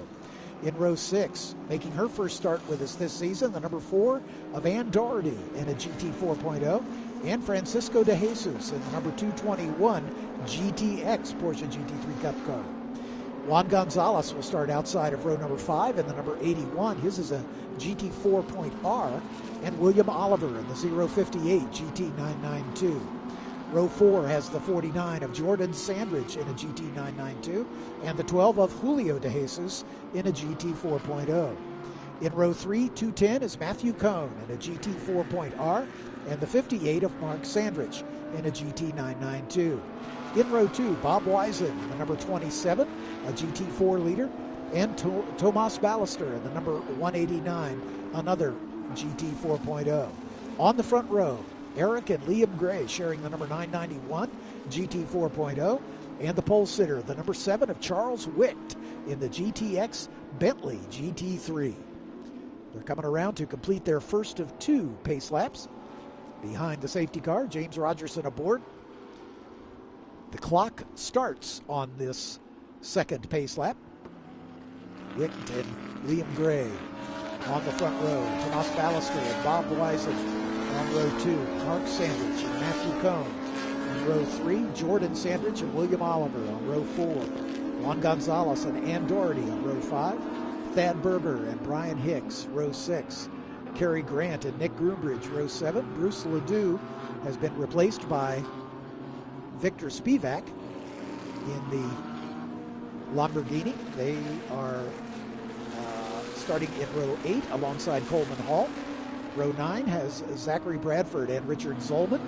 In row 6, making her first start with us this season, the number 4 of Ann Doherty in a GT 4.0, and Francisco de Jesus in the number 221 GTX Porsche GT3 Cup car. Juan Gonzalez will start outside of row number 5 in the number 81. His is a GT 4.R, and William Oliver in the 058 GT 992. Row 4 has the 49 of Jordan Sandridge in a GT 992, and the 12 of Julio de Jesus in a GT 4.0. In row 3, 210 is Matthew Cohn in a GT 4.R, and the 58 of Mark Sandridge in a GT 992. In row 2, Bob Wisen in the number 27, a GT 4-liter, and Tomas Ballister in the number 189, another GT 4.0. On the front row, Eric and Liam Gray sharing the number 991 GT 4.0, and the pole sitter, the number 7 of Charles Wicht in the GTX Bentley GT3. They're coming around to complete their first of 2 pace laps. Behind the safety car, James Rogerson aboard. The clock starts on this second pace lap. Wicht and Liam Gray on the front row. Tomas Ballister and Bob Wisen on row 2. Mark Sandridge and Matthew Cohn. On row 3, Jordan Sandridge and William Oliver. On row 4, Juan Gonzalez and Ann Doherty. On row 5, Thad Berger and Brian Hicks. Row 6, Cary Grant and Nick Groombridge. Row 7, Bruce Ledoux has been replaced by Victor Spivak in the Lamborghini. They are starting in row 8 alongside Coleman Hall. Row 9 has Zachary Bradford and Richard Zolman.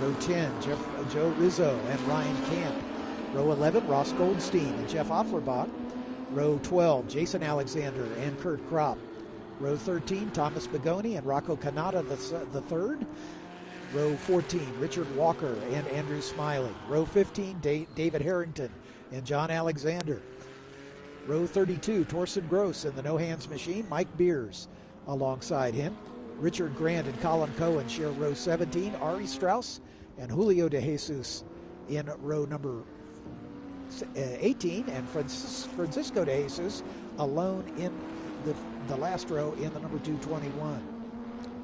Row 10, Joe Rizzo and Ryan Camp. Row 11, Ross Goldstein and Jeff Offlerbach. Row 12, Jason Alexander and Kurt Kropp. Row 13, Thomas Bigoni and Rocco Canada the third. Row 14, Richard Walker and Andrew Smiley. Row 15, David Harrington and John Alexander. Row 32, Torsten Gross in the No Hands Machine. Mike Beers alongside him. Richard Grant and Colin Cohen share row 17. Ari Strauss and Julio de Jesus in row number 18, and Francisco de Jesus alone in the last row in the number 221.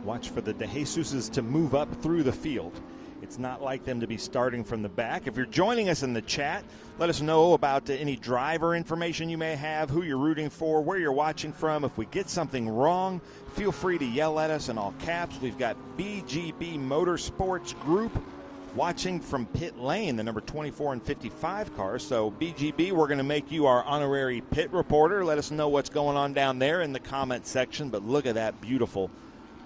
Watch for the De Jesuses to move up through the field. It's not like them to be starting from the back. If you're joining us in the chat, let us know about any driver information you may have, who you're rooting for, where you're watching from. If we get something wrong, feel free to yell at us in all caps. We've got BGB Motorsports Group watching from pit lane, the number 24 and 55 cars. So BGB, we're going to make you our honorary pit reporter. Let us know what's going on down there in the comment section. But look at that beautiful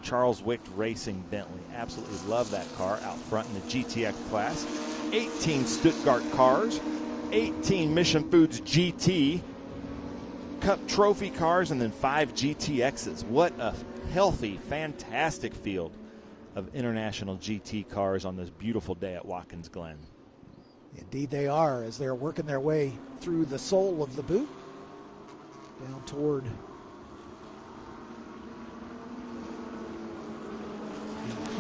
Charles Wicht Racing Bentley. Absolutely love that car out front in the GTX class. 18 Stuttgart cars, 18 Mission Foods GT Cup Trophy cars, and then 5 GTXs. What a healthy, fantastic field of international GT cars on this beautiful day at Watkins Glen. Indeed they are, as they're working their way through the sole of the boot down toward the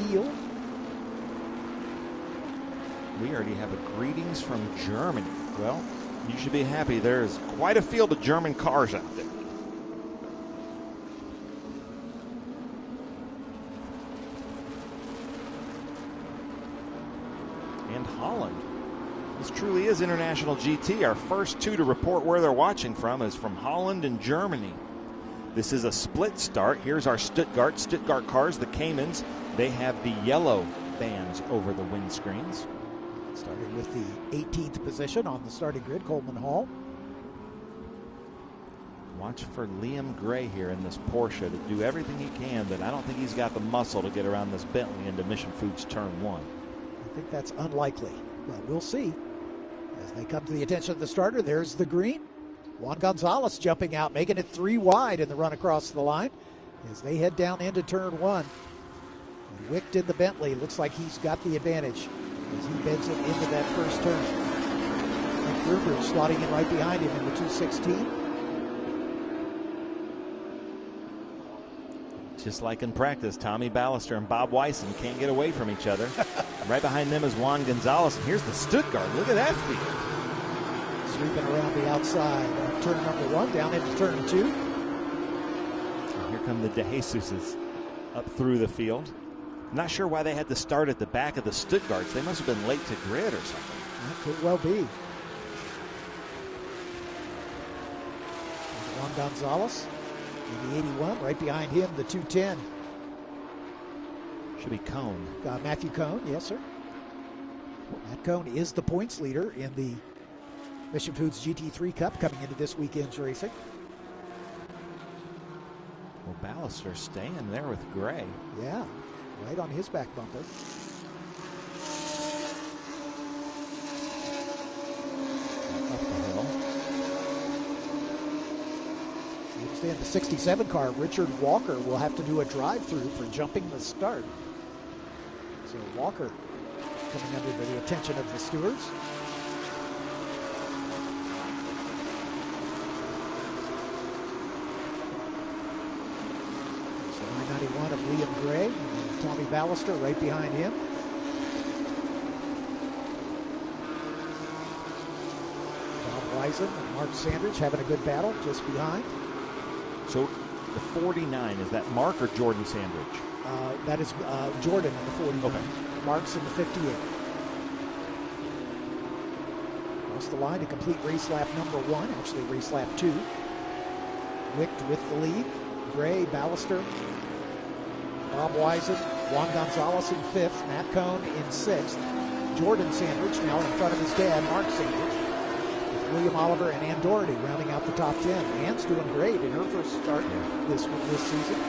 heel. We already have a greetings from Germany. Well, you should be happy. There's quite a field of German cars out there. And Holland. This truly is International GT. Our first two to report where they're watching from is from Holland and Germany. This is a split start. Here's our Stuttgart cars, the Caymans. They have the yellow bands over the windscreens. Starting with the 18th position on the starting grid, Coleman Hall. Watch for Liam Gray here in this Porsche to do everything he can, but I don't think he's got the muscle to get around this Bentley into Mission Foods Turn 1. I think that's unlikely, but we'll see. As they come to the attention of the starter, there's the green. Juan Gonzalez jumping out, making it 3 wide in the run across the line as they head down into Turn 1. And Wicht in the Bentley looks like he's got the advantage as he bends it into that first turn. And Gruber slotting in right behind him in the 216. Just like in practice, Tommy Ballister and Bob Wyson can't get away from each other. Right behind them is Juan Gonzalez. And here's the Stuttgart. Look at that field. Sweeping around the outside of turn number 1, down into turn 2. And here come the De Jesuses up through the field. Not sure why they had to start at the back of the Stuttgarts. They must have been late to grid or something. That could well be. Juan Gonzalez in the 81, right behind him, the 210. Should be Cone. Matthew Cone, yes, sir. Matt Cone is the points leader in the Mission Foods GT3 Cup coming into this weekend's racing. Well, Ballister staying there with Gray. Yeah, right on his back bumper. Up the hill. You understand the 67 car, Richard Walker, will have to do a drive-through for jumping the start. So Walker coming under the attention of the stewards. So 991 of Liam Gray and Tommy Ballister right behind him. Bob Wyson and Mark Sandridge having a good battle just behind. So the 49, is that Mark or Jordan Sandridge? That is Jordan in the 49. Okay. Mark's in the 58. Across the line to complete race lap number 1, actually race lap 2. Wicht with the lead. Gray, Ballister, Bob Wyson, Juan Gonzalez in 5th, Matt Cone in 6th. Jordan Sandridge now in front of his dad, Mark Sandridge, with William Oliver and Ann Doherty rounding out the top 10. Ann's doing great in her first start this season.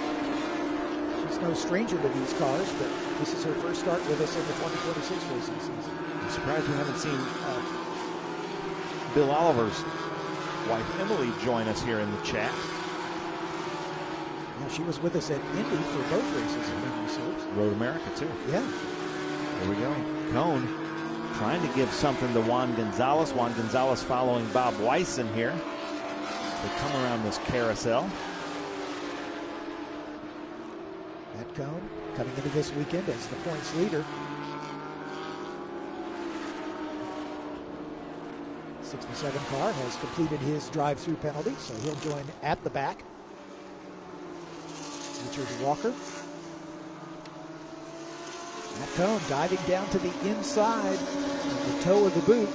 She's no stranger to these cars, but this is her first start with us in the 2026 racing season. I'm surprised we haven't seen Bill Oliver's wife Emily join us here in the chat. Yeah, she was with us at Indy for both races, if memory serves. Road America, too. Yeah. There we go. Cone trying to give something to Juan Gonzalez. Juan Gonzalez following Bob Wyson here. They come around this carousel. Matt Cone coming into this weekend as the points leader. 67 car has completed his drive-through penalty, so he'll join at the back. Richard Walker. Matt Cohn diving down to the inside of the toe of the boot.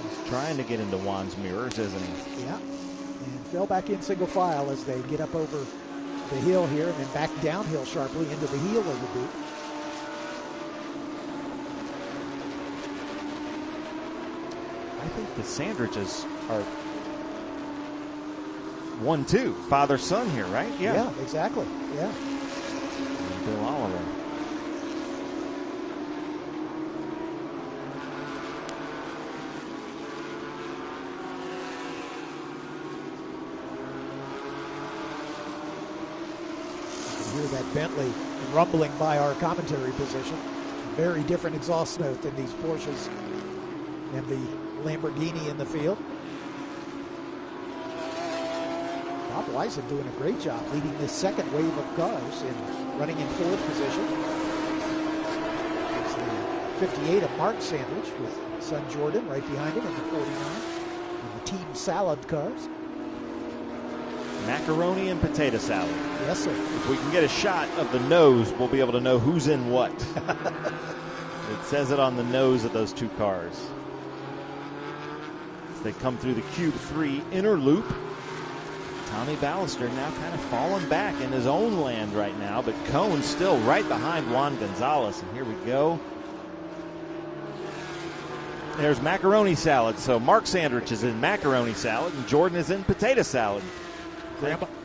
He's trying to get into Juan's mirrors, isn't he? Yeah, and fell back in single file as they get up over the hill here and then back downhill sharply into the heel of the boot. I think the Sandriches are 1-2, father-son here, right? Yeah, exactly. Yeah. And Bill Oliver. You can hear that Bentley rumbling by our commentary position. Very different exhaust note than these Porsches and the Lamborghini in the field. Bob Wyson doing a great job leading this second wave of cars and running in fourth position. It's the 58 of Mark Sandwich with son Jordan right behind him in the 49. And the Team Salad cars. Macaroni and potato salad. Yes, sir. If we can get a shot of the nose, we'll be able to know who's in what. It says it on the nose of those two cars. As they come through the Q3 inner loop, Tommy Ballister now kind of falling back in his own land right now, but Cohn still right behind Juan Gonzalez. And here we go. There's macaroni salad. So Mark Sandrich is in macaroni salad, and Jordan is in potato salad.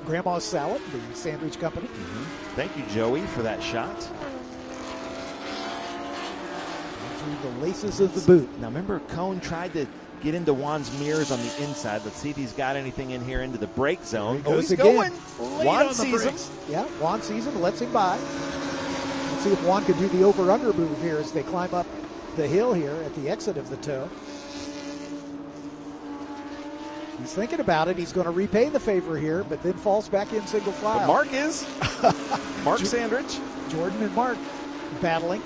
Grandma's Salad, the sandwich company. Mm-hmm. Thank you, Joey, for that shot. Through the laces of the boot. Now, remember, Cohn tried to get into Juan's mirrors on the inside. Let's see if he's got anything in here into the brake zone. He goes he's again. going. Juan sees him. Yeah, Juan sees him, lets him by. Let's see if Juan can do the over-under move here as they climb up the hill here at the exit of the toe. He's thinking about it. He's going to repay the favor here, but then falls back in single file. But Mark is. Mark Sandrich. Jordan and Mark battling.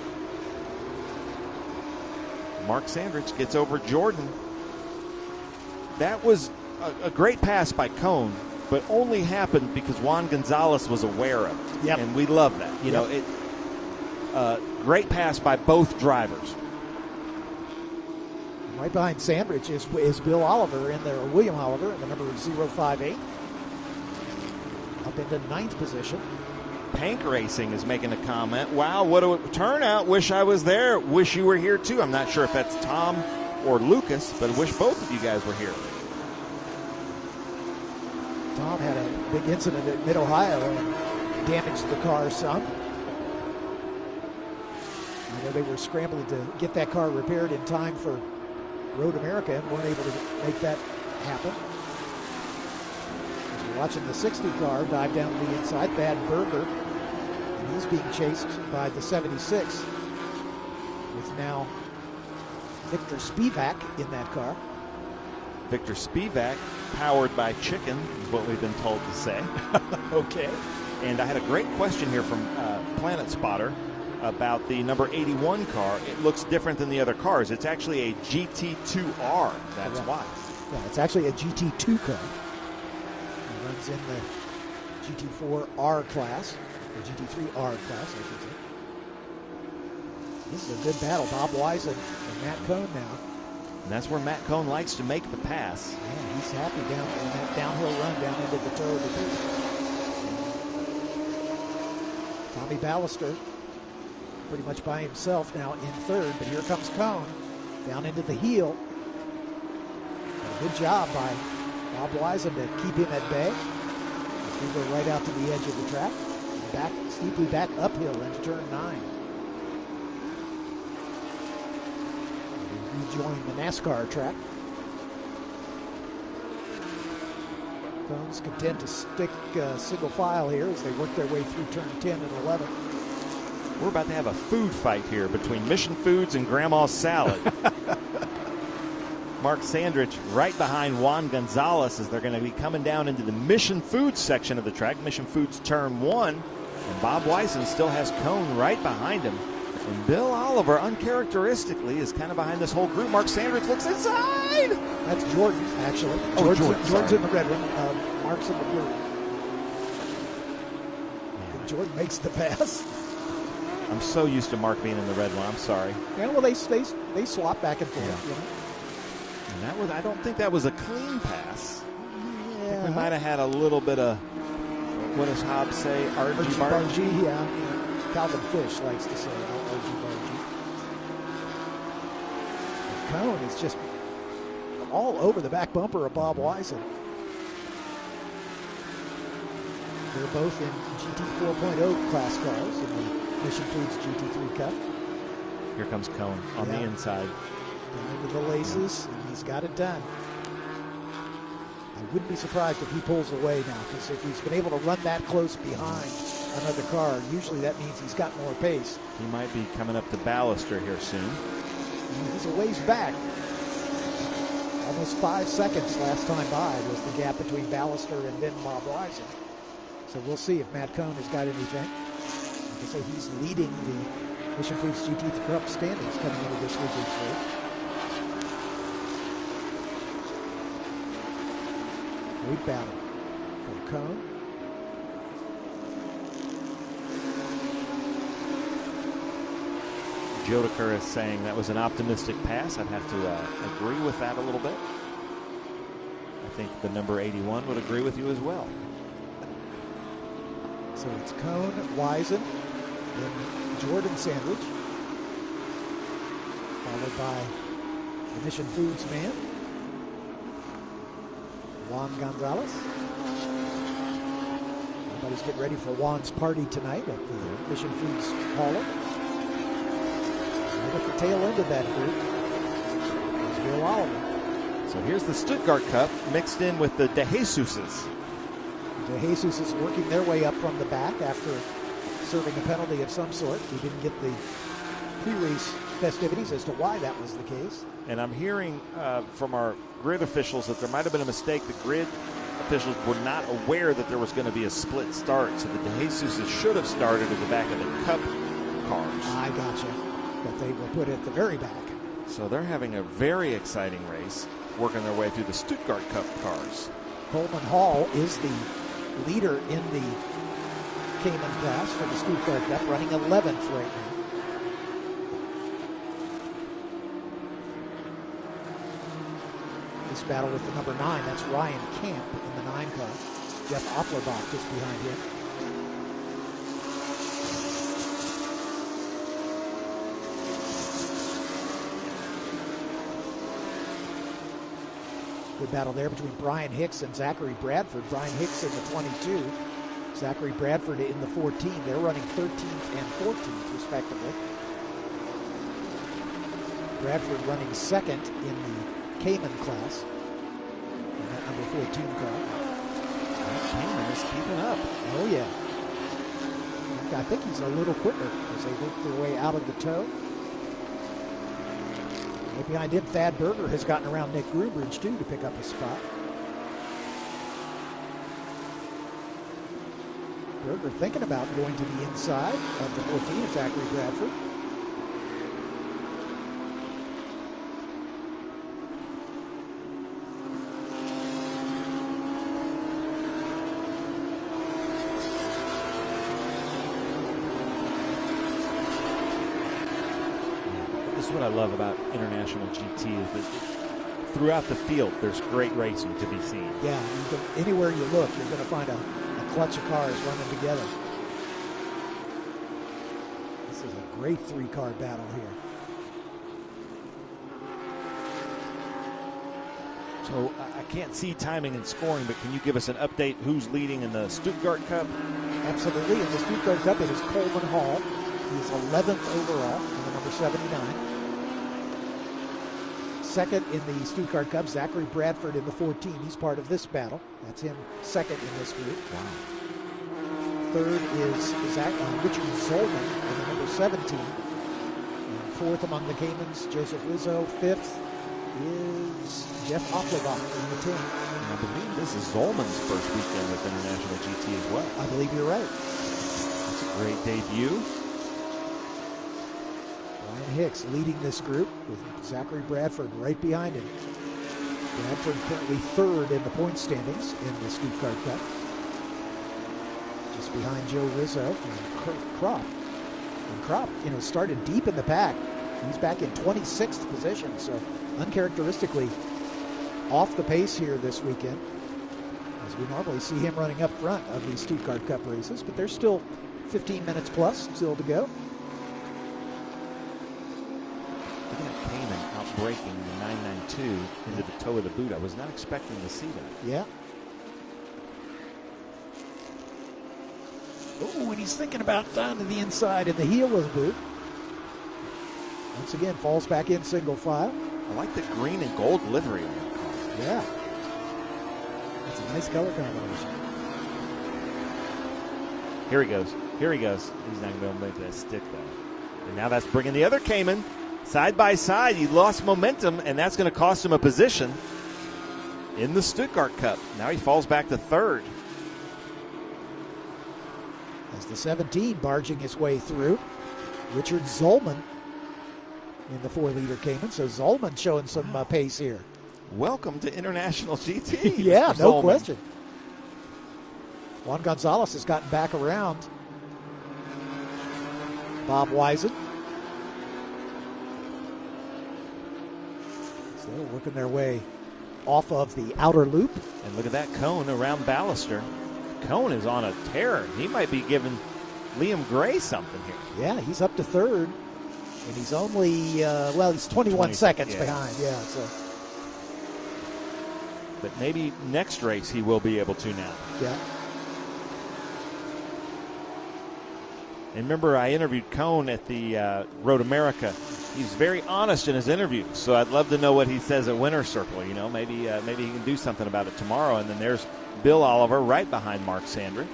Mark Sandrich gets over Jordan. That was a great pass by Cohn, but only happened because Juan Gonzalez was aware of it. Yep. And we love that. You know, great pass by both drivers. Right behind Sandrich is Bill Oliver in there, or William Oliver in the number 058. Up into ninth position. Pank Racing is making a comment. Wow, what a turnout. Wish I was there. Wish you were here too. I'm not sure if that's Tom or Lucas, but wish both of you guys were here. Tom had a big incident at Mid-Ohio and damaged the car some. I know they were scrambling to get that car repaired in time for Road America and weren't able to make that happen. As you're watching the 60 car dive down to the inside, Thad Berger, and he's being chased by the 76 with now Victor Spivak in that car. Victor Spivak, powered by chicken, is what we've been told to say. Okay. And I had a great question here from Planet Spotter about the number 81 car. It looks different than the other cars. It's actually a GT2R. That's why. Yeah, it's actually a GT2 car. It runs in the GT4R class, or GT3R class, I should say. This is a good battle. Bob Wise and Matt Cohn now. And that's where Matt Cohn likes to make the pass. Yeah, he's happy down in that downhill run down into the toe of the boot. Tommy Ballister pretty much by himself now in third, but here comes Cohn down into the heel. A good job by Bob Wisen to keep him at bay. As we go right out to the edge of the track, back steeply back uphill into turn 9. We rejoin the NASCAR track. Cohn's content to stick single file here as they work their way through turn 10 and 11. We're about to have a food fight here between Mission Foods and Grandma's Salad. Mark Sandrich right behind Juan Gonzalez as they're going to be coming down into the Mission Foods section of the track. Mission Foods turn 1. And Bob Wyson still has Cohn right behind him. And Bill Oliver, uncharacteristically, is kind of behind this whole group. Mark Sanders looks inside. That's Jordan, actually. Jordan's in the red one. Mark's in the blue. And Jordan makes the pass. I'm so used to Mark being in the red one. I'm sorry. Yeah, well, they swap back and forth. Yeah. You know? And that was, I don't think that was a clean pass. Yeah. I think we might have had a little bit of, what does Hobbs say? Argy, yeah. Calvin Fish likes to say argy bargy. Cone is just all over the back bumper of Bob Wisen. They're both in GT 4.0 class cars in the Mission Foods GT3 Cup. Here comes Cone on the inside. Down into the laces, and he's got it done. I wouldn't be surprised if he pulls away now, because if he's been able to run that close behind another car, usually that means he's got more pace. He might be coming up to Ballister here soon. He's a ways back. Almost 5 seconds last time by was the gap between Ballister and then Bob Wisen. So we'll see if Matt Cone has got anything. Like I say, he's leading the Mission Foods GT Cup standings coming into this weekend's race. Great battle for Cone. Jodeker is saying that was an optimistic pass. I'd have to agree with that a little bit. I think the number 81 would agree with you as well. So it's Cone, Wisen, then Jordan Sandwich, followed by the Mission Foods man, Juan Gonzalez. Everybody's getting ready for Juan's party tonight at the Mission Foods Hauler. Right at the tail end of that group is Bill Oliver. So here's the Stuttgart Cup mixed in with the De Jesuses. De Jesus is working their way up from the back after serving a penalty of some sort. We didn't get the pre-race festivities as to why that was the case. And I'm hearing from our grid officials that there might have been a mistake. The grid officials were not aware that there was going to be a split start, so the De Jesuses should have started at the back of the Cup cars. I gotcha. But they were put at the very back. So they're having a very exciting race, working their way through the Stuttgart Cup cars. Coleman Hall is the leader in the Cayman class for the Stuttgart Cup, running 11th right now. This battle with the number 9, that's Ryan Camp in the 9 car. Jeff Oplerbach just behind him. Good battle there between Brian Hicks and Zachary Bradford. Brian Hicks in the 22, Zachary Bradford in the 14. They're running 13th and 14th, respectively. Bradford running second in the Cayman class, in that number 14 car. Cayman is keeping up. Oh, yeah. I think he's a little quicker as they work their way out of the tow. Right behind him, Thad Berger has gotten around Nick Grubridge, too, to pick up a spot. Berger thinking about going to the inside of the 14 of Zachary Bradford. What I love about International GT is that throughout the field there's great racing to be seen. Yeah, anywhere you look, you're going to find a clutch of cars running together. This is a great 3-car battle here. So I can't see timing and scoring, but can you give us an update who's leading in the Stuttgart Cup? Absolutely. In the Stuttgart Cup, it is Coleman Hall. He's 11th overall in the number 79. Second in the Stuttgart Cup, Zachary Bradford in the 14. He's part of this battle. That's him second in this group. Wow. Third is Richard Zolman in the number 17. And fourth among the Caymans, Joseph Rizzo. Fifth is Jeff Oplerbach in the 10. And I believe this is Zolman's first weekend with International GT as well. I believe you're right. That's a great debut. Ryan Hicks leading this group with Zachary Bradford right behind him. Bradford currently third in the point standings in the Stuttgart Cup. Just behind Joe Rizzo and Kropp. And Kropp, started deep in the pack. He's back in 26th position, so uncharacteristically off the pace here this weekend, as we normally see him running up front of these Stuttgart Cup races, but there's still 15 minutes plus still to go. Looking at Cayman outbreaking the 992 into the toe of the boot. I was not expecting to see that. Yeah. Oh, and he's thinking about down to the inside in the heel of the boot. Once again, falls back in single file. I like the green and gold livery on that car. Yeah. That's a nice color combination. Here he goes. Here he goes. He's not going to make that stick, though. And now that's bringing the other Cayman side by side. He lost momentum, and that's going to cost him a position in the Stuttgart Cup. Now he falls back to third. As the 17 barging his way through, Richard Zollman in the 4-liter Cayman. So Zollman showing some pace here. Welcome to International GT. Yeah, Mr. no Zollman. question. Juan Gonzalez has gotten back around Bob Wisen. Still working their way off of the outer loop. And look at that cone around Ballister. Cone is on a tear. He might be giving Liam Gray something here. Yeah, he's up to third. And he's only, he's 21 seconds behind. Yeah, so. But maybe next race he will be able to now. Yeah. And remember, I interviewed Cone at the Road America. He's very honest in his interviews, so I'd love to know what he says at Winter Circle. Maybe he can do something about it tomorrow. And then there's Bill Oliver right behind Mark Sandridge.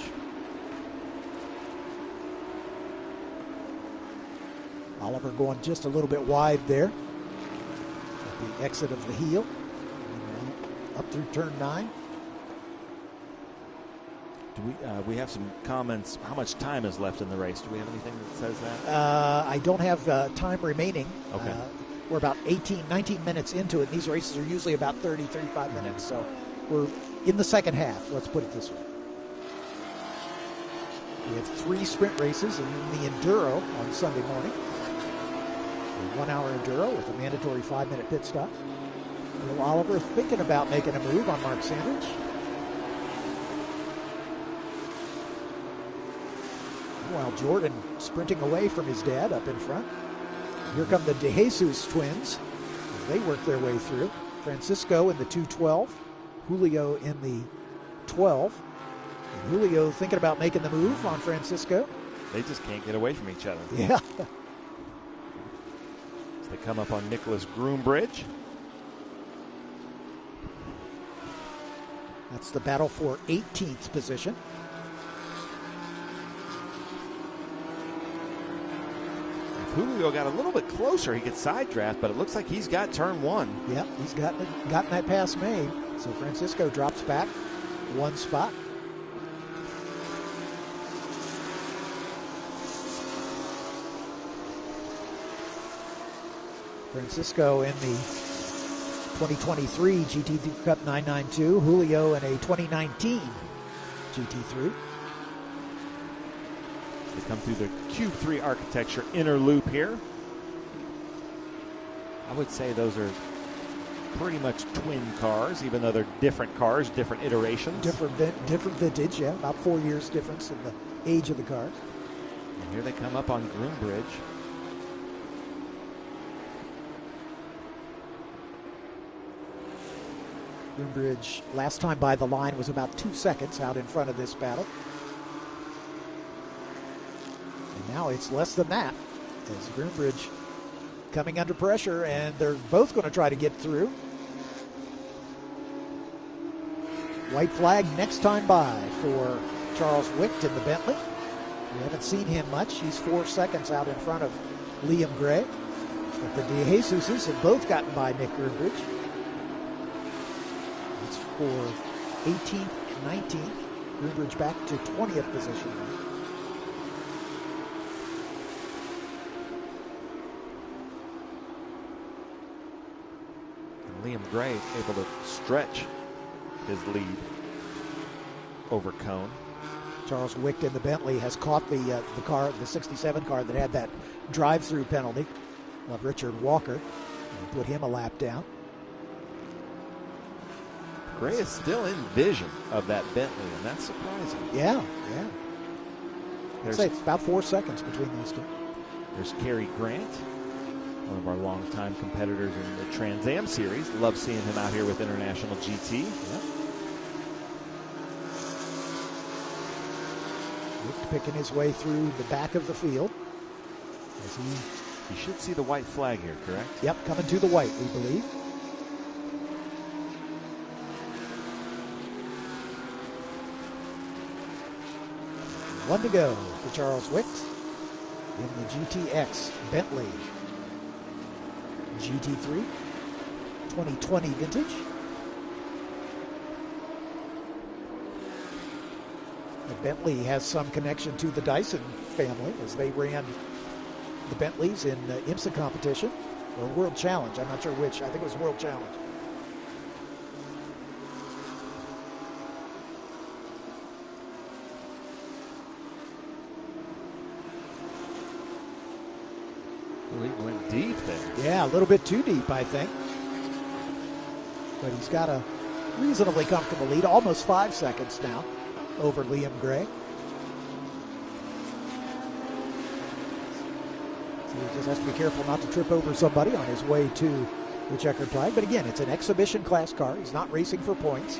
Oliver going just a little bit wide there at the exit of the heel. Up through turn 9. Do we have some comments? How much time is left in the race? Do we have anything that says that? I don't have time remaining. Okay. We're about 19 minutes into it. These races are usually about 30, 35 minutes. So we're in the second half. Let's put it this way. We have 3 sprint races in the Enduro on Sunday morning. A 1-hour Enduro with a mandatory 5-minute pit stop. Will Oliver thinking about making a move on Mark Sandridge. While Jordan sprinting away from his dad up in front. Here come the De Jesus twins. They work their way through. Francisco in the 212. Julio in the 12. And Julio thinking about making the move on Francisco. They just can't get away from each other. Yeah. As they come up on Nicholas Groombridge. That's the battle for 18th position. If Julio got a little bit closer, he could side draft, but it looks like he's got turn 1. Yep, he's gotten that pass made. So Francisco drops back 1 spot. Francisco in the 2023 GT3 Cup 992. Julio in a 2019 GT3. They come through the Cube 3 architecture inner loop here. I would say those are pretty much twin cars, even though they're different cars, different iterations. Different vintage, yeah. About 4 years difference in the age of the cars. And here they come up on Groombridge. Groombridge, last time by the line was about 2 seconds out in front of this battle. And now it's less than that as Groombridge coming under pressure, and they're both going to try to get through. White flag next time by for Charles Wicht in the Bentley. We haven't seen him much. He's 4 seconds out in front of Liam Gray. But the De Jesuses have both gotten by Nick Groombridge. It's for 18th and 19th. Groombridge back to 20th position now. Liam Gray able to stretch his lead over Cone. Charles Wicht in the Bentley has caught the car, the 67 car that had that drive-through penalty of Richard Walker, and put him a lap down. Gray is still in vision of that Bentley, and that's surprising. Yeah. I'd say it's about 4 seconds between these two. There's Kerry Grant, one of our longtime competitors in the Trans Am series. Love seeing him out here with International GT. Yep. Picking his way through the back of the field. As he should see the white flag here, correct? Yep, coming to the white, we believe. One to go for Charles Wicht in the GTX Bentley GT3 2020 vintage. Bentley has some connection to the Dyson family, as they ran the Bentleys in the IMSA competition or World Challenge. I'm not sure which. I think it was World Challenge. Well, he went deep there. Yeah, a little bit too deep, I think. But he's got a reasonably comfortable lead, almost 5 seconds now over Liam Gray. So he just has to be careful not to trip over somebody on his way to the checkered flag. But again, it's an exhibition class car. He's not racing for points.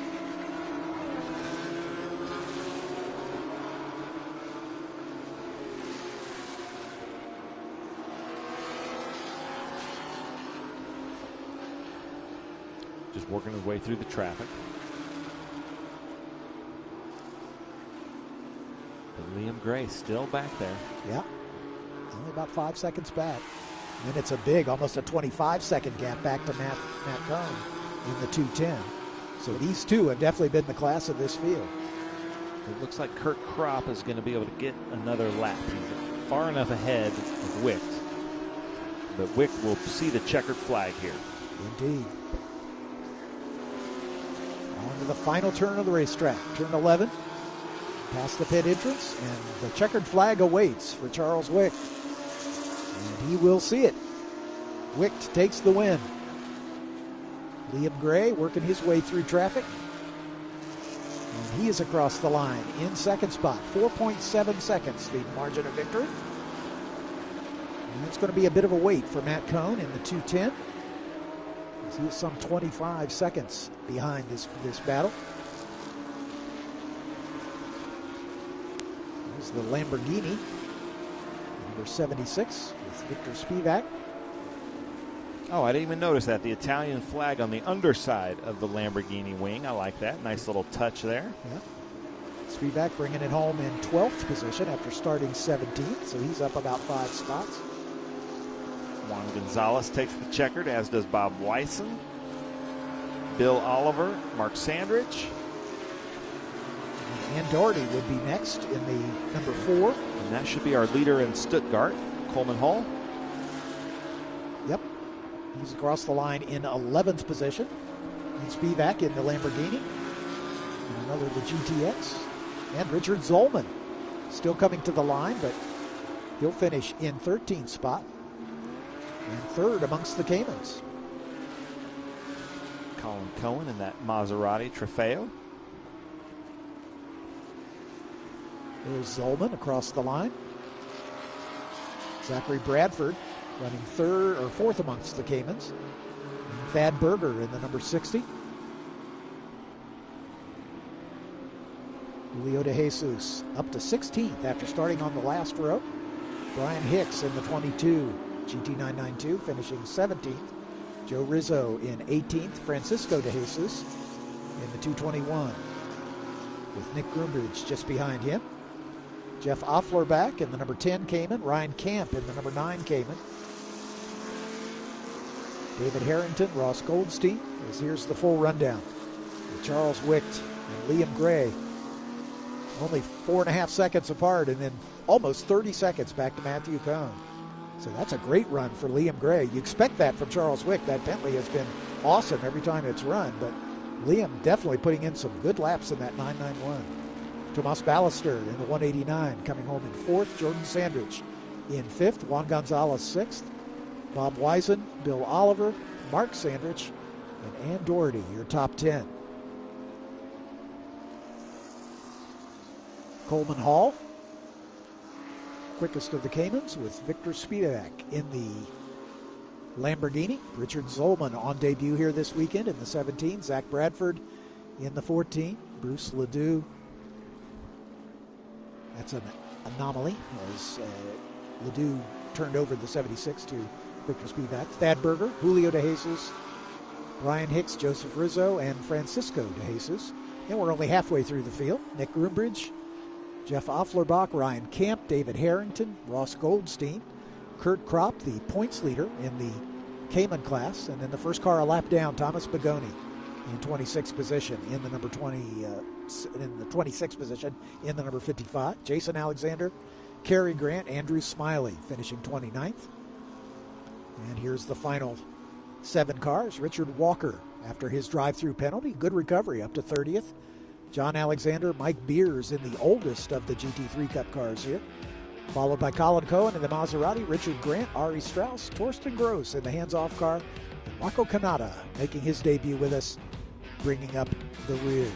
Just working his way through the traffic. Liam Gray still back there. Yeah, only about 5 seconds back. And then it's a big, almost a 25-second gap back to Matt Cone in the 210. So these two have definitely been the class of this field. It looks like Kurt Kropp is going to be able to get another lap. He's far enough ahead of Wicht. But Wicht will see the checkered flag here. Indeed. On to the final turn of the racetrack. Turn 11. Past the pit entrance, and the checkered flag awaits for Charles Wicht. And he will see it. Wicht takes the win. Liam Gray working his way through traffic. And he is across the line in second spot. 4.7 seconds, the margin of victory. And it's going to be a bit of a wait for Matt Cone in the 210. As he is some 25 seconds behind this battle. The Lamborghini, number 76, with Victor Spivak. Oh, I didn't even notice that. The Italian flag on the underside of the Lamborghini wing. I like that. Nice little touch there. Yeah. Spivak bringing it home in 12th position after starting 17th, so he's up about 5 spots. Juan Gonzalez takes the checkered, as does Bob Wyson. Bill Oliver, Mark Sandrich. And Doherty would be next in the number 4. And that should be our leader in Stuttgart, Coleman Hall. Yep. He's across the line in 11th position. And Spivak in the Lamborghini. And another the GTX. And Richard Zollman still coming to the line, but he'll finish in 13th spot. And third amongst the Caymans. Colin Cohen in that Maserati Trofeo. There's Zollman across the line. Zachary Bradford running third or fourth amongst the Caymans. And Thad Berger in the number 60. Julio De Jesus up to 16th after starting on the last row. Brian Hicks in the 22 GT992 finishing 17th. Joe Rizzo in 18th. Francisco De Jesus in the 221 with Nick Groombridge just behind him. Jeff Offler back in the number 10 Cayman. Ryan Camp in the number 9 Cayman. David Harrington, Ross Goldstein. As here's the full rundown. With Charles Wicht and Liam Gray only 4.5 seconds apart, and then almost 30 seconds back to Matthew Cone. So that's a great run for Liam Gray. You expect that from Charles Wicht. That Bentley has been awesome every time it's run, but Liam definitely putting in some good laps in that 991. Tomas Ballister in the 189 coming home in fourth. Jordan Sandridge in fifth. Juan Gonzalez sixth. Bob Wisen, Bill Oliver, Mark Sandridge, and Ann Doherty, your top 10. Coleman Hall, quickest of the Caymans, with Victor Spivak in the Lamborghini. Richard Zolman on debut here this weekend in the 17. Zach Bradford in the 14. Bruce Ledoux, that's an anomaly, as Ledoux turned over the 76 to Victor Spivak. Thad Berger, Julio De Jesus, Brian Hicks, Joseph Rizzo, and Francisco De Jesus. And we're only halfway through the field. Nick Groombridge, Jeff Offlerbach, Ryan Camp, David Harrington, Ross Goldstein, Kurt Kropp, the points leader in the Cayman class, and then the first car a lap down, Thomas Bagoni in 26th position in the number 20, in the 26th position in the number 55. Jason Alexander, Cary Grant, Andrew Smiley finishing 29th. And here's the final 7 cars. Richard Walker, after his drive-through penalty, good recovery up to 30th. John Alexander, Mike Beers in the oldest of the GT3 Cup cars here. Followed by Colin Cohen in the Maserati, Richard Grant, Ari Strauss, Torsten Gross in the hands-off car, and Wako Kanata making his debut with us, bringing up the rear.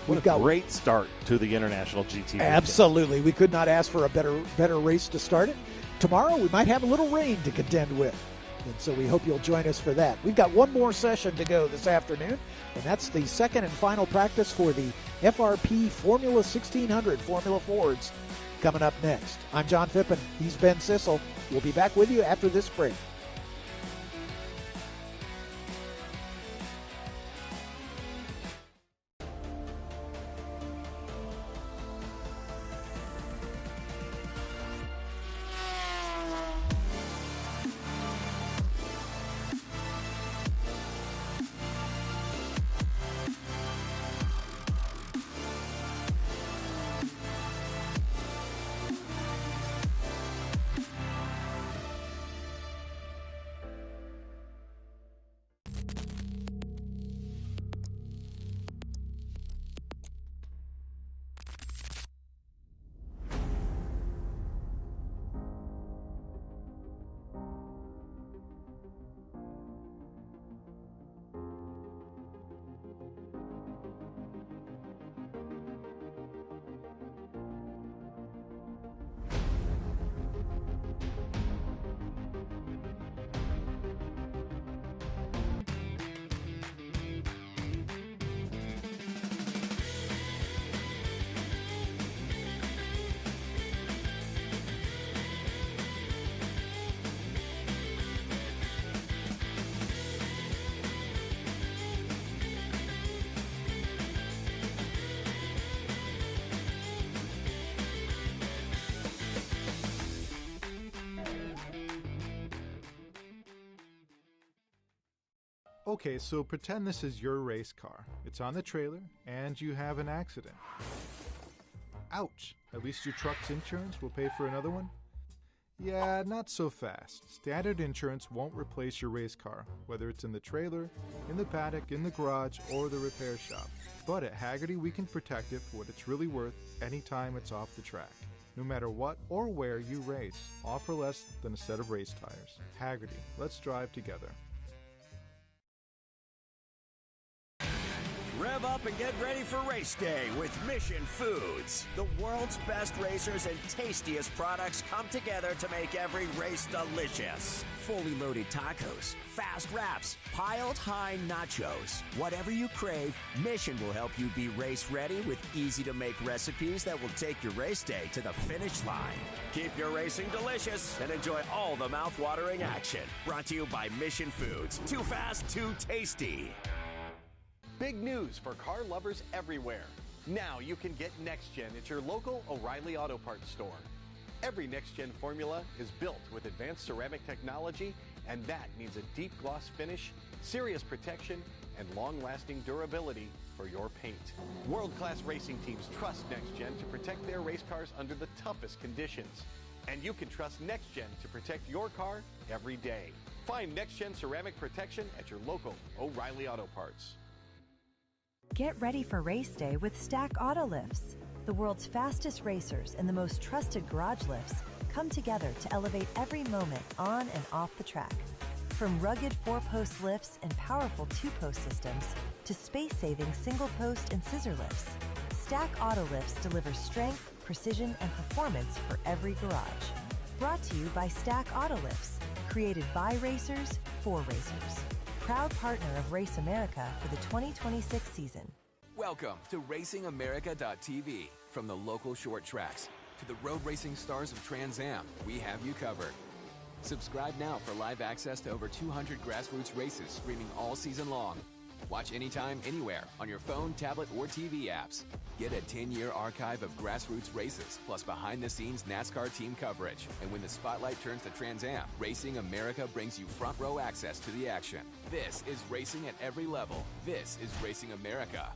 What a great start to the International GT. Absolutely. We could not ask for a better race to start it. Tomorrow we might have a little rain to contend with, and so we hope you'll join us for that. We've got one more session to go this afternoon, and that's the second and final practice for the FRP Formula 1600 Formula Fords coming up next. I'm John Phippen. He's Ben Sissel. We'll be back with you after this break. Okay, so pretend this is your race car. It's on the trailer, and you have an accident. Ouch! At least your truck's insurance will pay for another one? Yeah, not so fast. Standard insurance won't replace your race car, whether it's in the trailer, in the paddock, in the garage, or the repair shop. But at Hagerty, we can protect it for what it's really worth anytime it's off the track. No matter what or where you race, offer less than a set of race tires. Hagerty, let's drive together. Rev up and get ready for race day with Mission Foods. The world's best racers and tastiest products come together to make every race delicious. Fully loaded tacos, fast wraps, piled high nachos. Whatever you crave, Mission will help you be race ready with easy to make recipes that will take your race day to the finish line. Keep your racing delicious and enjoy all the mouth-watering action. Brought to you by Mission Foods. Too fast, too tasty. Big news for car lovers everywhere. Now you can get Next Gen at your local O'Reilly Auto Parts store. Every Next Gen formula is built with advanced ceramic technology, and that means a deep gloss finish, serious protection, and long-lasting durability for your paint. World-class racing teams trust Next Gen to protect their race cars under the toughest conditions. And you can trust NextGen to protect your car every day. Find NextGen ceramic protection at your local O'Reilly Auto Parts. Get ready for race day with Stack Auto Lifts. The world's fastest racers and the most trusted garage lifts come together to elevate every moment on and off the track. From rugged 4-post lifts and powerful 2-post systems to space-saving single-post and scissor lifts, Stack Auto Lifts delivers strength, precision, and performance for every garage. Brought to you by Stack Auto Lifts, created by racers for racers. Proud partner of Race America for the 2026 season. Welcome to RacingAmerica.tv. From the local short tracks to the road racing stars of Trans Am, we have you covered. Subscribe now for live access to over 200 grassroots races streaming all season long. Watch anytime, anywhere on your phone, tablet, or TV apps. Get a 10-year archive of grassroots races, plus behind-the-scenes NASCAR team coverage. And when the spotlight turns to Trans Am, Racing America brings you front-row access to the action. This is racing at every level. This is Racing America.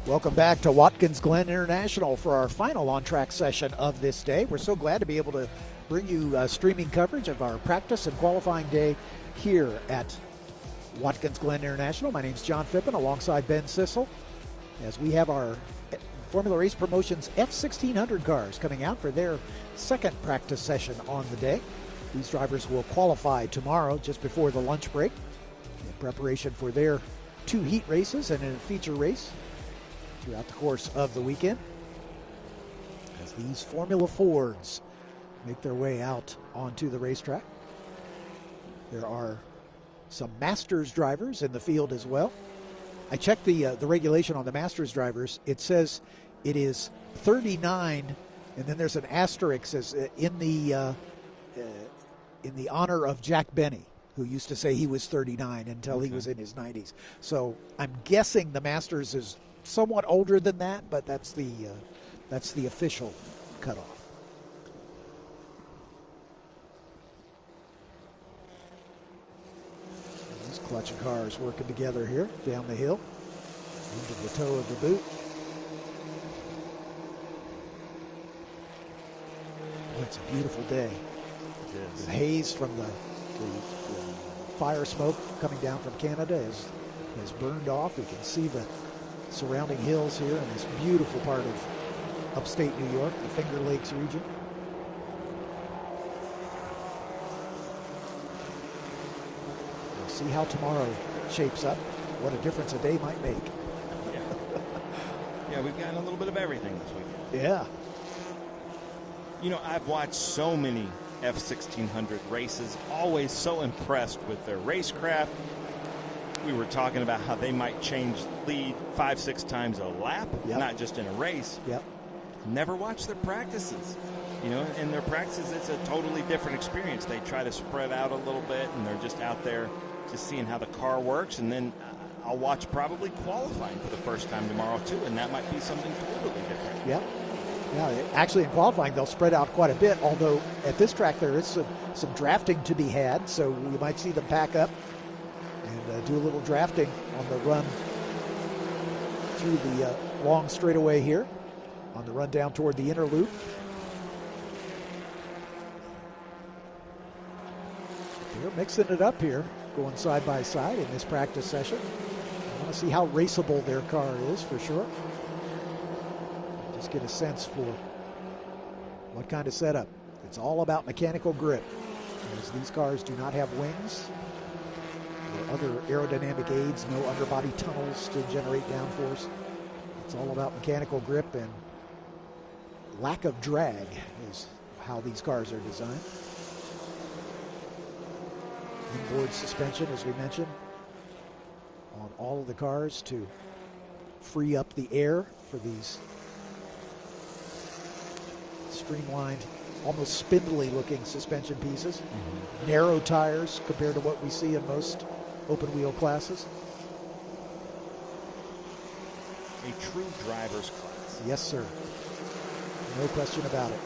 Welcome back to Watkins Glen International for our final on-track session of this day. We're so glad to be able to bring you streaming coverage of our practice and qualifying day here at Watkins Glen International. My name's John Phippen alongside Ben Sissel as we have our Formula Race Promotions F1600 cars coming out for their second practice session on the day. These drivers will qualify tomorrow just before the lunch break in preparation for their 2 heat races and a feature race throughout the course of the weekend as these Formula Fords make their way out onto the racetrack. There are some Masters drivers in the field as well. I checked the regulation on the Masters drivers. It says it is 39, and then there's an asterisk says in the honor of Jack Benny, who used to say he was 39 until he was in his 90s. So I'm guessing the Masters is somewhat older than that, but that's the official cutoff. These clutch of cars working together here down the hill into the toe of the boot. Oh, it's a beautiful day. It is. The haze from the fire smoke coming down from Canada has burned off. We can see the surrounding hills here in this beautiful part of upstate New York, the Finger Lakes region. We'll see how tomorrow shapes up, what a difference a day might make. Yeah, we've gotten a little bit of everything this weekend. Yeah. You know, I've watched so many F1600 races, always so impressed with their racecraft. We were talking about how they might change lead 5-6 times a lap, not just in a race. Yep. Never watch their practices. You know, in their practices, it's a totally different experience. They try to spread out a little bit, and they're just out there just seeing how the car works. And then I'll watch probably qualifying for the first time tomorrow, too, and that might be something totally different. Yep. Yeah, actually in qualifying, they'll spread out quite a bit, although at this track there is some drafting to be had, so we might see them pack up and do a little drafting on the run through the long straightaway here, on the run down toward the inner loop. They're mixing it up here, going side by side in this practice session. I want to see how raceable their car is for sure. Just get a sense for what kind of setup. It's all about mechanical grip, as these cars do not have wings or other aerodynamic aids, no underbody tunnels to generate downforce. It's all about mechanical grip and lack of drag is how these cars are designed. Inboard suspension, as we mentioned, on all of the cars to free up the air for these streamlined, almost spindly looking suspension pieces. Narrow tires compared to what we see in most open wheel classes. A true driver's class. Yes, sir. No question about it.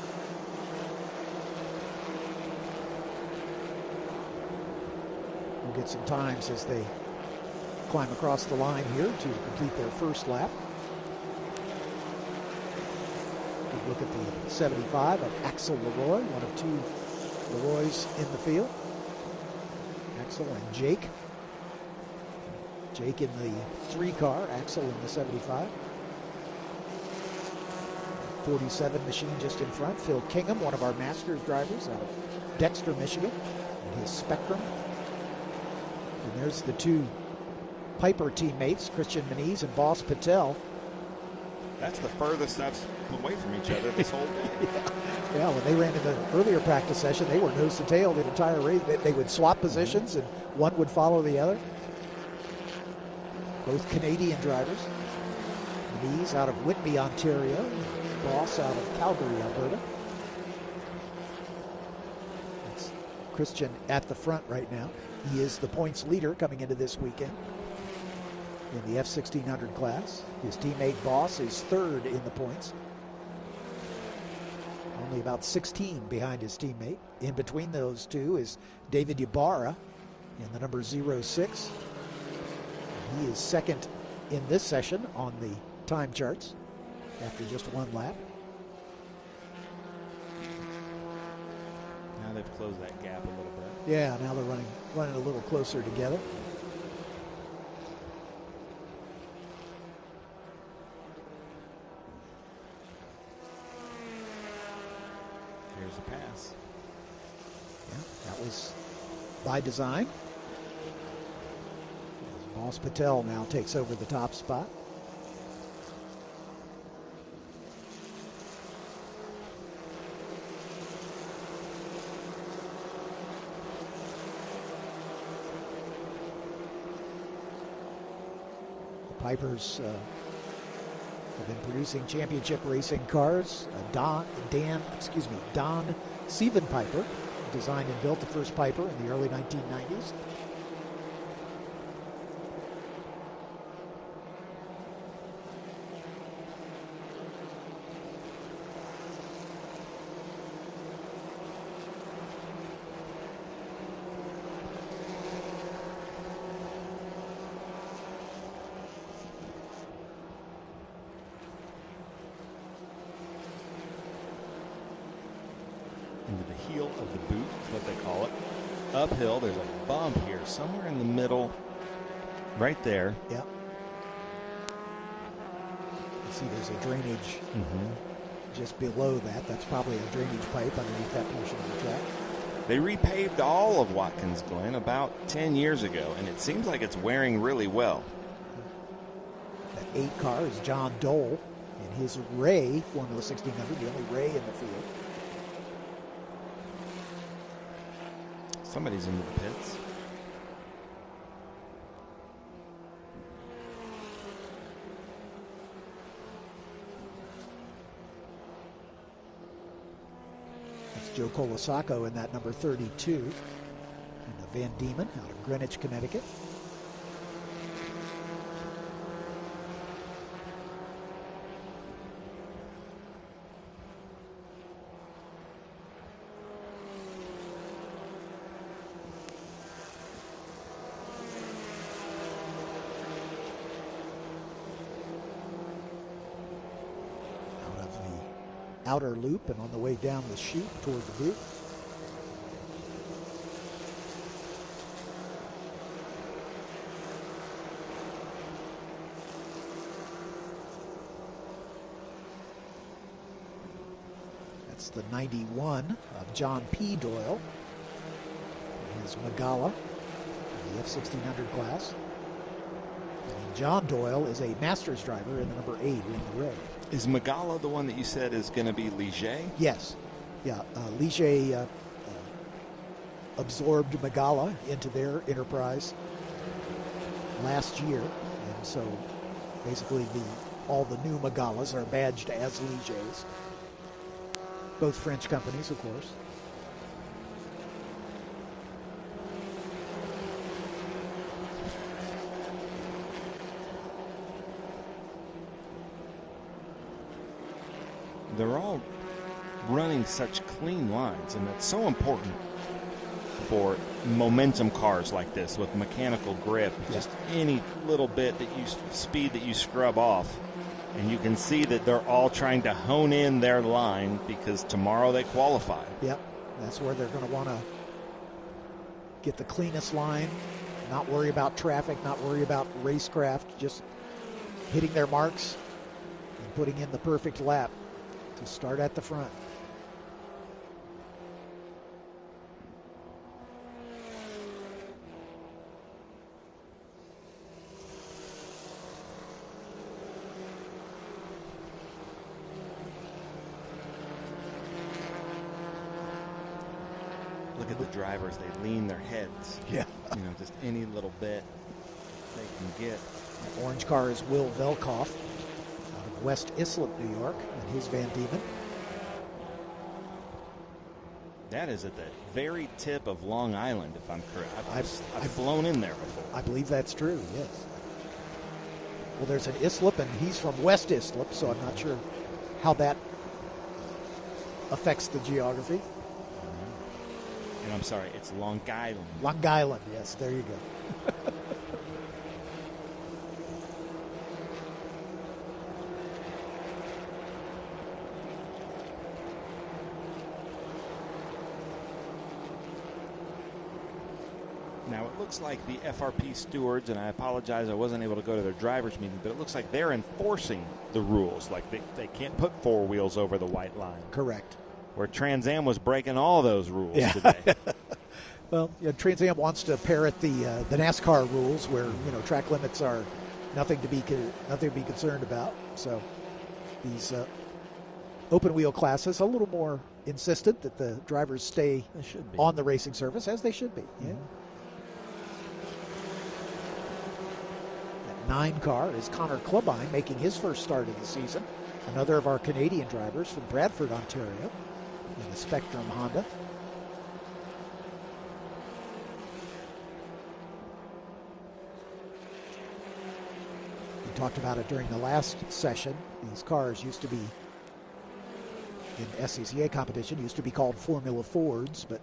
We'll get some times as they climb across the line here to complete their first lap. Good look at the 75 of Axel Leroy, one of two Leroys in the field. Axel and Jake. Jake in the 3 car, Axel in the 75. 47 machine just in front. Phil Kingham, one of our Masters drivers out of Dexter, Michigan, in his Spectrum. And there's the 2 Piper teammates, Christian Moniz and Boss Patel. That's the furthest I've been away from each other this whole day. Yeah, when they ran in the earlier practice session, they were nose to tail the entire race. They would swap positions, and one would follow the other. Both Canadian drivers. Moniz out of Whitby, Ontario. Boss out of Calgary, Alberta. That's Christian at the front right now. He is the points leader coming into this weekend in the F1600 class. His teammate Boss is 3rd in the points. Only about 16 behind his teammate. In between those two is David Ybarra in the number 06. He is 2nd in this session on the time charts after just 1 lap. Now they've closed that gap a little bit. Yeah, now they're running a little closer together. Here's the pass. Yeah, that was by design. Boss Patel now takes over the top spot. The Pipers have been producing championship racing cars. Don Sievenpiper designed and built the first Piper in the early 1990s. Into the heel of the boot is what they call it. Uphill, there's a bump here, somewhere in the middle, right there. Yep. You see there's a drainage just below that. That's probably a drainage pipe underneath that portion of the track. They repaved all of Watkins Glen about 10 years ago, and it seems like it's wearing really well. That 8 car is John Dole in his Ray Formula 1600, the only Ray in the field. Somebody's into the pits. That's Joe Colasaco in that number 32. And the Van Diemen out of Greenwich, Connecticut. Outer loop and on the way down the chute toward the boot. the 91 of John P. Doyle. His Magala in the F1600 class. And John Doyle is a Masters driver in the number 8 in the road. Is Magala the one that you said is going to be Ligier? Yes. Yeah, Ligier absorbed Magala into their enterprise last year. And so basically all the new Magalas are badged as Ligers. Both French companies, of course. They're all running such clean lines, and that's so important for momentum cars like this with mechanical grip. Just any little bit that speed that you scrub off, and you can see that they're all trying to hone in their line because tomorrow they qualify. Yep, that's where they're going to want to get the cleanest line, not worry about traffic, not worry about racecraft, just hitting their marks and putting in the perfect lap to start at the front. Look at the drivers, they lean their heads. Yeah. You know, just any little bit they can get. The orange car is Will Velkoff out of West Islip, New York, and his Van Diemen. That is at the very tip of Long Island, if I'm correct. I've flown in there before. I believe that's true, yes. Well, there's an Islip, and he's from West Islip, so I'm not sure how that affects the geography. And I'm sorry, it's Long Island. Long Island, yes, there you go. Now, it looks like the FRP stewards, and I apologize I wasn't able to go to their drivers' meeting, but it looks like they're enforcing the rules. Like they can't put four wheels over the white line. Correct. Where Trans Am was breaking all those rules today. Well, Trans Am wants to parrot the NASCAR rules, where track limits are nothing to be concerned about. So these open wheel classes a little more insistent that the drivers stay on the racing surface, as they should be. Yeah. That 9 car is Connor Clubine, making his first start of the season. Another of our Canadian drivers from Bradford, Ontario, in the Spectrum Honda. We talked about it during the last session. These cars used to be, in SCCA competition, used to be called Formula Fords, but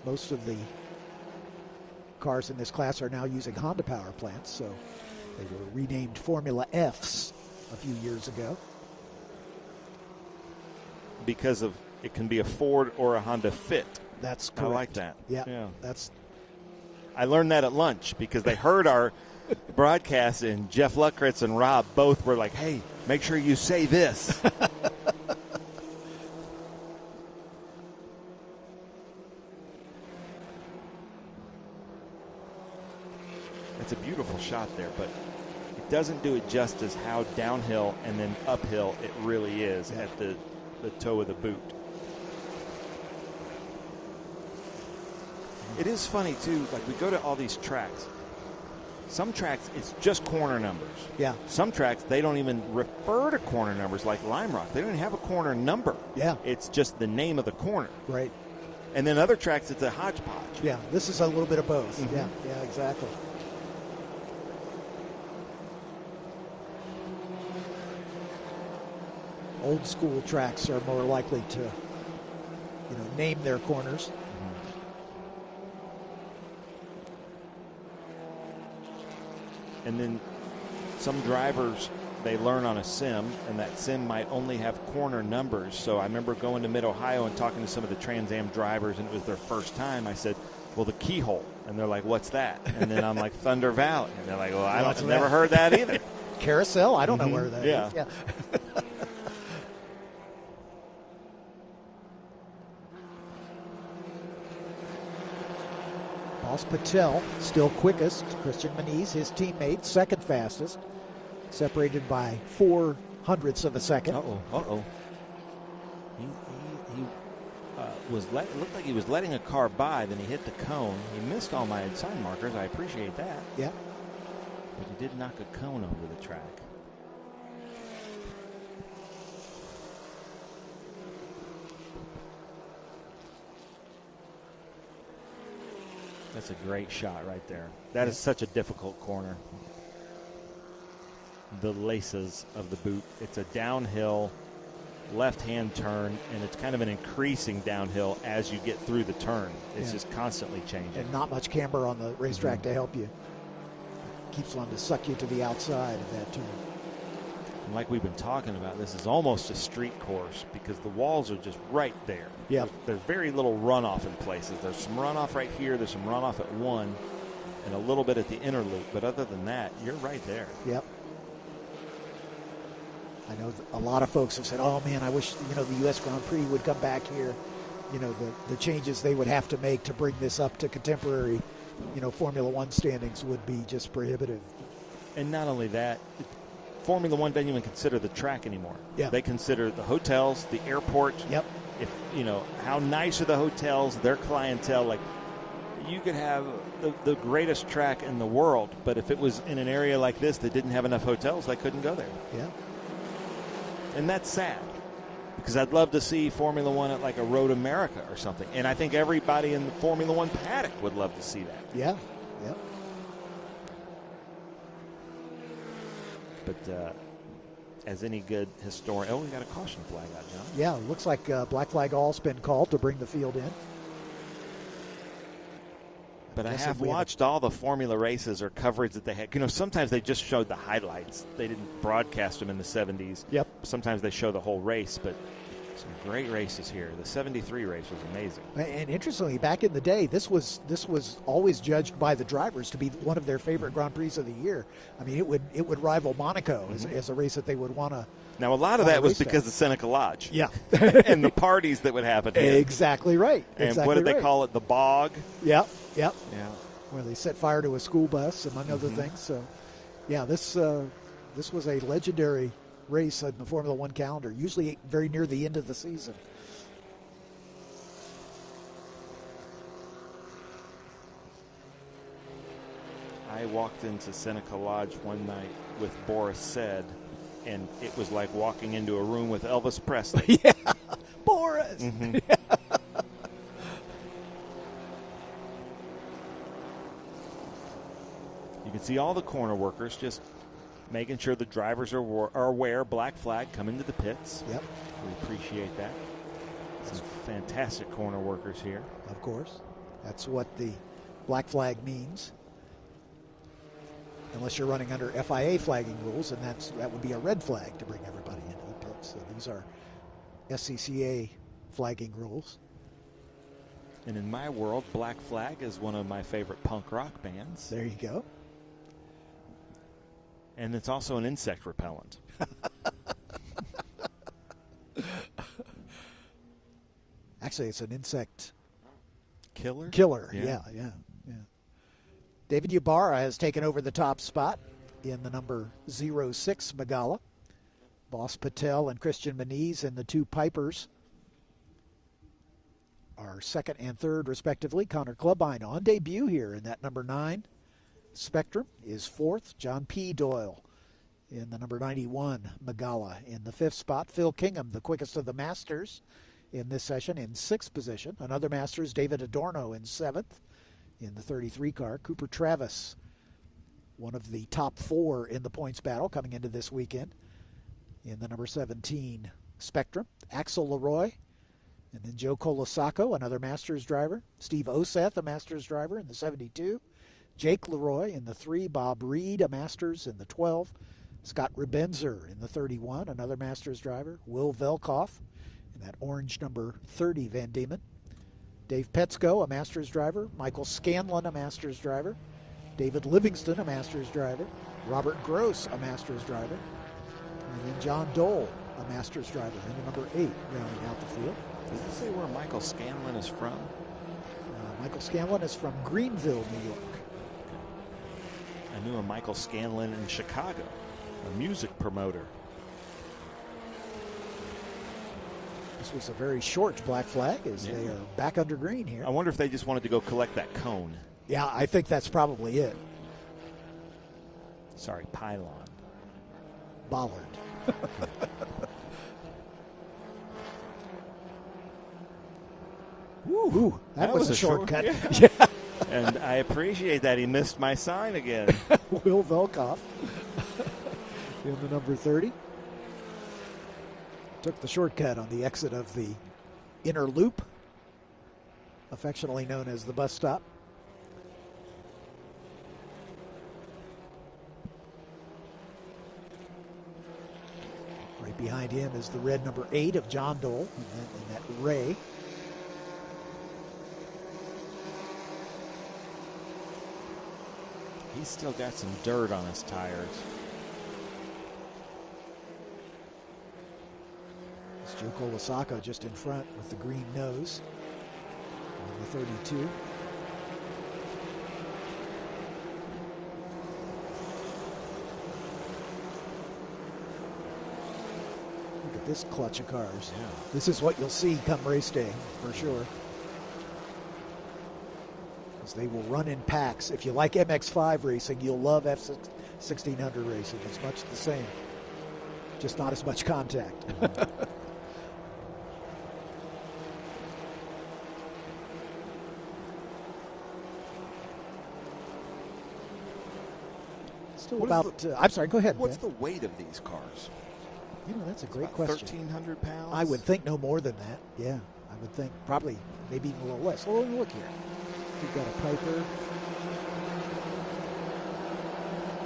most of the cars in this class are now using Honda power plants, so they were renamed Formula Fs a few years ago. Because of it can be a Ford or a Honda Fit. That's correct. I like that. Yeah. I learned that at lunch because they heard our broadcast, and Jeff Luckritz and Rob both were like, hey, make sure you say this. It's a beautiful shot there, but it doesn't do it justice how downhill and then uphill it really is at the toe of the boot. It is funny, too, like we go to all these tracks. Some tracks, it's just corner numbers. Yeah. Some tracks, they don't even refer to corner numbers, like Lime Rock. They don't even have a corner number. Yeah. It's just the name of the corner. Right. And then other tracks, it's a hodgepodge. Yeah, this is a little bit of both. Mm-hmm. Yeah, exactly. Old school tracks are more likely to, name their corners. And then some drivers, they learn on a sim, and that sim might only have corner numbers. So I remember going to Mid-Ohio and talking to some of the Trans Am drivers, and it was their first time. I said, well, the keyhole. And they're like, what's that? And then I'm like, Thunder Valley. And they're like, well, I've never heard that either. Carousel? I don't know where that is. Yeah. Boss Patel still quickest. Christian Moniz, his teammate, second fastest, separated by 0.04 of a second. He looked like he was letting a car by, then he hit the cone. He missed all my sign markers. I appreciate that. Yeah. But he did knock a cone over the track. That's a great shot right there. That is such a difficult corner. The laces of the boot. It's a downhill left-hand turn, and it's kind of an increasing downhill as you get through the turn. It's just constantly changing. And not much camber on the racetrack to help you. Keeps wanting to suck you to the outside of that turn. And like we've been talking about, this is almost a street course because the walls are just right there. Yeah. There's very little runoff in places. There's some runoff right here. There's some runoff at one and a little bit at the inner loop. But other than that, you're right there. Yep. I know a lot of folks have said, oh, man, I wish, the U.S. Grand Prix would come back here. The changes they would have to make to bring this up to contemporary, Formula One standings would be just prohibitive. And not only that, Formula One doesn't even consider the track anymore. Yeah. They consider the hotels, the airport. Yep. If, how nice are the hotels, their clientele. Like, you could have the greatest track in the world, but if it was in an area like this that didn't have enough hotels, they couldn't go there. Yeah. And that's sad because I'd love to see Formula One at like a Road America or something. And I think everybody in the Formula One paddock would love to see that. Yeah, yeah. But as any good historian, we got a caution flag out, John. Yeah, it looks like black flag all's been called to bring the field in. But I have watched all the Formula races or coverage that they had. Sometimes they just showed the highlights. They didn't broadcast them in the 70s. Yep. Sometimes they show the whole race, but some great races here. The 73 race was amazing. And interestingly, back in the day, this was always judged by the drivers to be one of their favorite Grand Prix of the year. I mean, it would rival Monaco as a race that they would want to. Now, a lot of that was because of Seneca Lodge. Yeah. And the parties that would happen here. Exactly right. And what did they call it? The bog? Yep. Yep. Yeah. Where they set fire to a school bus, among other things. So, yeah, this was a legendary race in the Formula One calendar, usually very near the end of the season. I walked into Seneca Lodge one night with Boris Said, and it was like walking into a room with Elvis Presley. Yeah, Boris! Mm-hmm. You can see all the corner workers just making sure the drivers are aware. Black flag coming to the pits. Yep. We appreciate that. Some fantastic corner workers here. Of course. That's what the black flag means. Unless you're running under FIA flagging rules, and that would be a red flag to bring everybody into the pits. So these are SCCA flagging rules. And in my world, Black Flag is one of my favorite punk rock bands. There you go. And it's also an insect repellent. Actually, it's an insect killer. Yeah. David Ybarra has taken over the top spot in the number 06 Magala. Boss Patel and Christian Moniz and the two Pipers are second and third, respectively. Connor Clubbine on debut here in that number 9 Spectrum is fourth. John P. Doyle in the number 91 Magala in the fifth spot. Phil Kingham, the quickest of the Masters in this session, in sixth position. Another Masters, David Adorno, in seventh in the 33 car. Cooper Travis, one of the top 4 in the points battle coming into this weekend, in the number 17 Spectrum. Axel Leroy, and then Joe Colasacco, another Masters driver. Steve Oseth, a Masters driver, in the 72. Jake Leroy in the 3. Bob Reed, a Masters, in the 12. Scott Rebenzer in the 31, another Masters driver. Will Velkoff in that orange number 30 Van Diemen. Dave Petsko, a Masters driver. Michael Scanlon, a Masters driver. David Livingston, a Masters driver. Robert Gross, a Masters driver. And then John Dole, a Masters driver, in the number 8, rounding out the field. Does it say where Michael Scanlon is from? Michael Scanlon is from Greenville, New York. I knew a Michael Scanlon in Chicago, a music promoter. This was a very short black flag as they are back under green here. I wonder if they just wanted to go collect that cone. Yeah, I think that's probably it. Sorry, pylon. Bollard. Woo, that was a shortcut. Yeah. And I appreciate that he missed my sign again. Will Velkoff in the number 30. Took the shortcut on the exit of the inner loop, affectionately known as the bus stop. Right behind him is the red number 8 of John Dole, and that Ray. He's still got some dirt on his tires. It's Joe Colasacco just in front with the green nose on the 32. Look at this clutch of cars. Yeah. This is what you'll see come race day for sure. They will run in packs. If you like MX5 racing, you'll love F1600 racing. It's much the same, just not as much contact. Still about, I'm sorry, go ahead. What's Ben. the weight of these cars? You know, that's a great question. 1,300 pounds? I would think no more than that. Yeah, I would think probably maybe even a little less. Well, look here. We've got a Piper.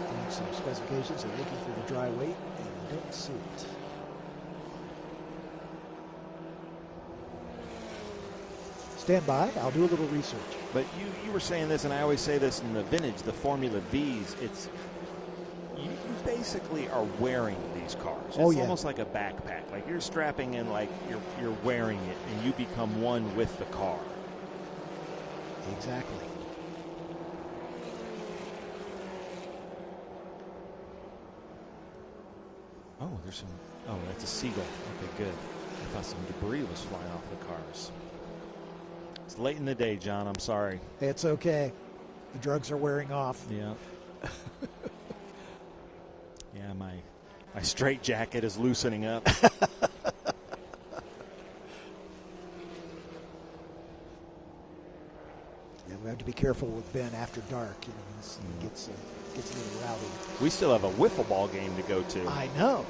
And some specifications. They're looking for the dry weight, and I don't see it. Stand by. I'll do a little research. But you were saying this, and I always say this in the vintage, the Formula Vs. It's you basically are wearing these cars. It's almost like a backpack. Like you're strapping in, like you're wearing it, and you become one with the car. Exactly. Oh, there's some. Oh, that's a seagull. Okay, good. I thought some debris was flying off the cars. It's late in the day, John. I'm sorry. It's okay. The drugs are wearing off. Yeah. Yeah, my straight jacket is loosening up. Yeah, we have to be careful with Ben after dark. You know, he gets a little rowdy. We still have a wiffle ball game to go to. I know.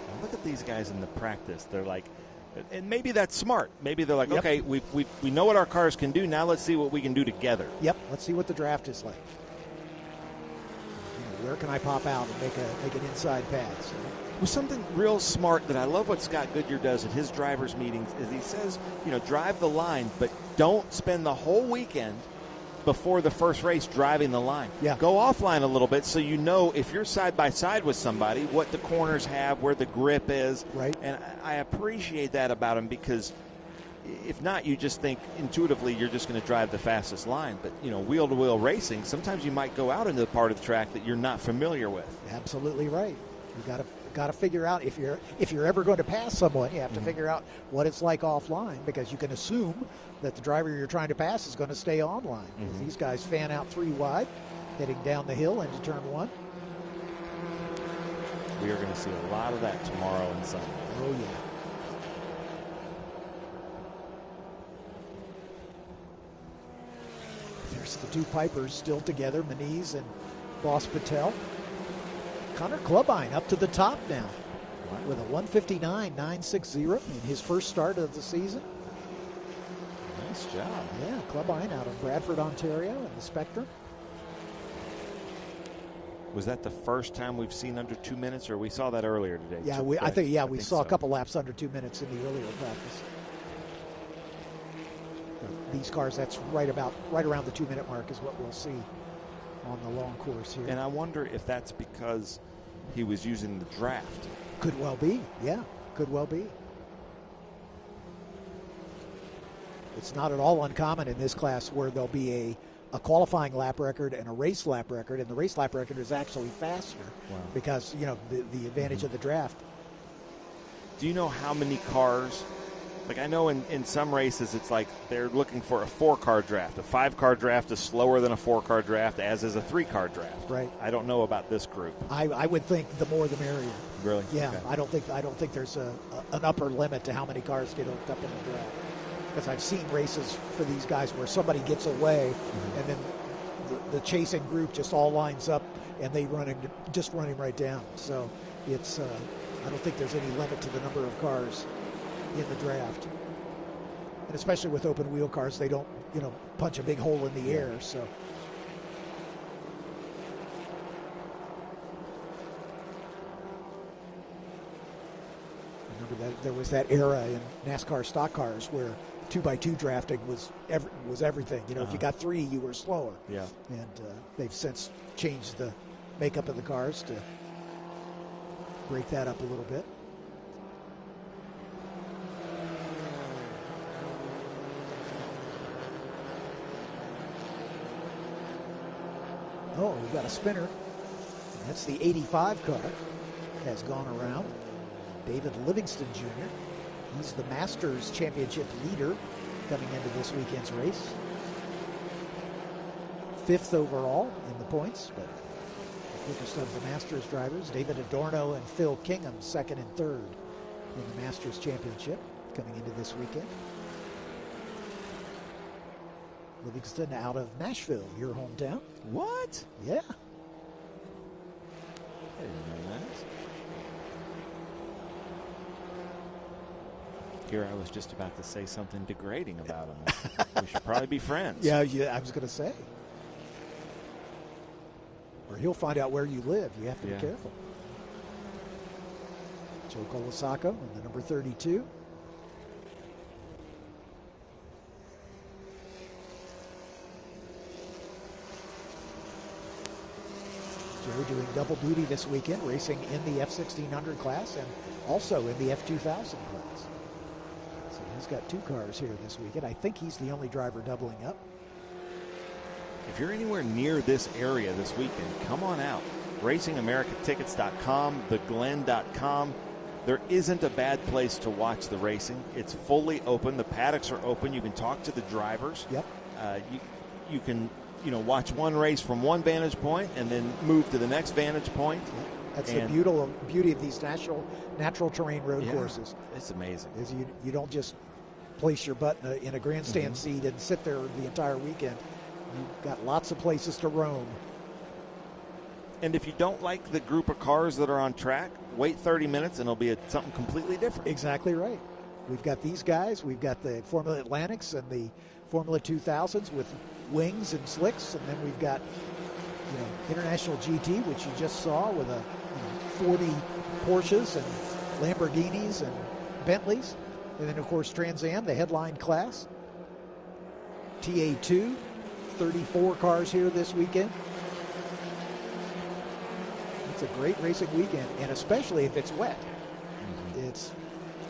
Now look at these guys in the practice. They're like, and maybe that's smart. Maybe they're like, okay, we know what our cars can do. Now let's see what we can do together. Yep. Let's see what the draft is like. You know, where can I pop out and make an inside pass? Well, something real smart that I love what Scott Goodyear does at his drivers' meetings is he says, drive the line, but don't spend the whole weekend before the first race driving the line. Yeah. Go offline a little bit so you know if you're side by side with somebody, what the corners have, where the grip is. Right. And I appreciate that about him because if not, you just think intuitively you're just going to drive the fastest line. But, wheel-to-wheel racing, sometimes you might go out into the part of the track that you're not familiar with. Absolutely right. You got to figure out if you're ever going to pass someone, you have to figure out what it's like offline, because you can assume that the driver you're trying to pass is going to stay online. These guys fan out 3 wide, heading down the hill into turn 1. We are going to see a lot of that tomorrow and Sunday. Oh yeah. There's the 2 Pipers still together, Maniz and Boss Patel. Connor Clubine up to the top now with a 159.960 in his first start of the season. Nice job. Yeah, Clubine out of Bradford, Ontario in the Spectrum. Was that the first time we've seen under 2 minutes, or we saw that earlier today? Yeah, I think we saw a couple laps under 2 minutes in the earlier practice. These cars, that's right around the 2 minute mark is what we'll see on the long course here. And I wonder if that's because he was using the draft. Could well be, yeah, could well be. It's not at all uncommon in this class where there'll be a qualifying lap record and a race lap record, and the race lap record is actually faster because, you know, the advantage of the draft. Do you know how many cars? Like, I know in some races it's like they're looking for a 4-car draft. A 5-car draft is slower than a 4-car draft, as is a 3-car draft. Right. I don't know about this group. I would think the more the merrier. Really? Yeah. Okay. I don't think there's an upper limit to how many cars get hooked up in the draft. Because I've seen races for these guys where somebody gets away, and then the chasing group just all lines up and they run him right down. So it's I don't think there's any limit to the number of cars in the draft. And especially with open wheel cars, they don't, you know, punch a big hole in the air. So remember that there was that era in NASCAR stock cars where 2x2 drafting was everything. You know, if you got 3, you were slower. Yeah. And they've since changed the makeup of the cars to break that up a little bit. Oh, we've got a spinner. That's the 85 car. Has gone around. David Livingston Jr. He's the Masters Championship leader coming into this weekend's race. 5th overall in the points, but the quickest of the Masters drivers. David Adorno and Phil Kingham 2nd and 3rd in the Masters Championship coming into this weekend. Livingston out of Nashville, your hometown. What? Yeah. I didn't know that. Here I was just about to say something degrading about him. We should probably be friends. Yeah, I was going to say. Or he'll find out where you live. You have to be careful. Joe Colasacco in the number 32. Joe doing double duty this weekend, racing in the F1600 class and also in the F2000 class. So he's got 2 cars here this weekend. I think he's the only driver doubling up. If you're anywhere near this area this weekend, come on out. RacingAmericaTickets.com, theglen.com. There isn't a bad place to watch the racing. It's fully open. The paddocks are open. You can talk to the drivers. Yep. You can watch one race from one vantage point and then move to the next vantage point. Yep. That's the beauty of these natural terrain road courses. It's amazing. Is you don't just place your butt in a grandstand seat and sit there the entire weekend. You've got lots of places to roam. And if you don't like the group of cars that are on track, wait 30 minutes and it'll be something completely different. Exactly right. We've got these guys. We've got the Formula Atlantics and the Formula 2000s with wings and slicks, and then we've got International GT, which you just saw with 40 Porsches and Lamborghinis and Bentleys, and then of course Trans Am, the headline class. TA2, 34 cars here this weekend. It's a great racing weekend, and especially if it's wet. It's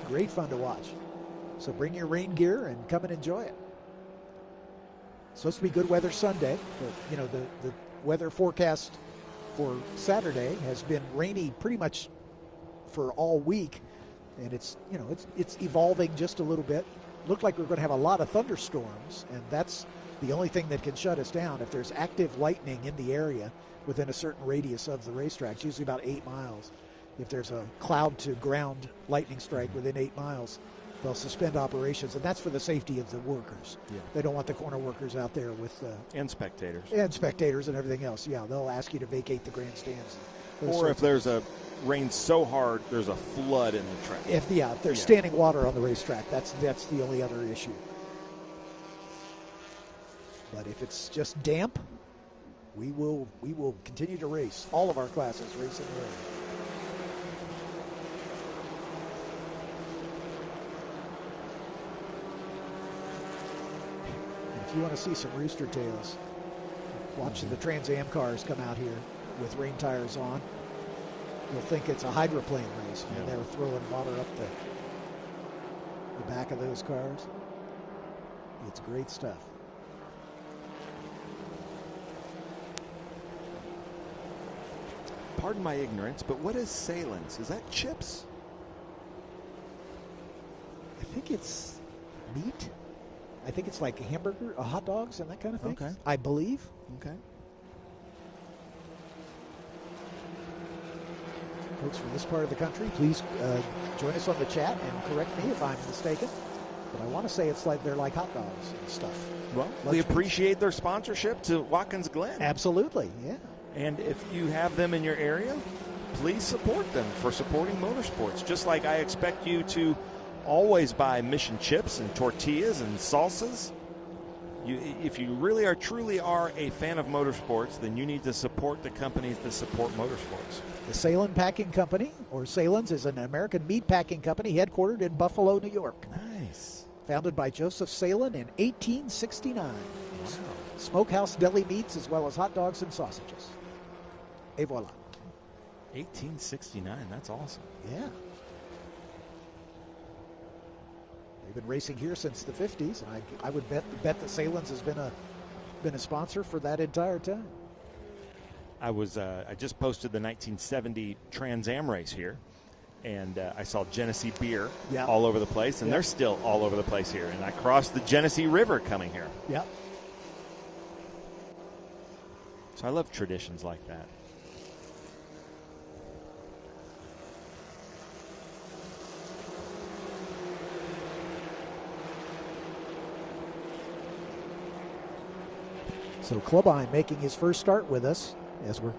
great fun to watch. So bring your rain gear and come and enjoy it. Supposed to be good weather Sunday, but the weather forecast for Saturday has been rainy pretty much for all week, and it's evolving just a little bit. Looked like we're going to have a lot of thunderstorms, and that's the only thing that can shut us down. If there's active lightning in the area within a certain radius of the racetrack, it's usually about 8 miles. If there's a cloud to ground lightning strike within 8 miles, they'll suspend operations, and that's for the safety of the workers. Yeah. They don't want the corner workers out there with and spectators. And spectators and everything else. Yeah, they'll ask you to vacate the grandstands. Or if there's rain so hard, there's a flood in the track. If there's standing water on the racetrack, that's the only other issue. But if it's just damp, we will continue to race. All of our classes race in the rain. If you want to see some rooster tails, watch the Trans Am cars come out here with rain tires on. You'll think it's a hydroplane race when they're throwing water up the back of those cars. It's great stuff. Pardon my ignorance, but what is Salins? Is that chips? I think it's meat. I think it's like a hamburger, hot dogs, and that kind of thing. Okay. I believe. Okay. Folks from this part of the country, please join us on the chat and correct me if I'm mistaken. But I want to say it's like they're like hot dogs and stuff. Well, we appreciate their sponsorship to Watkins Glen. Absolutely, yeah. And if you have them in your area, please support them for supporting motorsports. Just like I expect you to always buy Mission chips and tortillas and salsas. If you really are truly are a fan of motorsports, then you need to support the companies that support motorsports. The Salin Packing Company, or Salins, is an American meat packing company headquartered in Buffalo, New York. Nice. Founded by Joseph Salin in 1869. Wow. Smokehouse deli meats as well as hot dogs and sausages. Et voila. 1869, that's awesome. Yeah. They've been racing here since the 50s, and I would bet that Salins has been a sponsor for that entire time. I just posted the 1970 Trans Am race here, and I saw Genesee beer all over the place, and they're still all over the place here. And I crossed the Genesee River coming here. Yep. So I love traditions like that. So Clubine making his first start with us as we're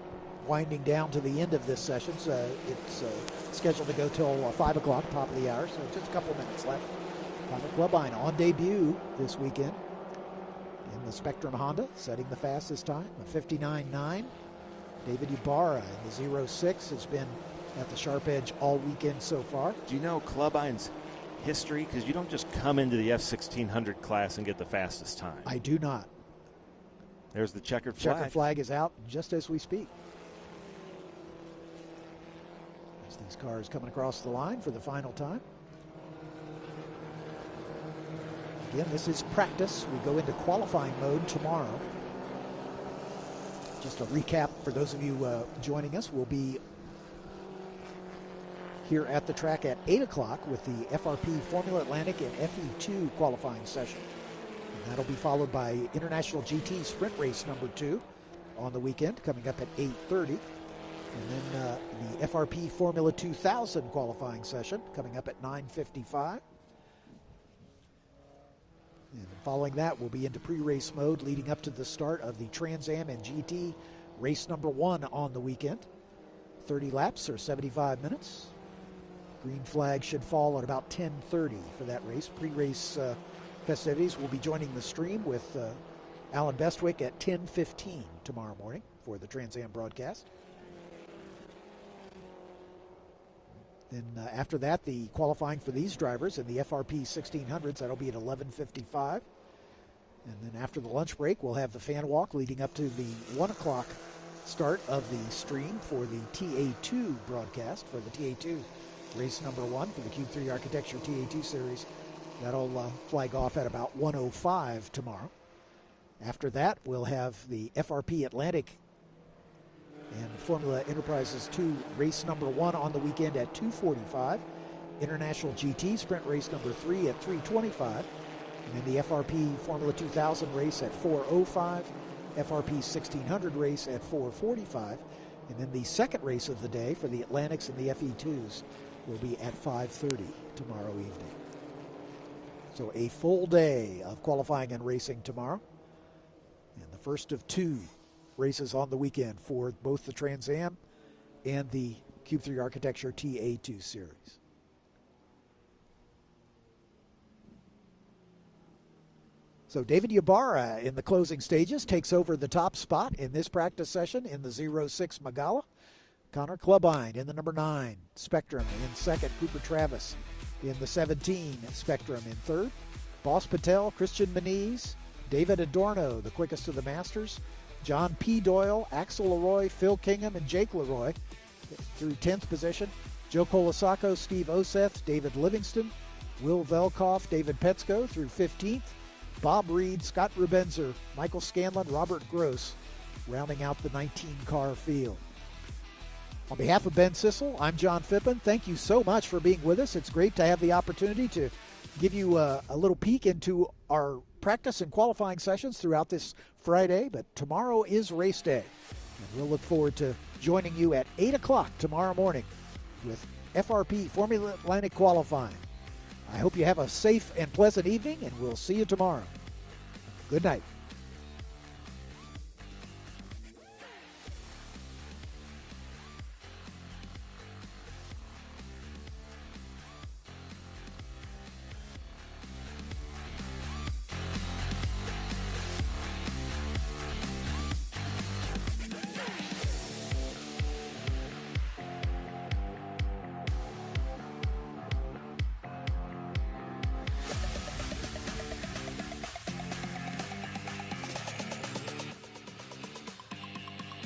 winding down to the end of this session. So it's scheduled to go till 5 o'clock, top of the hour, so just a couple minutes left. Connor Clubine on debut this weekend in the Spectrum Honda, setting the fastest time, a 59.9. David Ibarra in the 06 has been at the sharp edge all weekend so far. Do you know Clubine's history? Because you don't just come into the F1600 class and get the fastest time. I do not. There's the checkered flag. Checkered flag is out just as we speak. As these cars coming across the line for the final time. Again, this is practice. We go into qualifying mode tomorrow. Just a recap for those of you joining us. We'll be here at the track at 8 o'clock with the FRP Formula Atlantic and FE2 qualifying session. That'll be followed by International GT Sprint Race number 2 on the weekend, coming up at 8:30. And then the FRP Formula 2000 qualifying session coming up at 9:55. And following that, we'll be into pre-race mode leading up to the start of the Trans Am and GT race number 1 on the weekend. 30 laps or 75 minutes. Green flag should fall at about 10:30 for that race. Pre-race festivities will be joining the stream with Alan Bestwick at 10:15 tomorrow morning for the Trans Am broadcast. Then after that, the qualifying for these drivers in the FRP 1600s, that'll be at 11:55. And then after the lunch break, we'll have the fan walk leading up to the 1 o'clock start of the stream for the TA2 broadcast, for the TA2 race number 1 for the Cube 3 Architecture TA2 series. That'll flag off at about 1:05 tomorrow. After that, we'll have the FRP Atlantic and Formula Enterprises 2 race number 1 on the weekend at 2:45. International GT Sprint race number 3 at 3:25. And then the FRP Formula 2000 race at 4:05. FRP 1600 race at 4:45. And then the second race of the day for the Atlantics and the FE2s will be at 5:30 tomorrow evening. So a full day of qualifying and racing tomorrow. And the first of 2 races on the weekend for both the Trans Am and the Cube 3 Architecture TA2 series. So David Ibarra in the closing stages takes over the top spot in this practice session in the 06 Magala. Connor Clubine in the number 9 Spectrum in second. Cooper Travis in the 17 Spectrum in third. Boss Patel, Christian Moniz, David Adorno, the quickest of the Masters, John P. Doyle, Axel Leroy, Phil Kingham, and Jake Leroy through 10th position. Joe Colasacco, Steve Oseth, David Livingston, Will Velkoff, David Petsko through 15th. Bob Reed, Scott Rubenzer, Michael Scanlon, Robert Gross, rounding out the 19-car field. On behalf of Ben Sissel, I'm John Phippen. Thank you so much for being with us. It's great to have the opportunity to give you a little peek into our practice and qualifying sessions throughout this Friday, but tomorrow is race day. And we'll look forward to joining you at 8 o'clock tomorrow morning with FRP Formula Atlantic qualifying. I hope you have a safe and pleasant evening, and we'll see you tomorrow. Good night.